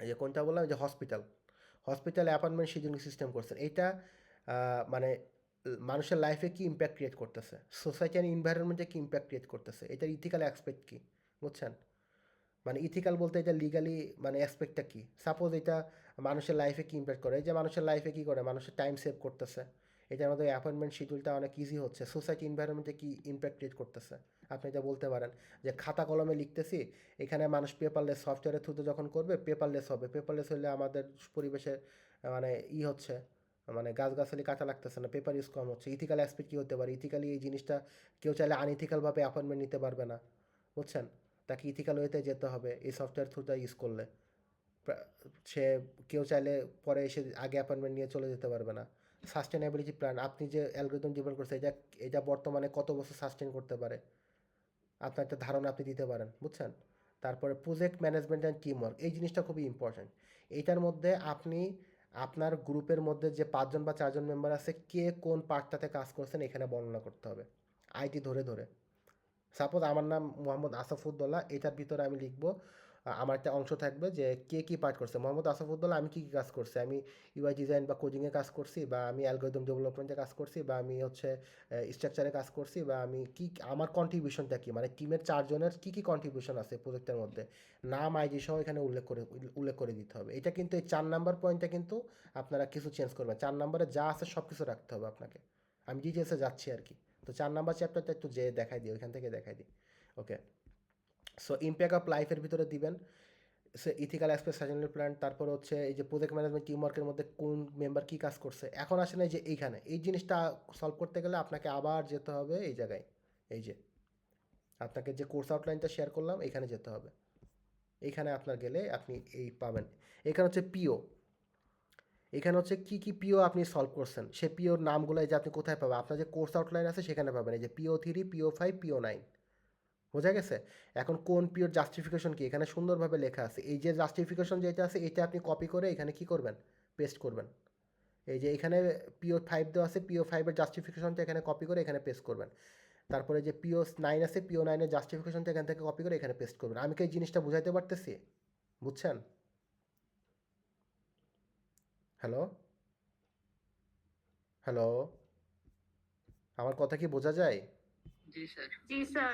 এই যে কোনটা বললাম, এই যে হসপিটাল অ্যাপয়েন্টমেন্ট শিডিউলিং সিস্টেম করছেন। এইটা মানে মানুষের লাইফে কি ইম্প্যাক্ট ক্রিয়েট করতেছে, সোসাইটি অ্যান্ড এনভায়রনমেন্টে কি ইম্প্যাক্ট ক্রিয়েট করতেছে, এটার ইথিক্যাল অ্যাসপেক্ট কী, বুঝছেন? মানে ইথিক্যাল বলতে এটা লিগালি মানে অ্যাসপেক্টটা কী, সাপোজ এটা মানুষের লাইফে কী ইম্প্যাক্ট করে, এই যে মানুষের লাইফে কী করে, মানুষের টাইম সেভ করতেছে, এটার মধ্যে অ্যাপয়েন্টমেন্ট শিডিউলটা অনেক ইজি হচ্ছে, সোসাইটি এনভায়রনমেন্টে কী ইম্প্যাক্ট ক্রিয়েট করতেছে। আপনি এটা বলতে পারেন যে খাতা কলমে লিখতেছি, এখানে মানুষ পেপারলেস সফটওয়্যারের থ্রুতে যখন করবে পেপারলেস হবে, পেপারলেস হলে আমাদের পরিবেশে মানে হচ্ছে মানে গাছগাছালি কাটা লাগতেছে না, পেপার ইউজ কম হচ্ছে। ইথিক্যাল অ্যাসপেক্ট কী হতে পারে, ইথিক্যালি এই জিনিসটা কেউ চাইলে আনইথিক্যালভাবে অ্যাপয়েন্টমেন্ট নিতে পারবে না, বুঝছেন? তাকে ইথিক্যাল ওয়েতে যেতে হবে এই সফটওয়্যার থ্রুটা ইউজ করলে। সে কেউ চাইলে পরে এসে আগে অ্যাপয়েন্টমেন্ট নিয়ে চলে যেতে পারবে না। সাস্টেনেবিলিটি প্ল্যান, আপনি যে অ্যালগরিদম ডেভেলপ করছে এটা বর্তমানে কত বছর সাস্টেন করতে পারে আপনার একটা ধারণা আপনি দিতে পারেন, বুঝছেন? তারপরে প্রজেক্ট ম্যানেজমেন্ট অ্যান্ড টিমওয়ার্ক, এই জিনিসটা খুবই ইম্পর্ট্যান্ট। এইটার মধ্যে আপনি আপনার গ্রুপের মধ্যে যে 5জন বা 4জন মেম্বার আছে কে কোন পার্টটাতে কাজ করছেন এখানে বর্ণনা করতে হবে আইডি ধরে ধরে। সাপোজ আমার নাম মোহাম্মদ আসাফুদ্দোল্লা, এটার ভিতরে আমি লিখবো আমার একটা অংশ থাকবে যে কে কী পার্ট করছে, মোহাম্মদ আসাফুদ্দোল্লা আমি কী কী কাজ করছি, আমি ইউআই ডিজাইন বা কোডিংয়ে কাজ করছি, বা আমি অ্যালগরিদম ডেভেলপমেন্টে কাজ করছি, বা আমি হচ্ছে স্ট্রাকচারে কাজ করছি, বা আমি কি আমার কন্ট্রিবিউশনটা কী, মানে টিমের 4জনের কী কী কন্ট্রিবিউশন আছে প্রজেক্টের মধ্যে, নাম আইডি সহ এখানে উল্লেখ করে দিতে হবে। এটা কিন্তু এই 4 নাম্বার পয়েন্টটা কিন্তু আপনারা কিছু চেঞ্জ করবেন, 4 নাম্বারে যা আছে সব কিছু রাখতে হবে আপনাকে। আমি ডিটেলসে যাচ্ছি আর কি, তো 4 নাম্বার চ্যাপ্টারটা একটু যে দেখাই দিই, ওইখান থেকে দেখাই দিই। ওকে, সো ইম্প্যাক্ট অফ লাইফের ভিতরে দিবেন সে ইথিক্যাল অ্যাসপেক্ট, সাজেনাল প্ল্যান, তারপর হচ্ছে এই যে প্রজেক্ট ম্যানেজমেন্ট, টিম ওয়ার্কের মধ্যে কোন মেম্বার কী কাজ করছে। এখন আসেন এই যে এইখানে এই জিনিসটা সলভ করতে গেলে আপনাকে আবার যেতে হবে এই জায়গায়, এই যে আপনাকে যে কোর্স আউটলাইনটা শেয়ার করলাম এখানে যেতে হবে। এইখানে আপনার গেলে আপনি এই পাবেন। এখানে হচ্ছে পিও, এখানে হচ্ছে কী কী পিও আপনি সলভ করছেন, সে পিওর নামগুলো এই যে আপনি কোথায় পাবেন, আপনার যে কোর্স আউটলাইন আছে সেখানে পাবেন, এই যে PO3, PO5, PO9, বোঝা গেছে। এখন কোন পিওর জাস্টিফিকেশন কি এখানে সুন্দরভাবে লেখা আছে। এই যে জাস্টিফিকেশন যেটা আছে এটা আপনি কপি করে এখানে কি করবেন, পেস্ট করবেন। এই যে এখানে PO5 দেওয়া আছে, PO5-এর জাস্টিফিকেশনটা এখানে কপি করে এখানে পেস্ট করবেন। তারপরে যে PO9 আছে, PO9-এর জাস্টিফিকেশনটা এখান থেকে কপি করে এখানে পেস্ট করবেন। আমি কি এই জিনিসটা বুঝাইতে পারতেছি? বুঝছেন? হ্যালো, হ্যালো, আমার কথা কি বোঝা যায়? জি স্যার। জি স্যার।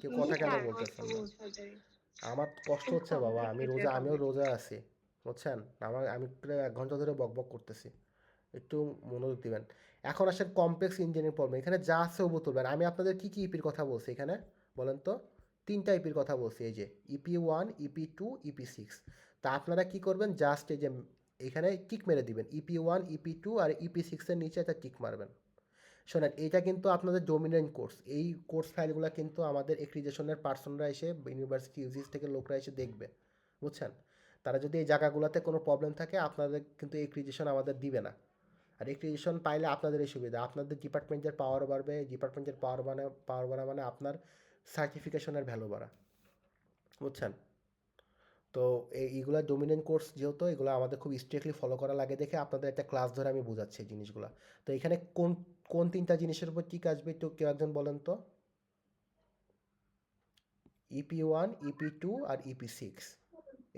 কেউ কথা কেন বলতেছেন না? আমার কষ্ট হচ্ছে বাবা, আমিও রোজা আছি, বুঝছেন। আমি প্রায় 1 ঘন্টা ধরে বকবক করতেছি, একটু মনোযোগ দিবেন। এখন আসেন কমপ্লেক্স ইঞ্জিনিয়ারিং প্রবলেম, এখানে যা আছে ওবু তুলবেন। আমি আপনাদের কী কী ইপির কথা বলছি এখানে বলেন তো? 3টা ইপির কথা বলছি, এই যে EP1, EP2, EP6। তা আপনারা কি করবেন, জাস্ট এই যে এখানে টিক মেরে দিবেন, EP1, EP2 আর EP6-এর নিচে একটা টিক মারবেন। শোনেন, এইটা কিন্তু আপনাদের ডোমিনেন্ট কোর্স, এই কোর্স ফাইলগুলো কিন্তু আমাদের এক্রিজেশনের পার্সনরা এসে, ইউনিভার্সিটি ইউজিস থেকে লোকরা এসে দেখবে, বুঝছেন। তারা যদি এই জায়গাগুলোতে কোনো প্রবলেম থাকে আপনাদের কিন্তু এক্রিজেশন আমাদের দিবে না। আর এক্রিজেশন পাইলে আপনাদেরই সুবিধা, আপনাদের ডিপার্টমেন্টের পাওয়ার বাড়বে, ডিপার্টমেন্টের পাওয়ার বাড়া মানে আপনার সার্টিফিকেশনের ভ্যালু বাড়া, বুঝছেন। তো এইগুলো ডোমিনেন্ট কোর্স যেহেতু, এগুলো আমাদের খুব স্ট্রিক্টলি ফলো করা লাগে দেখে আপনাদের একটা ক্লাস ধরে আমি বোঝাচ্ছি এই জিনিসগুলো। তো এখানে কোন কোন 3টা জিনিসের উপর টিক আসবে একটু কেউ একজন বলেন তো? EP1, EP2 আর EP6,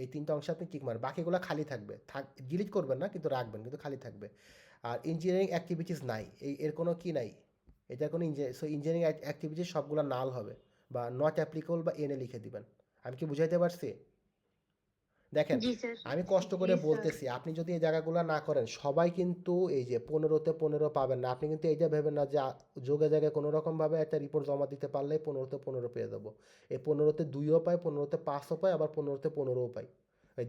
এই 3টা অংশে আপনি টিক মারবেন, বাকিগুলো খালি থাকবে, ডিলিট করবেন না কিন্তু রাখবেন, কিন্তু খালি থাকবে। আর ইঞ্জিনিয়ারিং অ্যাক্টিভিটিস নাই, এর কোনো কি নাই, এটার কোনো ইঞ্জিনিয়ারিং অ্যাক্টিভিটিস সবগুলো নাল হবে, বা নট অ্যাপ্লিকেবল বা এনে লিখে দিবেন। আমি কি বুঝাইতে পারছি? দেখেন, জি স্যার। আমি কষ্ট করে বলতেছি, আপনি যদি এই জায়গাগুলো না করেন সবাই কিন্তু এই যে 15তে 15 পাবেন না। আপনি কিন্তু এইটা ভেবেন না যে যোগে জায়গায় কোনো রকমভাবে একটা রিপোর্ট জমা দিতে পারলে 15তে 15 পেয়ে যাবো। এই 15তে 2ও পায়, 15তে 5ও পায়, আবার 15তে 15ও পায়।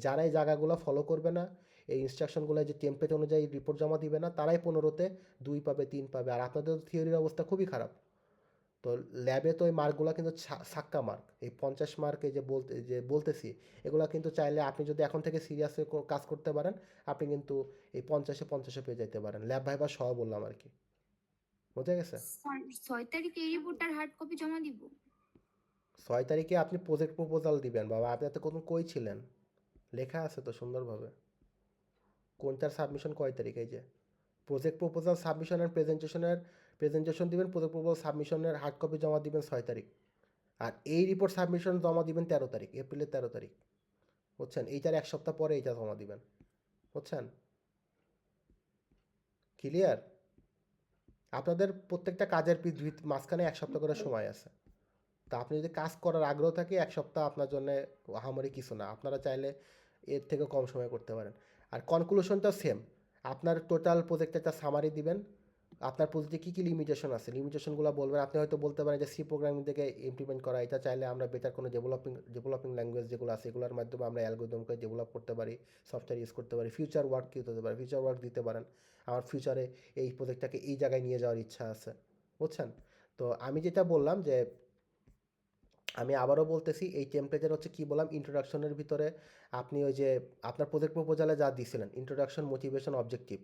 যারা এই জায়গাগুলো ফলো করবে না, এই ইনস্ট্রাকশনগুলো যে টেমপ্লেট অনুযায়ী রিপোর্ট জমা দিবে না, তারাই 15তে 2 পাবে, 3 পাবে। আর আপনাদের থিওরির অবস্থা খুবই খারাপ। তো ল্যাবে তো এই মার্কগুলো কিন্তু সাক্কা মার্ক, এই 50 মার্ক এই যে বলতেছি, এগুলো কিন্তু চাইলে আপনি যদি এখন থেকে সিরিয়াসে কাজ করতে পারেন, আপনি কিন্তু এই 50-50 পেয়ে যেতে পারেন, ল্যাব ভাইবা সহ বললাম আর কি, বোঝা গেছে। স্যার 6 তারিখে এই রিপোর্টটার হার্ড কপি জমা দিব। 6 তারিখে আপনি প্রজেক্ট প্রপোজাল দিবেন বাবা, আপনি এত কোন কই ছিলেন, লেখা আছে তো সুন্দরভাবে কোনটার সাবমিশন কয় তারিখ। এই যে project proposal submission and presentation দিবেন, প্রজেক্ট প্রপোজাল সাবমিশনের হার্ড কপি জমা দিবেন 6 তারিখ। আর এই রিপোর্ট সাবমিশন জমা দিবেন 13 তারিখ, এপ্রিলের 13 তারিখ, বুঝছেন। এইটার 1 সপ্তাহ পরে এইটা জমা দিবেন, বুঝছেন। ক্লিয়ার? আপনাদের প্রত্যেকটা কাজের মাঝখানে 1 সপ্তাহ করে সময় আছে। তা আপনি যদি কাজ করার আগ্রহ থাকে 1 সপ্তাহ আপনার জন্য আহামরি কিছু না, আপনারা চাইলে এর থেকে কম সময় করতে পারেন। আর কনক্লুশনটাও সেম, আপনার টোটাল প্রজেক্টে একটা সামারি দিবেন, আপনার প্রজেক্টে কী কী লিমিটেশন আছে লিমিটেশনগুলো বলবেন। আপনি হয়তো বলতে পারেন যে সি প্রোগ্রামিং থেকে ইমপ্লিমেন্ট করা, এটা চাইলে আমরা বেটার কোনো ডেভেলপিং ল্যাঙ্গুয়েজ যেগুলো আছে এগুলোর মাধ্যমে আমরা অ্যালগোরিদমকে ডেভেলপ করতে পারি, সফটওয়্যার ইউজ করতে পারি। ফিউচার ওয়ার্ক কী হতে পারে, ফিউচার ওয়ার্ক দিতে পারেন, আমার ফিউচারে এই প্রজেক্টটাকে এই জায়গায় নিয়ে যাওয়ার ইচ্ছা আছে, বুঝছেন। তো আমি যেটা বললাম যে, আমি আবারও বলতেছি, এই টেমপ্লেটের হচ্ছে কি বললাম, ইন্ট্রোডাকশনের ভিতরে আপনি ওই যে আপনার প্রজেক্ট প্রপোজালে যা দিয়েছিলেন, introduction, motivation, objective,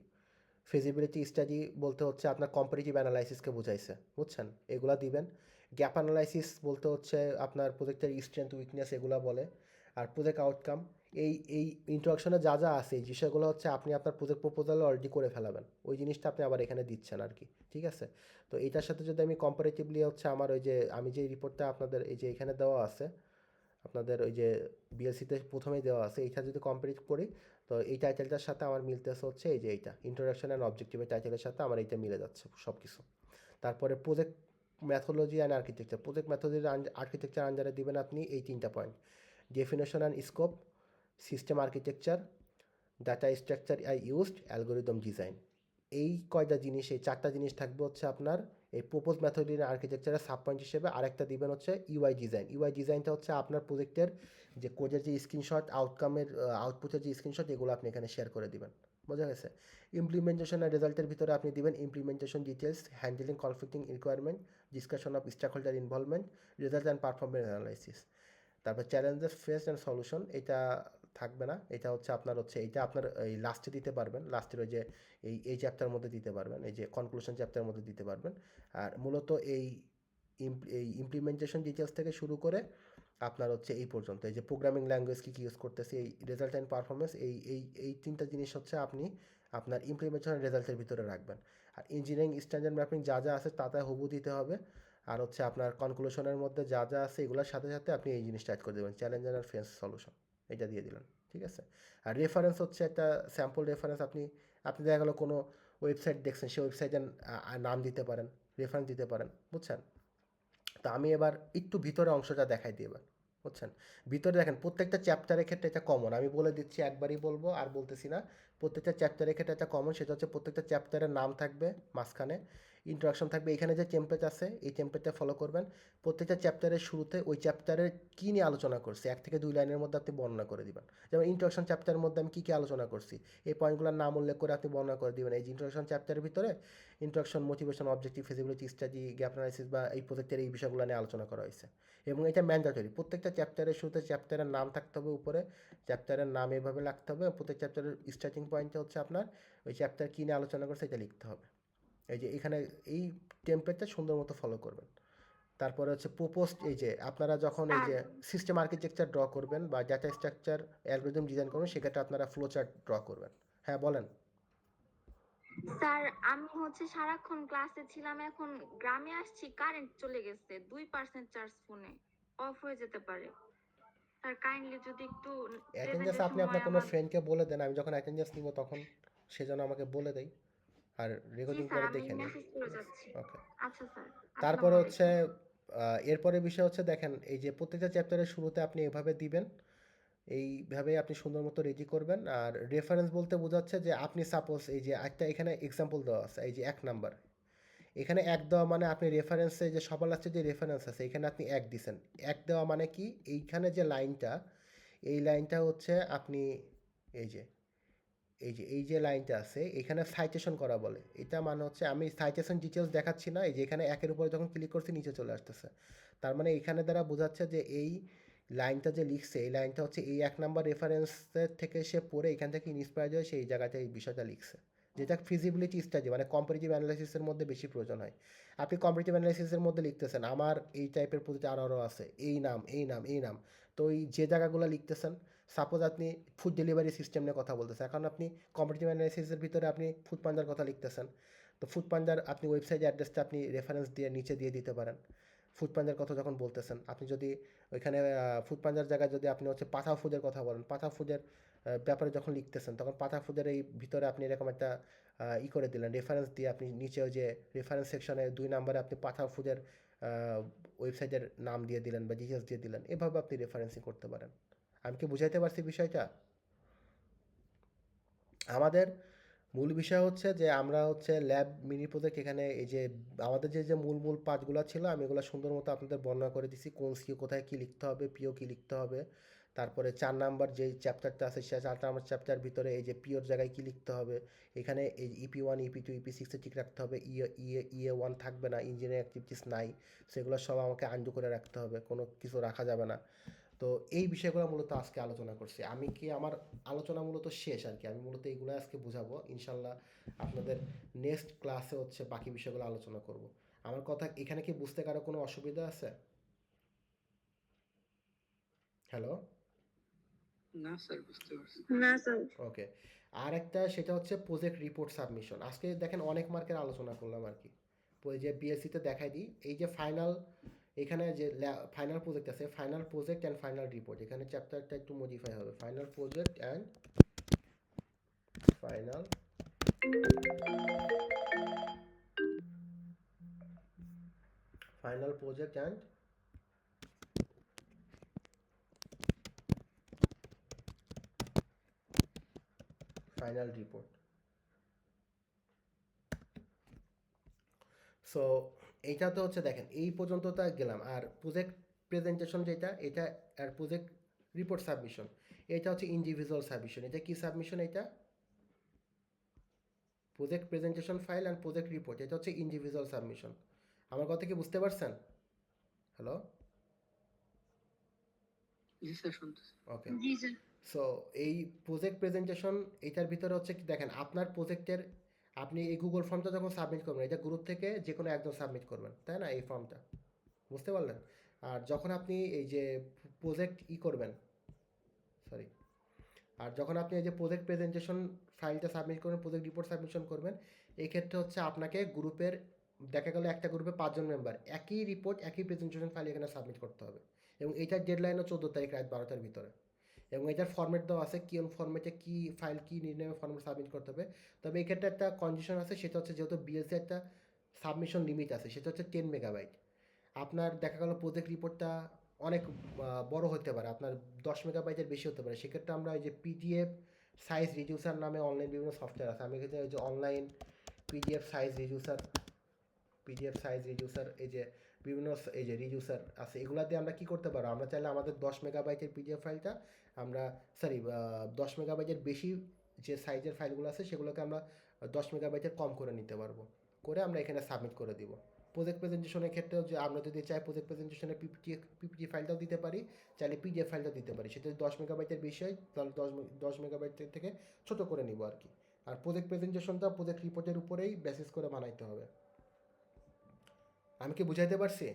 feasibility study বলতে হচ্ছে আপনার কম্পারেটিভ অ্যানালাইসিসকে বুঝাইছে, বুঝছেন, এগুলা দিবেন। গ্যাপ অ্যানালাইসিস বলতে হচ্ছে আপনার প্রজেক্টের স্ট্রেংথ উইকনেস এগুলা বলে। আর প্রজেক্ট আউটকাম, এই ইন্ট্রোডাকশনে যা যা আছে এই বিষয়গুলো হচ্ছে আপনি আপনার প্রজেক্ট প্রপোজালে অলরেডি করে ফেলাবেন, ওই জিনিসটা আপনি আবার এখানে দিচ্ছেন আর কি, ঠিক আছে। তো এইটার সাথে যদি আমি কম্পারেটিভলি হচ্ছে আমার ওই যে আমি যে রিপোর্টটা আপনাদের এই যে এখানে দেওয়া আছে, আপনাদের ওই যে বিএসসিতে প্রথমেই দেওয়া আছে, এইটা যদি কম্পারেট করি, তো এই টাইটেলটার সাথে আমার মিলতেছে হচ্ছে এই যে এইটা ইন্ট্রোডাকশন অ্যান্ড অবজেক্টিভের টাইটেলের সাথে আমার এইটা মিলে যাচ্ছে সব কিছু। তারপরে project methodology and architecture, project methodology architecture আন্ডারে দিবেন আপনি এই 3টা point, definition and scope, system architecture, data structure I used, algorithm design. এই কয়টা জিনিস, এই 4টা জিনিস থাকবে হচ্ছে আপনার এই প্রোপোজ মেথড ইন আর্কিটেকচারের সাব পয়েন্ট হিসেবে আরেকটা দিবেন হচ্ছে ইউআই ডিজাইন। ইউআই ডিজাইনটা হচ্ছে আপনার প্রজেক্টের যে কোডের যে স্ক্রিনশট, আউটকামের আউটপুটের যে স্ক্রিনশট, এগুলো আপনি এখানে শেয়ার করে দিবেন। বোঝা গেছে? ইমপ্লিমেন্টেশন আর রেজাল্টের ভিতরে আপনি দিবেন implementation details, handling conflicting requirement, discussion of stakeholder involvement, result and performance analysis. তারপর চ্যালেঞ্জেস ফেস অ্যান্ড সলিউশন, এটা থাকবে না, এটা হচ্ছে আপনার হচ্ছে এইটা আপনার এই লাস্টে দিতে পারবেন, লাস্টের ওই যে এই চ্যাপ্টারের মধ্যে দিতে পারবেন, এই যে কনক্লুশন চ্যাপ্টারের মধ্যে দিতে পারবেন। আর মূলত এই ইমপ্লিমেন্টেশন ডিটেলস থেকে শুরু করে আপনার হচ্ছে এই পর্যন্ত এই যে প্রোগ্রামিং ল্যাঙ্গুয়েজ কী কী ইউজ করতেছি, এই রেজাল্ট অ্যান্ড পারফরমেন্স, এই তিনটা জিনিস হচ্ছে আপনি আপনার ইমপ্লিমেন্টেশন রেজাল্টের ভিতরে রাখবেন। আর ইঞ্জিনিয়ারিং স্ট্যান্ডার্ড ম্যাপিং যা যা আছে তা তা হুবহু দিতে হবে। আর হচ্ছে আপনার কনক্লুশনের মধ্যে যা যা আছে এগুলোর সাথে সাথে আপনি এই জিনিসটা অ্যাড করে দেবেন, চ্যালেঞ্জ আর ফেস সলিউশন, এটা দিয়ে দিলেন। ঠিক আছে? আর রেফারেন্স হচ্ছে একটা স্যাম্পল রেফারেন্স, আপনি দেখা গেলো কোনো ওয়েবসাইট দেখছেন, সেই ওয়েবসাইটের নাম দিতে পারেন, রেফারেন্স দিতে পারেন। বুঝছেন? তো আমি এবার একটু ভিতরে অংশটা দেখাই দিই এবার। বুঝছেন? ভিতরে দেখেন প্রত্যেকটা চ্যাপ্টারের ক্ষেত্রে এটা কমন, আমি বলে দিচ্ছি, একবারই বলবো আর বলতেছি না। প্রত্যেকটা চ্যাপ্টারের ক্ষেত্রে এটা কমন, সেটা হচ্ছে প্রত্যেকটা চ্যাপ্টারের নাম থাকবে, মাঝখানে ইন্ট্রোডাকশন থাকবে, এখানে যে টেমপ্লেট আছে এই টেমপ্লেটটা ফলো করবেন। প্রত্যেকটা চ্যাপ্টারের শুরুতে ওই চ্যাপ্টারের কী নিয়ে আলোচনা করছি 1 থেকে 2 লাইনের মধ্যে আপনি বর্ণনা করে দিবেন। যেমন ইন্ট্রোডাকশন চ্যাপ্টারের মধ্যে আমি কী কী আলোচনা করছি, এই পয়েন্টগুলোর নাম উল্লেখ করে আপনি বর্ণনা করে দিবেন। এই যে ইন্ট্রোডাকশন চ্যাপ্টারের ভিতরে introduction, motivation, objective, feasibility study, gap analysis বা এই প্রজেক্টের এই বিষয়গুলো নিয়ে আলোচনা করা হয়েছে। এবং এটা ম্যান্ডেটরি, প্রত্যেকটা চ্যাপ্টারের শুরুতে চ্যাপ্টারের নাম থাকতে হবে, উপরে চ্যাপ্টারের নাম এভাবে লিখতে হবে। প্রত্যেক চ্যাপ্টারের স্টার্টিং পয়েন্টে হচ্ছে আপনার ওই চ্যাপ্টার কী নিয়ে আলোচনা করছে এটা লিখতে হবে। এই যে এখানে এই টেমপ্লেটটা সুন্দর মতো ফলো করবেন। তারপরে হচ্ছে প্রোপোজড, এই যে আপনারা যখন এই যে সিস্টেম আর্কিটেকচার ড্র করবেন বা ডাটা স্ট্রাকচার অ্যালগরিদম ডিজাইন করবেন, সেক্ষেত্রে আপনারা ফ্লো চার্ট ড্র করবেন। হ্যাঁ বলেন। স্যার আমি হচ্ছে সারাক্ষণ ক্লাসে ছিলাম, এখন গ্রামে আসছি, কারেন্ট চলে গেছে, 2% চার্জ ফোনে, অফ হয়ে যেতে পারে। স্যার কাইন্ডলি যদি একটু অ্যাটেন্ডেন্স প্রেজেন্টেশন আপনি আপনার হয় কোনো আমার। ফ্রেন্ডকে বলে দেন, আমি যখন অ্যাটেন্ডেন্স নিব তখন সে যেন আমাকে বলে দেয়, আর জি রেকর্ডিং স্যার, করে আমি দেখে নিই। মেসেজ করে যাচ্ছি। ওকে। আচ্ছা স্যার, তারপরে আসসালামু হচ্ছে আলাইকুম। এরপরে বিষয় হচ্ছে দেখেন, এই যে প্রত্যেকটা চ্যাপ্টারের শুরুতে আপনি এভাবে দিবেন, এইভাবে আপনি সুন্দর মতো রেডি করবেন। আর রেফারেন্স বলতে বোঝাচ্ছে যে আপনি সাপোজ এই যে একটা এখানে এক্সাম্পল দেওয়া আছে, এই যে 1 নাম্বার, এখানে 1 দেওয়া মানে আপনি রেফারেন্সে যে সবার লাস্টে যে রেফারেন্স আছে এখানে আপনি 1 দিছেন। 1 দেওয়া মানে কি, এইখানে যে লাইনটা, এই লাইনটা হচ্ছে আপনি এই যে এই যে লাইনটা আছে এখানে সাইটেশন করা বলে। এটা মানে হচ্ছে, আমি সাইটেশন ডিটেলস দেখাচ্ছি না, এই যে এখানে 1 উপরে যখন ক্লিক করছি নিচে চলে আসতেছে, তার মানে এখানে দ্বারা বোঝাচ্ছে যে এই লাইনটা যে লিখছে এই লাইনটা হচ্ছে এই 1 নাম্বার রেফারেন্সের থেকে সে পড়ে এখান থেকে ইন্সপায়ার্ড হয়ে সেই জায়গাতে এই বিষয়টা লিখছে, যেটা ফিজিবিলিটি স্টাডি মানে কম্পারেটিভ অ্যানালাইসিসের মধ্যে বেশি প্রয়োজন হয়। আপনি কম্পারেটিভ অ্যানালাইসিসের মধ্যে লিখতেছেন আমার এই টাইপের প্রজেক্ট আরও আছে, এই নাম এই নাম এই নাম, তো এই যে জায়গাগুলো লিখতেছেন, সাপোজ আপনি ফুড ডেলিভারি সিস্টেম নিয়ে কথা বলতেছেন, এখন আপনি কম্পারেটিভ অ্যানালাইসিসের ভিতরে আপনি ফুড পান্ডার কথা লিখতেছেন, তো ফুড পান্ডার আপনি ওয়েবসাইট অ্যাড্রেসটা আপনি রেফারেন্স দিয়ে নিচে দিয়ে দিতে পারেন। ফুড পান্ডার কথা যখন বলতেছেন, আপনি যদি ওইখানে ফুড পান্ডার জায়গায় যদি আপনি হচ্ছে পাঠা ফুডের কথা বলেন, পাঠা ফুডের ব্যাপারে যখন লিখতেছেন, তখন পাঠা ফুডের এই ভিতরে আপনি এরকম একটা করে দিলেন রেফারেন্স দিয়ে, আপনি নিচে ওই যে রেফারেন্স সেকশনে 2 নাম্বারে আপনি পাঠা ফুডের ওয়েবসাইটের নাম দিয়ে দিলেন বা ডিটেলস দিয়ে দিলেন, এভাবে আপনি রেফারেন্সিং করতে পারেন। আমি কি বুঝাইতে পারছি বিষয়টা? আমাদের মূল বিষয় হচ্ছে যে আমরা হচ্ছে ল্যাব মিনি প্রজেক্ট, এখানে এই যে আমাদের যে মূল পার্টগুলো ছিল আমি এগুলো সুন্দর মতো আপনাদের বর্ণনা করে দিছি, কোন সিও কোথায় কী লিখতে হবে, পিও কী লিখতে হবে। তারপরে 4 নাম্বার যে চ্যাপ্টারটা আছে সে 4 নাম্বার চ্যাপ্টার ভিতরে এই যে পিওর জায়গায় কী লিখতে হবে, এখানে এই EP1 EP2 EP6 ঠিক রাখতে হবে, ইয়ে 1 থাকবে না, ইঞ্জিনিয়ারিং অ্যাক্টিভিটিস নাই, সেগুলো সব আমাকে আন্ডু করে রাখতে হবে, কোনো কিছু রাখা যাবে না। তো এই বিষয়গুলো মূলত আজকে আলোচনা করছি। আমি কি আমার আলোচনা মূলত শেষ আর কি, আমি মূলত এইগুলো আজকে বুঝাবো, ইনশাল্লাহ আপনাদের নেক্সট ক্লাসে হচ্ছে বাকি বিষয়গুলো আলোচনা করব। আমার কথা এখানে কি বুঝতে কারো কোনো অসুবিধা আছে? হ্যালো? না স্যার, বুঝতে পারছি। না স্যার। ওকে। আর একটা সেটা হচ্ছে প্রজেক্ট রিপোর্ট সাবমিশন। আজকে দেখেন অনেক মার্কের আলোচনা করলাম আর কি। ওই যে বিএসসিতে দেখাই দিই, এই যে ফাইনাল, এখানে যে ফাইনাল প্রজেক্ট আছে, final project and final report, এখানে চ্যাপ্টারটা একটু মডিফাই হবে, final project and final project and final report. So এইটা তো হচ্ছে দেখেন এই পর্যন্ত তো গেলাম। আর প্রজেক্ট প্রেজেন্টেশন যেটা, এটা আর প্রজেক্ট রিপোর্ট সাবমিশন, এটা হচ্ছে ইন্ডিভিজুয়াল সাবমিশন। এটা কি সাবমিশন? এটা project presentation file and project report, এটা হচ্ছে ইন্ডিভিজুয়াল সাবমিশন। আমার কথা কি বুঝতে পারছেন? হ্যালো? জি স্যার শুনতেছি। ওকে। জি স্যার। সো এই প্রজেক্ট প্রেজেন্টেশন এটার ভিতরে হচ্ছে কি দেখেন, আপনার প্রজেক্টের আপনি এই গুগল ফর্মটা যখন সাবমিট করবেন, এটা গ্রুপ থেকে যে কোনো একজন সাবমিট করবেন, তাই না? এই ফর্মটা বুঝতে পারলেন? আর যখন আপনি এই যে প্রজেক্ট করবেন, সরি, আর যখন আপনি এই যে প্রজেক্ট প্রেজেন্টেশন ফাইলটা সাবমিট করবেন, প্রজেক্ট রিপোর্ট সাবমিশন করবেন, এই ক্ষেত্রে হচ্ছে আপনাকে গ্রুপের, দেখা গেল একটা গ্রুপে 5 জন মেম্বার, একই রিপোর্ট একই প্রেজেন্টেশন ফাইল এখানে সাবমিট করতে হবে। এবং এটার ডেডলাইনও 14 তারিখ রাত 12টার ভিতরে। এবং এটার ফরম্যাট দেওয়া আছে, কোন ফরম্যাটে কী ফাইল কী নির্ণয়ে ফরম্যাট সাবমিট করতে হবে। তবে এই ক্ষেত্রে একটা কন্ডিশন আছে, সেটা হচ্ছে যেহেতু বিএলসি একটা সাবমিশন লিমিট আছে, সেটা হচ্ছে 10 মেগাবাইট। আপনার দেখা গেল প্রজেক্ট রিপোর্টটা অনেক বড় হতে পারে, আপনার 10 মেগাবাইটের বেশি হতে পারে। সেক্ষেত্রে আমরা এই যে পিডিএফ সাইজ রিডিউসার নামে অনলাইন বিভিন্ন সফটওয়্যার আছে, আমি এক্ষেত্রে ওই যে অনলাইন পিডিএফ সাইজ রিডিউসার এই যে বিভিন্ন এই যে রিডিউসার আছে, এগুলা দিয়ে আমরা কি করতে পারবো, আমরা চাইলে আমাদের 10 মেগাবাইটের পিডিএফ ফাইলটা আমরা, সরি, 10 মেগাবাইটের বেশি যে সাইজের ফাইলগুলো আছে সেগুলোকে আমরা 10 মেগাবাইটের কম করে নিতে পারবো, করে আমরা এখানে সাবমিট করে দিব। প্রজেক্ট প্রেজেন্টেশনের ক্ষেত্রেও যে আমরা যদি চাই প্রজেক্ট প্রেজেন্টেশনের পিপিটি ফাইলটাও দিতে পারি, চাইলে পিডিএফ ফাইলটাও দিতে পারি। সেটা যদি 10 মেগাবাইটের বেশি হয় তাহলে 10 মেগাবাইটের থেকে ছোট করে নিব আর কি। আর প্রজেক্ট প্রেজেন্টেশনটা প্রজেক্ট রিপোর্টের উপরেই বেসিস করে বানাইতে হবে। আমি কি বুঝাইতে পারছি?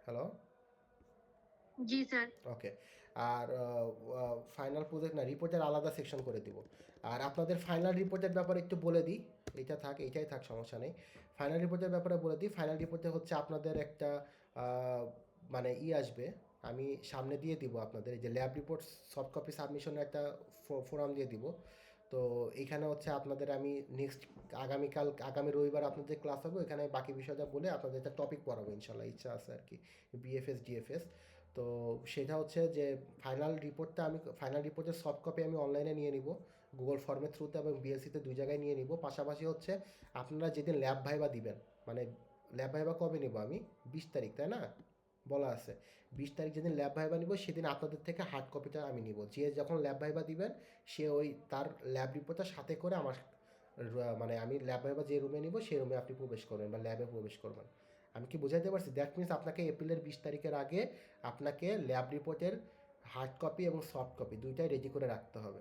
হ্যালো? জি স্যার। ওকে। আর ফাইনাল প্রজেক্ট না, রিপোর্টের আলাদা সেকশন করে দিব। আর আপনাদের ফাইনাল রিপোর্টের ব্যাপারে একটু বলে দিই, এইটাই থাক, সমস্যা নেই। ফাইনাল রিপোর্টের ব্যাপারে বলে দিই, ফাইনাল রিপোর্টে হচ্ছে আপনাদের একটা মানে আসবে, আমি সামনে দিয়ে দিব আপনাদের, এই যে ল্যাব রিপোর্ট সফট কপি সাবমিশনের একটা ফোরাম দিয়ে দিব। তো এইখানে হচ্ছে আপনাদের আমি নেক্সট আগামী রবিবার আপনাদের ক্লাস হবে, ওইখানে বাকি বিষয়টা বলে আপনাদের একটা টপিক পড়াবো ইনশাল্লাহ, ইচ্ছা আছে আর কি, বিএফএস ডিএফএস। তো সেটা হচ্ছে যে ফাইনাল রিপোর্টের সফট কপি আমি অনলাইনে নিয়ে নিব, গুগল ফর্মের থ্রুতে এবং বিএলসিতে 2 জায়গায় নিয়ে নিব। পাশাপাশি হচ্ছে আপনারা যেদিন ল্যাব ভাইবা দিবেন, মানে ল্যাব ভাইবা কবে নিব আমি, 20 তারিখ, তাই না? বলা আছে 20 তারিখ যেদিন ল্যাব ভাইবা নিব, সেদিন আপনাদের থেকে হার্ড কপিটা আমি নিব। যে যখন ল্যাব ভাইবা দিবেন সে ওই তার ল্যাব রিপোর্টটা সাথে করে আমার মানে আমি ল্যাব ভাইবা যে রুমে নিব সেই রুমে আপনি প্রবেশ করবেন বা ল্যাবে প্রবেশ করবেন। আমি কি বোঝাইতে পারছি? দ্যাট মিনস আপনাকে এপ্রিলের 20 তারিখের আগে আপনাকে ল্যাব রিপোর্টের হার্ড কপি এবং সফট কপি দুইটাই রেডি করে রাখতে হবে।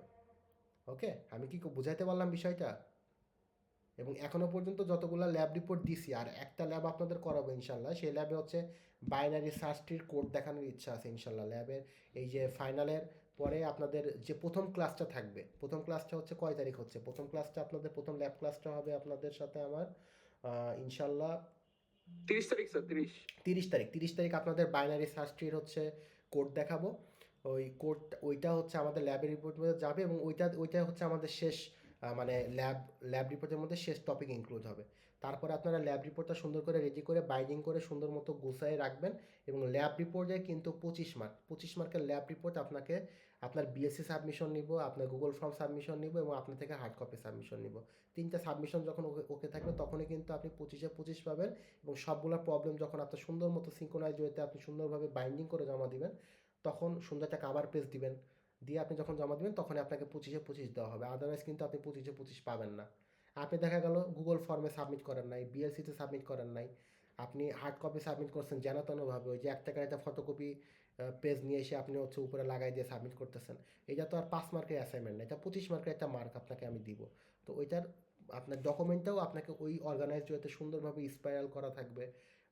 ওকে, আমি কি বুঝাইতে পারলাম বিষয়টা? এবং এখনও পর্যন্ত যতগুলো ল্যাব রিপোর্ট দিছি, আর একটা ল্যাব আপনাদের করাবো ইনশাল্লাহ, সেই ল্যাবে হচ্ছে বাইনারি সার্চ ট্রির কোড দেখানোর ইচ্ছা আছে ইনশাল্লাহ। ল্যাবের এই যে ফাইনালের পরে আপনাদের যে প্রথম ক্লাসটা থাকবে, প্রথম ক্লাসটা হচ্ছে কয় তারিখ হচ্ছে, প্রথম ক্লাসটা আপনাদের প্রথম ল্যাব ক্লাসটা হবে আপনাদের সাথে আমার ইনশাল্লাহ 30 তারিখ স্যার, 30 তারিখ আপনাদের বাইনারি সার্চ ট্রির হচ্ছে কোড দেখাবো। ওই কোড, ওইটা হচ্ছে আমাদের ল্যাবের রিপোর্টের মধ্যে যাবে, এবং ওইটা হচ্ছে আমাদের শেষ মানে ল্যাব রিপোর্টের মধ্যে শেষ টপিক ইনক্লুড হবে। তারপরে আপনারা ল্যাব রিপোর্টটা সুন্দর করে রেডি করে বাইন্ডিং করে সুন্দর মতো গুছায় রাখবেন। এবং ল্যাব রিপোর্টে কিন্তু 25 মার্কের ল্যাব রিপোর্ট আপনাকে আপনার বিএসসি সাবমিশন নিব, আপনার গুগল ফর্ম সাবমিশন নিব, এবং আপনার থেকে হার্ড কপি সাবমিশন নিব। 3টা সাবমিশন যখন ওকে থাকবে তখনই কিন্তু আপনি 25 পাবেন। এবং সবগুলো প্রবলেম যখন আপনার সুন্দর মতো সিঙ্ক্রোনাইজ ওয়েতে আপনি সুন্দরভাবে বাইন্ডিং করে জমা দিবেন, তখন সুন্দর একটা কাভার পেজ দিবেন, দিয়ে আপনি যখন জমা দিবেন তখন আপনাকে 25 দেওয়া হবে। আদারওয়াইজ কিন্তু আপনি 25 পাবেন না। আপনি দেখা গেল গুগল ফর্মে সাবমিট করেন নাই, বিএলসিতে সাবমিট করেন নাই, আপনি হার্ড কপি সাবমিট করছেন যেনতেনভাবে, ওই যে 1 টাকার একটা ফটোকপি পেজ নিয়ে এসে আপনি হচ্ছে উপরে লাগাই দিয়ে সাবমিট করতেছেন। এটা তো আর 5 মার্কের অ্যাসাইনমেন্ট না, এটা 25 মার্কের একটা মার্ক আপনাকে আমি দিব। তো ওইটার আপনার ডকুমেন্টটাও আপনাকে ওই অর্গানাইজড ওয়েতে সুন্দরভাবে স্পাইরাল করা থাকবে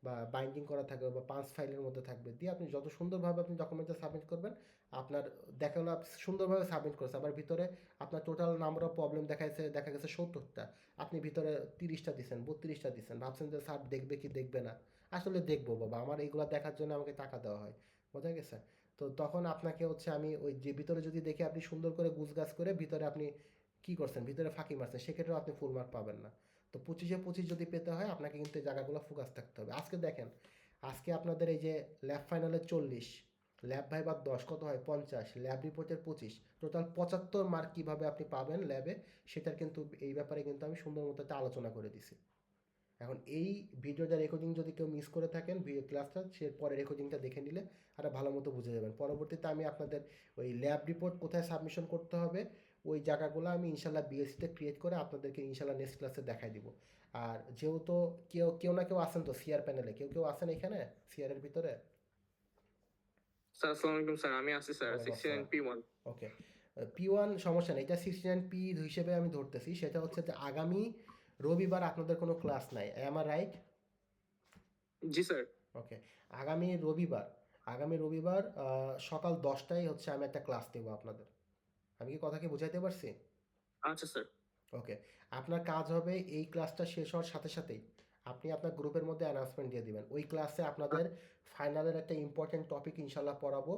বা বাইন্ডিং করা থাকবে বা 5 ফাইলের মধ্যে থাকবে, দিয়ে আপনি যত সুন্দরভাবে আপনি ডকুমেন্টটা সাবমিট করবেন, আপনার দেখা গেলো আপনি সুন্দরভাবে সাবমিট করেছে, আবার ভিতরে আপনার টোটাল নাম্বার অফ প্রবলেম দেখা গেছে 70টা, আপনি ভিতরে 30টা দিচ্ছেন, 32টা দিচ্ছেন, ভাবছেন যে স্যার দেখবে কি দেখবে না। আসলে দেখবো বাবা, আমার এইগুলো দেখার জন্য আমাকে টাকা দেওয়া হয়, বোঝা গেছে? তো তখন আপনাকে হচ্ছে আমি ওই যে ভিতরে যদি দেখে আপনি সুন্দর করে গুছগাছ করে ভিতরে আপনি কি করছেন, ভিতরে ফাঁকি মারছেন, সেক্ষেত্রেও আপনি ফুল মার্ক পাবেন না। তো 25 যদি পেতে হয় আপনাকে কিন্তু এই জায়গাগুলো ফোকাস থাকতে হবে। আজকে দেখেন, আজকে আপনাদের এই যে ল্যাব ফাইনালে 40, ল্যাব ভাইবার 10 কত হয় 50, ল্যাব রিপোর্টের 25, টোটাল 75 মার্ক কীভাবে আপনি পাবেন ল্যাবে, সেটার কিন্তু এই ব্যাপারে কিন্তু আমি সুন্দর মতো একটা আলোচনা করে দিছি। এখন এই ভিডিওটা রেকর্ডিং যদি কেউ মিস করে থাকেন ভিডিও ক্লাসটা, সে পরে রেকর্ডিংটা দেখে নিলে আরও ভালো মতো বুঝে যাবেন। পরবর্তীতে আমি আপনাদের ওই ল্যাব রিপোর্ট কোথায় সাবমিশন করতে হবে ওই জায়গাগুলো আমি ইনশাল্লাহ বিএসসিতে ক্রিয়েট করে আপনাদেরকে ইনশাল্লাহ নেক্সট ক্লাসে দেখাই দিব। আর যেহেতু কেউ কেউ না কেউ আসেন তো সিআর প্যানেলে, কেউ কেউ আসেন এখানে সিআরের ভিতরে? স্যার আসসালামু আলাইকুম স্যার, আমি আছি স্যার ওয়ালাইকুম 69 আসসালাম। P1। ওকে, P1 সমস্যা নেই, এটা 69P হিসেবে আমি ধরতেছি। সেটা হচ্ছে যে আগামী রবিবার আপনাদের কোনো ক্লাস নাই, আমার রাইট? জি স্যার। ওকে, আগামী রবিবার সকাল 10টায় হচ্ছে আমি একটা ক্লাস দেবো আপনাদের। আমি কি কথা কি বুঝাইতে পারছি? আচ্ছা স্যার। ওকে, আপনার কাজ হবে এই ক্লাসটা শেষ হওয়ার সাথে সাথেই আপনি আপনার গ্রুপের মধ্যে অ্যানাউন্সমেন্ট দিয়ে দিবেন। ওই ক্লাসে আপনাদের ফাইনালের একটা ইম্পর্টেন্ট টপিক ইনশাল্লাহ পড়াবো।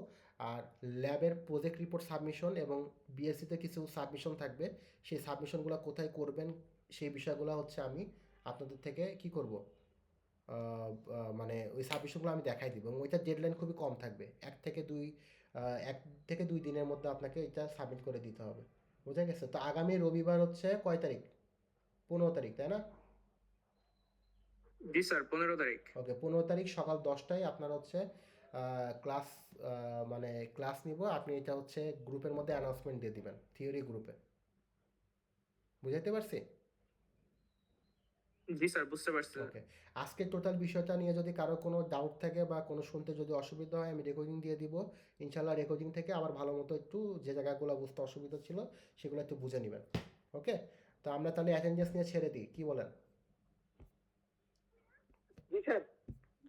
আর ল্যাবের প্রজেক্ট রিপোর্ট সাবমিশন এবং বিএসসিতে কিছু সাবমিশন থাকবে, সেই সাবমিশনগুলো কোথায় করবেন সেই বিষয়গুলো হচ্ছে আমি আপনাদের থেকে কি করব, মানে ওই সাবমিশনগুলো আমি দেখাই দিব এবং ওইটার ডেডলাইন খুবই কম থাকবে, 1 থেকে 2 দিনের মধ্যে আপনাকে এটা সাবমিট করে দিতে হবে। বোঝা গেছে? তো আগামী রবিবার হচ্ছে কয় তারিখ? 15 তারিখ, তাই না? জি স্যার, 15 তারিখ। ওকে, 15 তারিখ সকাল 10টায় আপনার হচ্ছে ক্লাস, মানে ক্লাস নিব। আপনি এটা হচ্ছে গ্রুপের মধ্যে অ্যানাউন্সমেন্ট দিয়ে দিবেন, থিওরি গ্রুপে। বুঝাইতে পারছি? জি স্যার, বুঝতে পারছি। ওকে, আজকে টোটাল বিষয়টা নিয়ে যদি কারো কোনো ডাউট থাকে বা কোনো শুনতে যদি অসুবিধা হয় আমি রেকর্ডিং দিয়ে দিব। ইনশাল্লাহ রেকর্ডিং থেকে আবার ভালো মতো একটু যে জায়গাগুলো বুঝতে অসুবিধা ছিল সেগুলো একটু বুঝে নেবেন। ওকে, তো আমরা তাহলে অ্যাটেন্ডেন্স নিয়ে ছেড়ে দিই, কি বলেন? জি স্যার।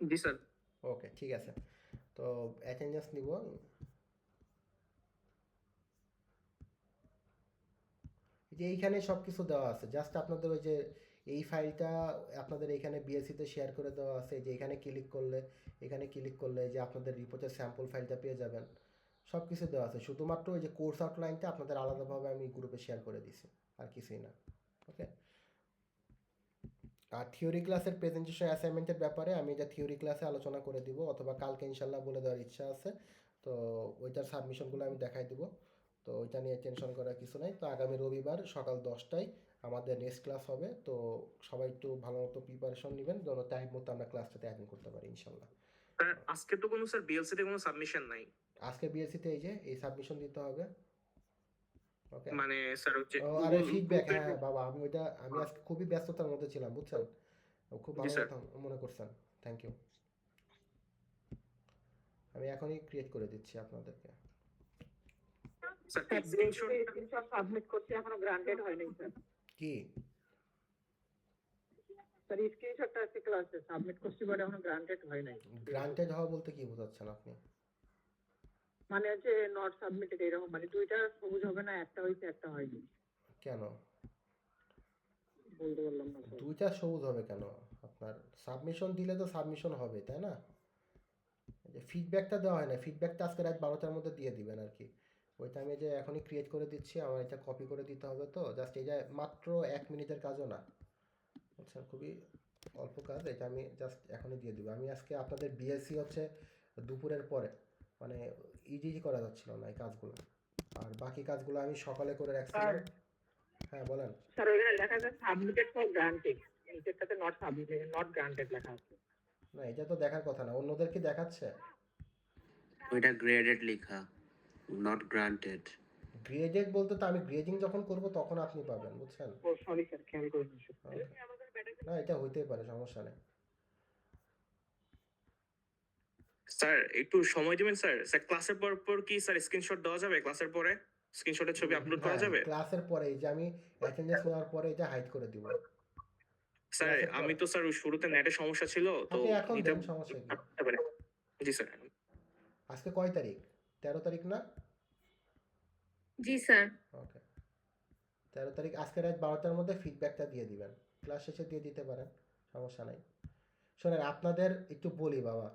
জি স্যার। ওকে, ঠিক আছে, তো অ্যাটেন্ডেন্স নিব। যে এইখানে সব কিছু দেওয়া আছে, জাস্ট আপনাদের ওই যে এই ফাইলটা আপনাদের এখানে বিএসসিতে শেয়ার করে দেওয়া আছে, যে এখানে ক্লিক করলে যে আপনাদের রিপোর্টের স্যাম্পল ফাইলটা পেয়ে যাবেন। সব কিছু দেওয়া আছে, শুধুমাত্র ওই যে কোর্স আউটলাইনটা আপনাদের আলাদাভাবে আমি গ্রুপে শেয়ার করে দিছি, আর কিছুই না। ওকে, আর থিওরি ক্লাসের প্রেজেন্টেশন অ্যাসাইনমেন্টের ব্যাপারে আমি এটা থিওরি ক্লাসে আলোচনা করে দিব, অথবা কালকে ইনশাল্লাহ বলে দেওয়ার ইচ্ছা আছে। তো ওইটার সাবমিশনগুলো আমি দেখাই দিব, তো ওইটা নিয়ে টেনশন করার কিছু নাই। তো আগামী রবিবার সকাল 10টায় আমাদের নেক্সট ক্লাস হবে। তো সবাই একটু ভালো মতো প্রিপারেশন নেবেন যেন টাইম মতো আমরা ক্লাসটাতে অ্যাটেন্ড করতে পারি ইনশাল্লাহ। স্যার আজকে তো কোনো স্যার বিএলসি তে কোনো সাবমিশন নাই। আজকে বিএসসিতে এই যে এই সাবমিশন দিতে হবে। ওকে, মানে স্যার হচ্ছে ও আরে ফিডব্যাক, হ্যাঁ বাবা, আমি আজকে খুবই ব্যস্ততার মধ্যে ছিলাম বুঝছেন। খুব জি ভালো স্যার। কথা মনে করছেন, থ্যাংক ইউ। আমি এখনই ক্রিয়েট করে দিচ্ছি আপনাদেরকে। স্যার স্ক্রিনশট স্ক্রিনশট সাবমিট করতে এখনো গ্রান্টেড হয়নি স্যার। কি স্যার স্ক্রিনশটটা আছে ক্লাসে সাবমিট করছি বাট এখনো গ্রান্টেড হয় নাই। গ্রান্টেড হওয়া বলতে কি বোঝাচ্ছেন আপনি? মানে হচ্ছে নট সাবমিটেড এরকম, মানে দুইটা সবুজ হবে না, একটা হয়েছে একটা হয়নি। কেন বলতে পারলাম না স্যার। দুইটা সবুজ হবে কেন? আপনার সাবমিশন দিলে তো সাবমিশন হবে, তাই না? যে ফিডব্যাকটা দেওয়া হয় না, ফিডব্যাকটা আজকে রাত 12টার মধ্যে দিয়ে দিবেন আর কি। ওইটা আমি যে এখনই ক্রিয়েট করে দিচ্ছি, আমার এটা কপি করে দিতে হবে, তো জাস্ট এটা মাত্র 1 মিনিটের কাজও না, আচ্ছা খুবই অল্প কাজ। এটা আমি জাস্ট এখনই দিয়ে দিব। আমি আজকে আপনাদের বিএসসি হচ্ছে দুপুরের পরে, মানে ইজি করা যাচ্ছিল না এই কাজগুলো, আর বাকি কাজগুলো আমি সকালে করে রাখছিলাম। হ্যাঁ বলেন। স্যার ওখানে লেখা আছে সাবমিটেড ফর গ্রান্টেড, নিচেরটাতে নট সাবমিটেড নট গ্রান্টেড লেখা আছে। না, এটা তো দেখার কথা না, অন্যদের কি দেখাচ্ছে? ওইটা গ্রেডেড লেখা, নট গ্রান্টেড। গ্রেডেড বলতে তো আমি গ্রেডিং যখন করব তখন আপনি পাবেন, বুঝছেন? ও সরি স্যার, খেয়াল করিনি। Okay. না, এটা হইতেই পারে, সমস্যা নেই। স্যার একটু সময় দিবেন স্যার। স্যার ক্লাসের পর কি স্যার স্ক্রিনশট দেওয়া যাবে? ক্লাসের পরে স্ক্রিনশটের ছবি আপলোড করা হ্যাঁ, যাবে? ক্লাসের পরে এই যে আমি অ্যাটেন্ডেন্স নেওয়ার পরে এটা হাইড করে দিব। স্যার ক্লাসের আমি পরে তো স্যার ওই শুরুতে নেটে সমস্যা ছিল তো আপনি এখন দিতে দেন, সমস্যা কি? পারে। জি স্যার। আজকে কয় তারিখ? 13 তারিখ না? জি স্যার। ওকে, 13 তারিখ আজকে রাত 12টার মধ্যে ফিডব্যাকটা দিয়ে দিবেন, ক্লাস শেষে দিয়ে দিতে পারেন, সমস্যা নাই। শোনেন, আপনাদের একটু বলি বাবা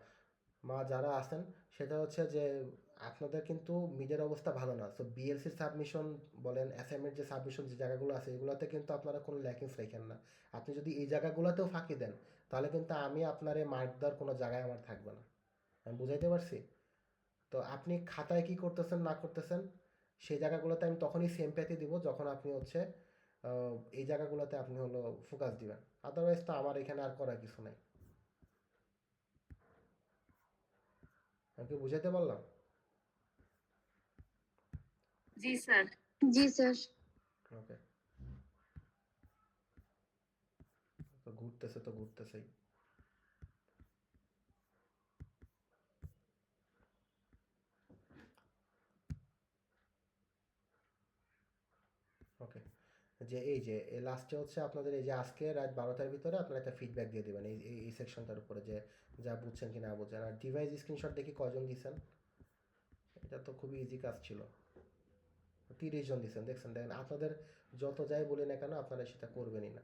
মা যারা আছেন, সেটা হচ্ছে যে আপনাদের কিন্তু মিডের অবস্থা ভালো না। সো বিএলসির সাবমিশন বলেন, অ্যাসাইনমেন্ট যে সাবমিশন যে জায়গাগুলো আছে এগুলোতে কিন্তু আপনারা কোনো ল্যাকিংস রাখেন না। আপনি যদি এই জায়গাগুলোতেও ফাঁকি দেন তাহলে কিন্তু আমি আপনারে মার্ক দেওয়ার কোনো জায়গায় আমার থাকবে না। আমি বুঝাইতে পারছি? তো আপনি খাতায় কি করতেছেন না করতেছেন সেই জায়গাগুলোতে আমি তখনই সিম্প্যাথি দিব যখন আপনি হচ্ছে এই জায়গাগুলোতে আপনি হলো ফোকাস দিবেন। আদারওয়াইজ তো আমার এখানে আর করার কিছু নাই। আমি কি বুঝাইতে পারলাম? জি স্যার। জি স্যার। ওকে, তো ঘুরতেছে তো ঘুরতেছেই। ওকে, যে এই যে লাস্টে হচ্ছে আপনাদের এই যে আজকে রাত 12টার ভিতরে আপনারা একটা ফিডব্যাক দিয়ে দেবেন এই সেকশনটার উপরে, যে যা বুঝছেন কি না বুঝছেন। আর ডিভাইস স্ক্রিনশট দেখি কজন দিছেন, এটা তো খুবই ইজি কাজ ছিল। 30 জন দিছেন, দেখছেন? দেখেন আপনাদের যত যাই বলি না কেন আপনারা সেটা করবেনই না।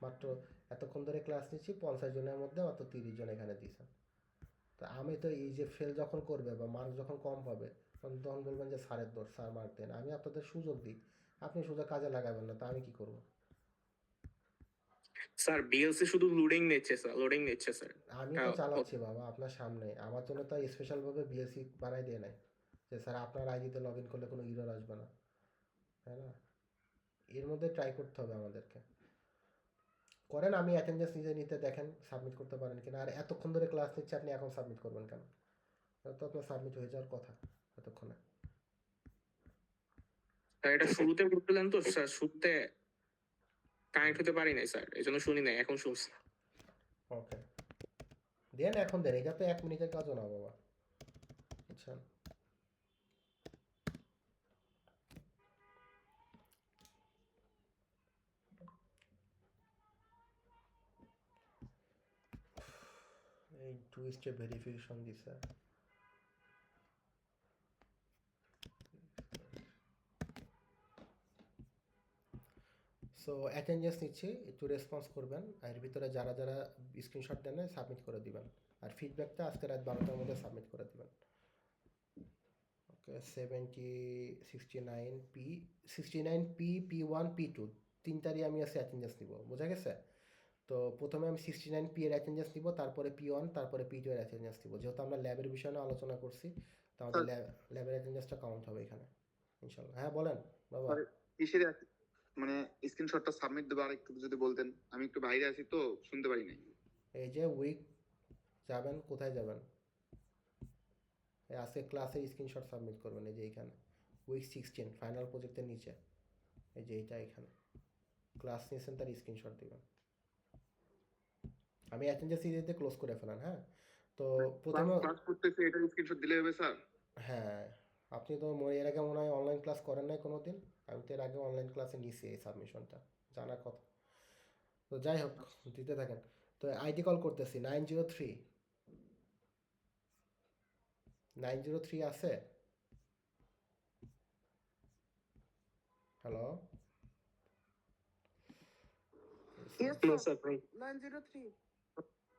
মাত্র এতক্ষণ ধরে ক্লাস নিচ্ছি 50 জনের মধ্যে মাত্র 30 জন এখানে দিছেন। তো আমি তো এই যে ফেল যখন করবে বা মার্ক যখন কম পাবে তখন বলবেন যে স্যারের দোষ, স্যার মার্ক দেন। আমি আপনাদের সুযোগ দিই, আপনি সুযোগ কাজে লাগাবেন না, তা আমি কি করব? স্যার বিএলসি শুধু লোডিং নিচ্ছে স্যার, লোডিং নিচ্ছে স্যার। আমি তো চালাচ্ছি বাবা আপনার সামনে, আমার জন্য তো স্পেশালভাবে বিএসসি বানাই দিয়ে নাই যে স্যার আপনার আইডিতে লগ ইন করলে কোনো ইরর আসবে না, তাই না? এর মধ্যে ট্রাই করতে হবে আমাদেরকে। করেন, আমি অ্যাটেন্ডেন্স নিজে নিতে দেখেন সাবমিট করতে পারেন কিনা। আর এতক্ষণ ধরে ক্লাস নিচ্ছে আপনি এখন সাবমিট করবেন কেন? তো আপনার সাবমিট হয়ে যাওয়ার কথা এতক্ষণে। স্যার এটা শুরুতে করতেলেন তো স্যার, শুরুতে কানেক্ট হতে পারি নাই স্যার, এই জন্য শুনি নাই, এখন শুনছি। ওকে, দেন এখন দেন, এটা তো 1 মিনিটের কাজও না বাবা, বুঝছেন? এই 2 স্টেপ ভেরিফিকেশন দিছে। সো অ্যাটেন্ডেন্স নিচ্ছি, একটু রেসপন্স করবেন। এর ভিতরে যারা যারা স্ক্রিনশট দেন সাবমিট করে দিবেন। আর ফিডব্যাকটা আজকে রাত 12টার মধ্যে সাবমিট করে দিবেন। ওকে, 69 P1 P2 তিনটারই আমি আছে অ্যাটেন্ডেন্স নিব, বোঝা গেছে? তো প্রথমে আমি 69 এর অ্যাটেন্ডেন্স নিব, তারপরে P1, তারপরে P2 এর অ্যাটেন্ডেন্স নিব। যেহেতু আমরা ল্যাবের বিষয়ে নিয়ে আলোচনা করছি, তো আমাদের ল্যাবের অ্যাটেন্ডেন্সটা কাউন্ট হবে এখানে ইনশাল্লাহ। হ্যাঁ বলেন বাবা। কিসের মানে স্ক্রিনশটটা সাবমিট দেবো আর একটু যদি বলতেন, আমি একটু বাইরে আছি তো শুনতে পারি নাই। এই যে উইক যাবেন, কোথায় যাবেন? আজকে ক্লাসের স্ক্রিনশট সাবমিট করবেন, এই যে এইখানে উইক 16 ফাইনাল প্রজেক্টের নিচে, এই যে এইটা এখানে ক্লাস নিয়েছেন তার স্ক্রিনশট দিবেন। আমি অ্যাটেন্ডেন্স দিতে ক্লোজ করে ফেলান। হ্যাঁ, তো প্রথমে ক্লাস করতেছে এটা স্ক্রিনশট দিলে হবে স্যার? হ্যাঁ, আপনি তো এর আগে মনে হয় অনলাইন ক্লাস করেন নাই কোনো দিন। আমি তো এর আগে অনলাইন ক্লাসে নিয়েছি এই সাবমিশনটা, জানার কথা। তো যাই হোক, দিতে থাকেন। তো আইডি কল করতেছি 903 আছে? হ্যালো,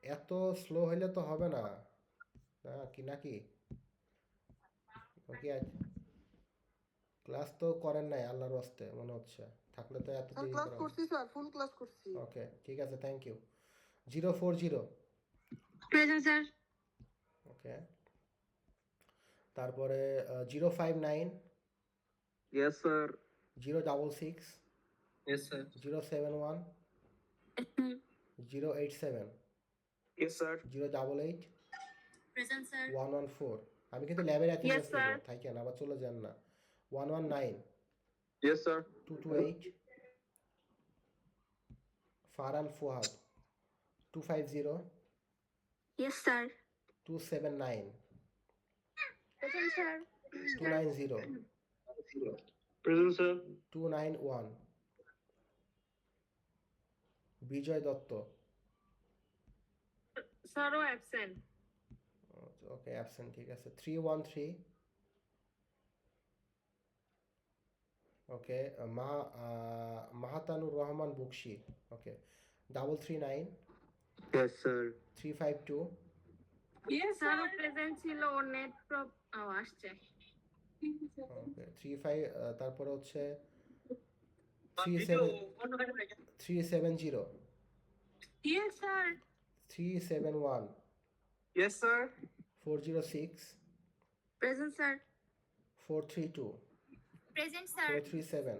এত স্লো হইলে তো হবে না, কি নাকি? ওকে, ক্লাস তো করেন নাই আল্লাহর ওয়াস্তে মনে হচ্ছে, থাকলে তো এত দেরি ক্লাস করা। করছি স্যার, ফুল ক্লাস করছি। ওকে ঠিক আছে, thank you. 040 present sir. Okay, তারপরে 059 yes sir. 066 yes sir. 071 087 yes sir. 088 present sir. 114। আমি কিন্তু ল্যাবের অ্যাটেন্ডেন্স sir. নেব, থাকেন আবার চলে যান না। 119 yes sir. 228 Farhan Fuhad 250 yes sir. 279 present sir. 290 present sir. 291 Bijoy Dutta. স্যারও অ্যাবসেন্ট। ওকে অ্যাবসেন্ট, ঠিক আছে। 313 okay, Mahatanur Rahman Bakshi. Okay, 339 yes sir. 352 স্যারও প্রেজেন্ট ছিল, ওর নেট আসছে। ওকে 35 তারপরে হচ্ছে 370 yes sir. 371 yes sir. 406 present sir. 432, Present, sir. 437,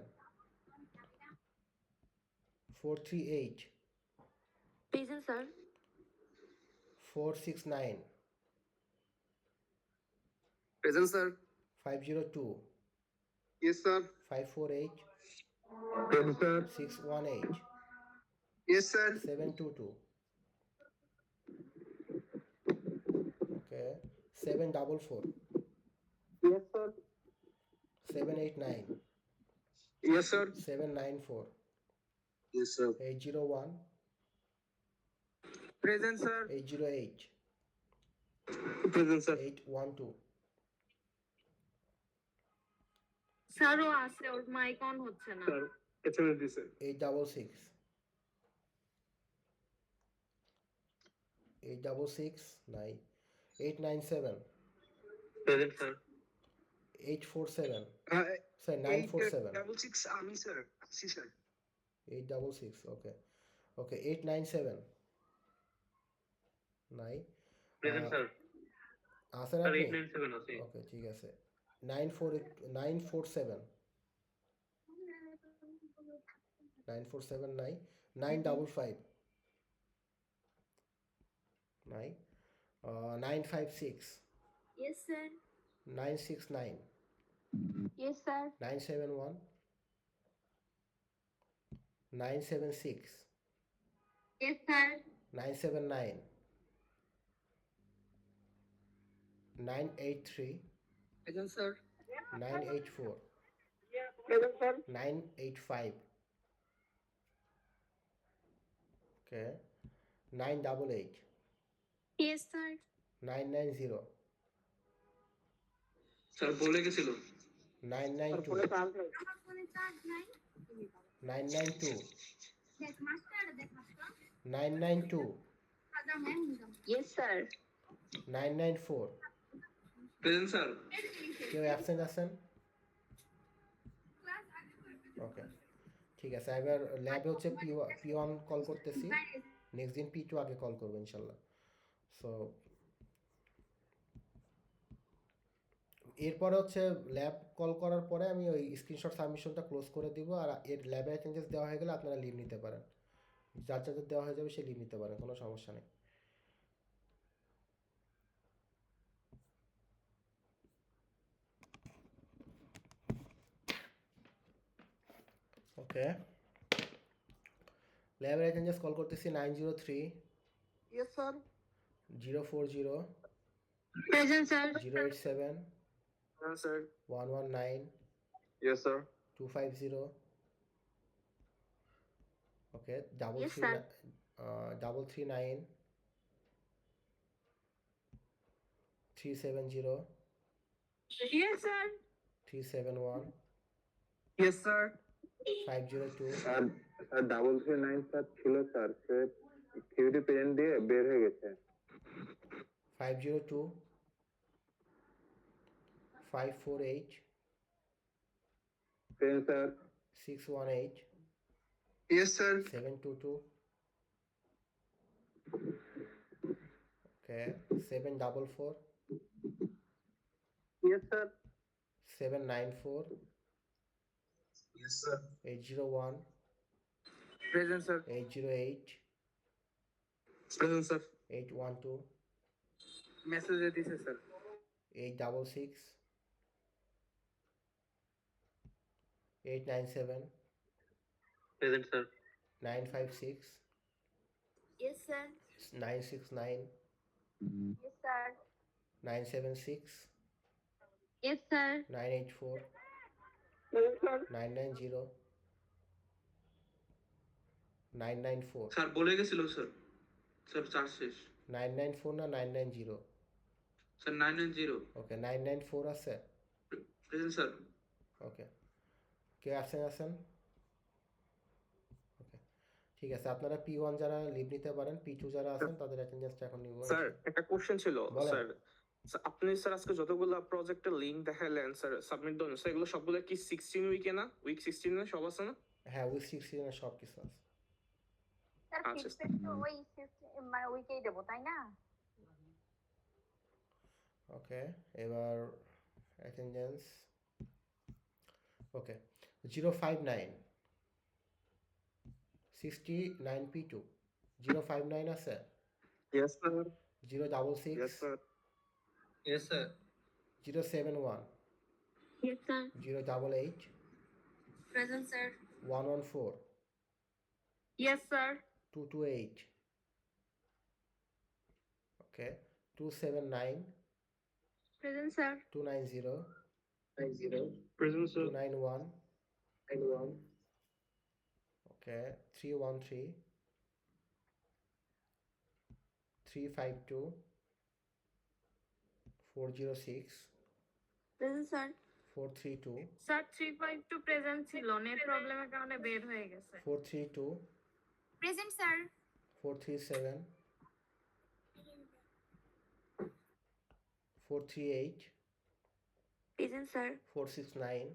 438, present sir. 469, Present, sir. 502, Yes, sir. 548, Present, sir. 618, Yes, sir. 722. Okay. 744, Yes, sir. 789, Yes, sir. 794, Yes, sir. 801, Present, sir. 808, Present, sir. 812. স্যারও আছে, ওর mic on হচ্ছে না। Sir, HMSD, sir. 866, 866, 897, Present, sir. 847, sorry, 947, 866, Ami, sir. See, sir. 866, okay. Okay, 897, 9, Present, sir. আসেন Sir, আপনি? 897 আছে। ওকে, ঠিক আছে। 947, 947 নাই, 955, 956, Yes, sir. 969, yes sir. 971, 976, Yes, sir. 979, 983, Present, sir. 984, Present, sir. 985, okay, 988, Yes, sir. 990, Sir, বলে গেছিল। 992, ফোনে চার্জ নেই। আমার ফোনে চার্জ নাই। 992, দেখ মাস্টার দেখ মাস্টার 992, আদা ম্যাম নিলাম ইয়েস স্যার। 994. Present, sir. কেউ অ্যাবসেন্ট আছেন? ক্লাস আগে করবে ওকে, ঠিক আছে। এবার ল্যাবে হচ্ছে P1 কল করতেছি, নেক্সট দিন P2 আগে কল করবো ইনশাল্লাহ। সো এরপরে হচ্ছে ল্যাব কল করার পরে আমি ওই স্ক্রিনশট সাবমিশনটা ক্লোজ করে দিব, আর এর ল্যাবে অ্যাটেন্ডেন্স দেওয়া হয়ে গেলে আপনারা লিভ নিতে পারেন। যার যাদের দেওয়া হয়ে যাবে সে লিভ নিতে পারেন, কোনো সমস্যা নেই। ওকে, ল্যাবের অ্যাটেন্ডেন্স কল করতেছি 903 Yes, sir. 040 present sir 087 Present, sir. 119 Yes, sir. 250. Okay, Yes, sir. 339 370 yes sir. 371 Yes, sir. 502 sir 339 sir ছিল স্যার, সে সিকিউরিটি পেন দিয়ে বের হয়ে গেছে। 502 548 pen sir 618 Yes, sir. 722. Okay, 744 Yes, sir. 794 Yes, sir. 801 Present, sir. 808 Present, sir. 812 Message this is, sir. 866 897 Present, sir. 956 yes sir 969 yes sir. 976 yes sir 984 Present, sir. 990 994 sir বলে গেছিল sir. Sir charge শেষ। 994 না 990? Sir 990। ওকে, 994 আছে। Present sir. ওকে, কে আছেন? ওকে, ঠিক আছে। আপনারা P1 যারা লিভ নিতে পারেন, P2 যারা আছেন তাদের অ্যাটেন্ডেন্সটা এখন নিব। স্যার একটা কোশ্চেন ছিল বলেন। স্যার। আপনি স্যার আজকে যতগুলো প্রজেক্টের লিংক দেখালেন স্যার সাবমিট দেন, স্যার এগুলো সবগুলো কি 16 উইকে না? উইক 16 এ সব আছে না? হ্যাঁ, উইক 16 এর সব কিছু আছে। স্যার আচ্ছা। ফিডব্যাক তো ওই মানে উইকেই দেবো তাই না? ওকে, এবার অ্যাটেন্ডেন্স ওকে 059 69P2 059 আছে yes sir 066 yes sir Yes, sir. 071 Yes, sir. 088 Present, sir. 114 Yes, sir. 228 okay 279 Present, sir. 290 present sir 291 okay 313 352 406 present sir 432 sir 352 present ছিল, নেট প্রবলেমের কারণে বের হয়ে গেছে। 432 Present, sir. 437 438 present sir 469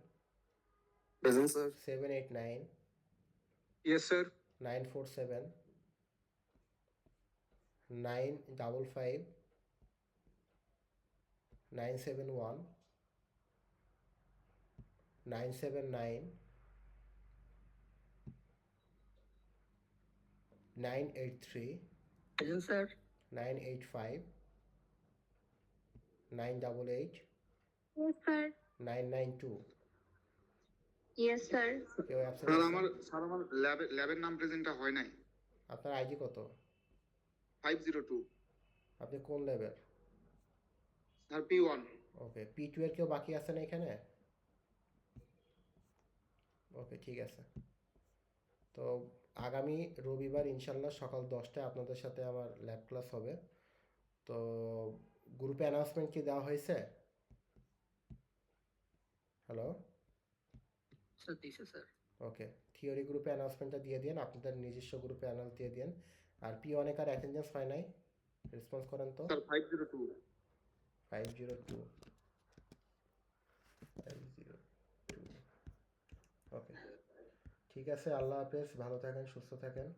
present sir 789 yes sir 947 955 971 979 983 present sir 985 988 Yes, sir. 992 Yes, sir. কেউ absent sir আছে? আমার ল্যাবের নাম প্রেজেন্টটা হয় নাই। আপনার আইডি কত? 502 আপনি কোন লেভেল? স্যার P1 ওকে P2 এর কেউ বাকি আছে না এখানে? ওকে ঠিক আছে। তো আগামী রবিবার ইনশাল্লাহ সকাল 10টায় আপনাদের সাথে আমার ল্যাব ক্লাস হবে। তো গ্রুপে অ্যানাউন্সমেন্ট কি দেওয়া হয়েছে? Hello Sir, this is sir. Okay theory গ্রুপে অ্যানাউন্সমেন্টটা দিয়ে দিন, আপনাদের নিজস্ব গ্রুপে অ্যানাউন্স দিয়ে দিন। আর P1 কার অ্যাটেন্ডেন্স হয় নাই রেসপন্স করেন তো। স্যার 502 502 ওকে ঠিক আছে, আল্লাহ হাফেজ, ভালো থাকেন, সুস্থ থাকেন।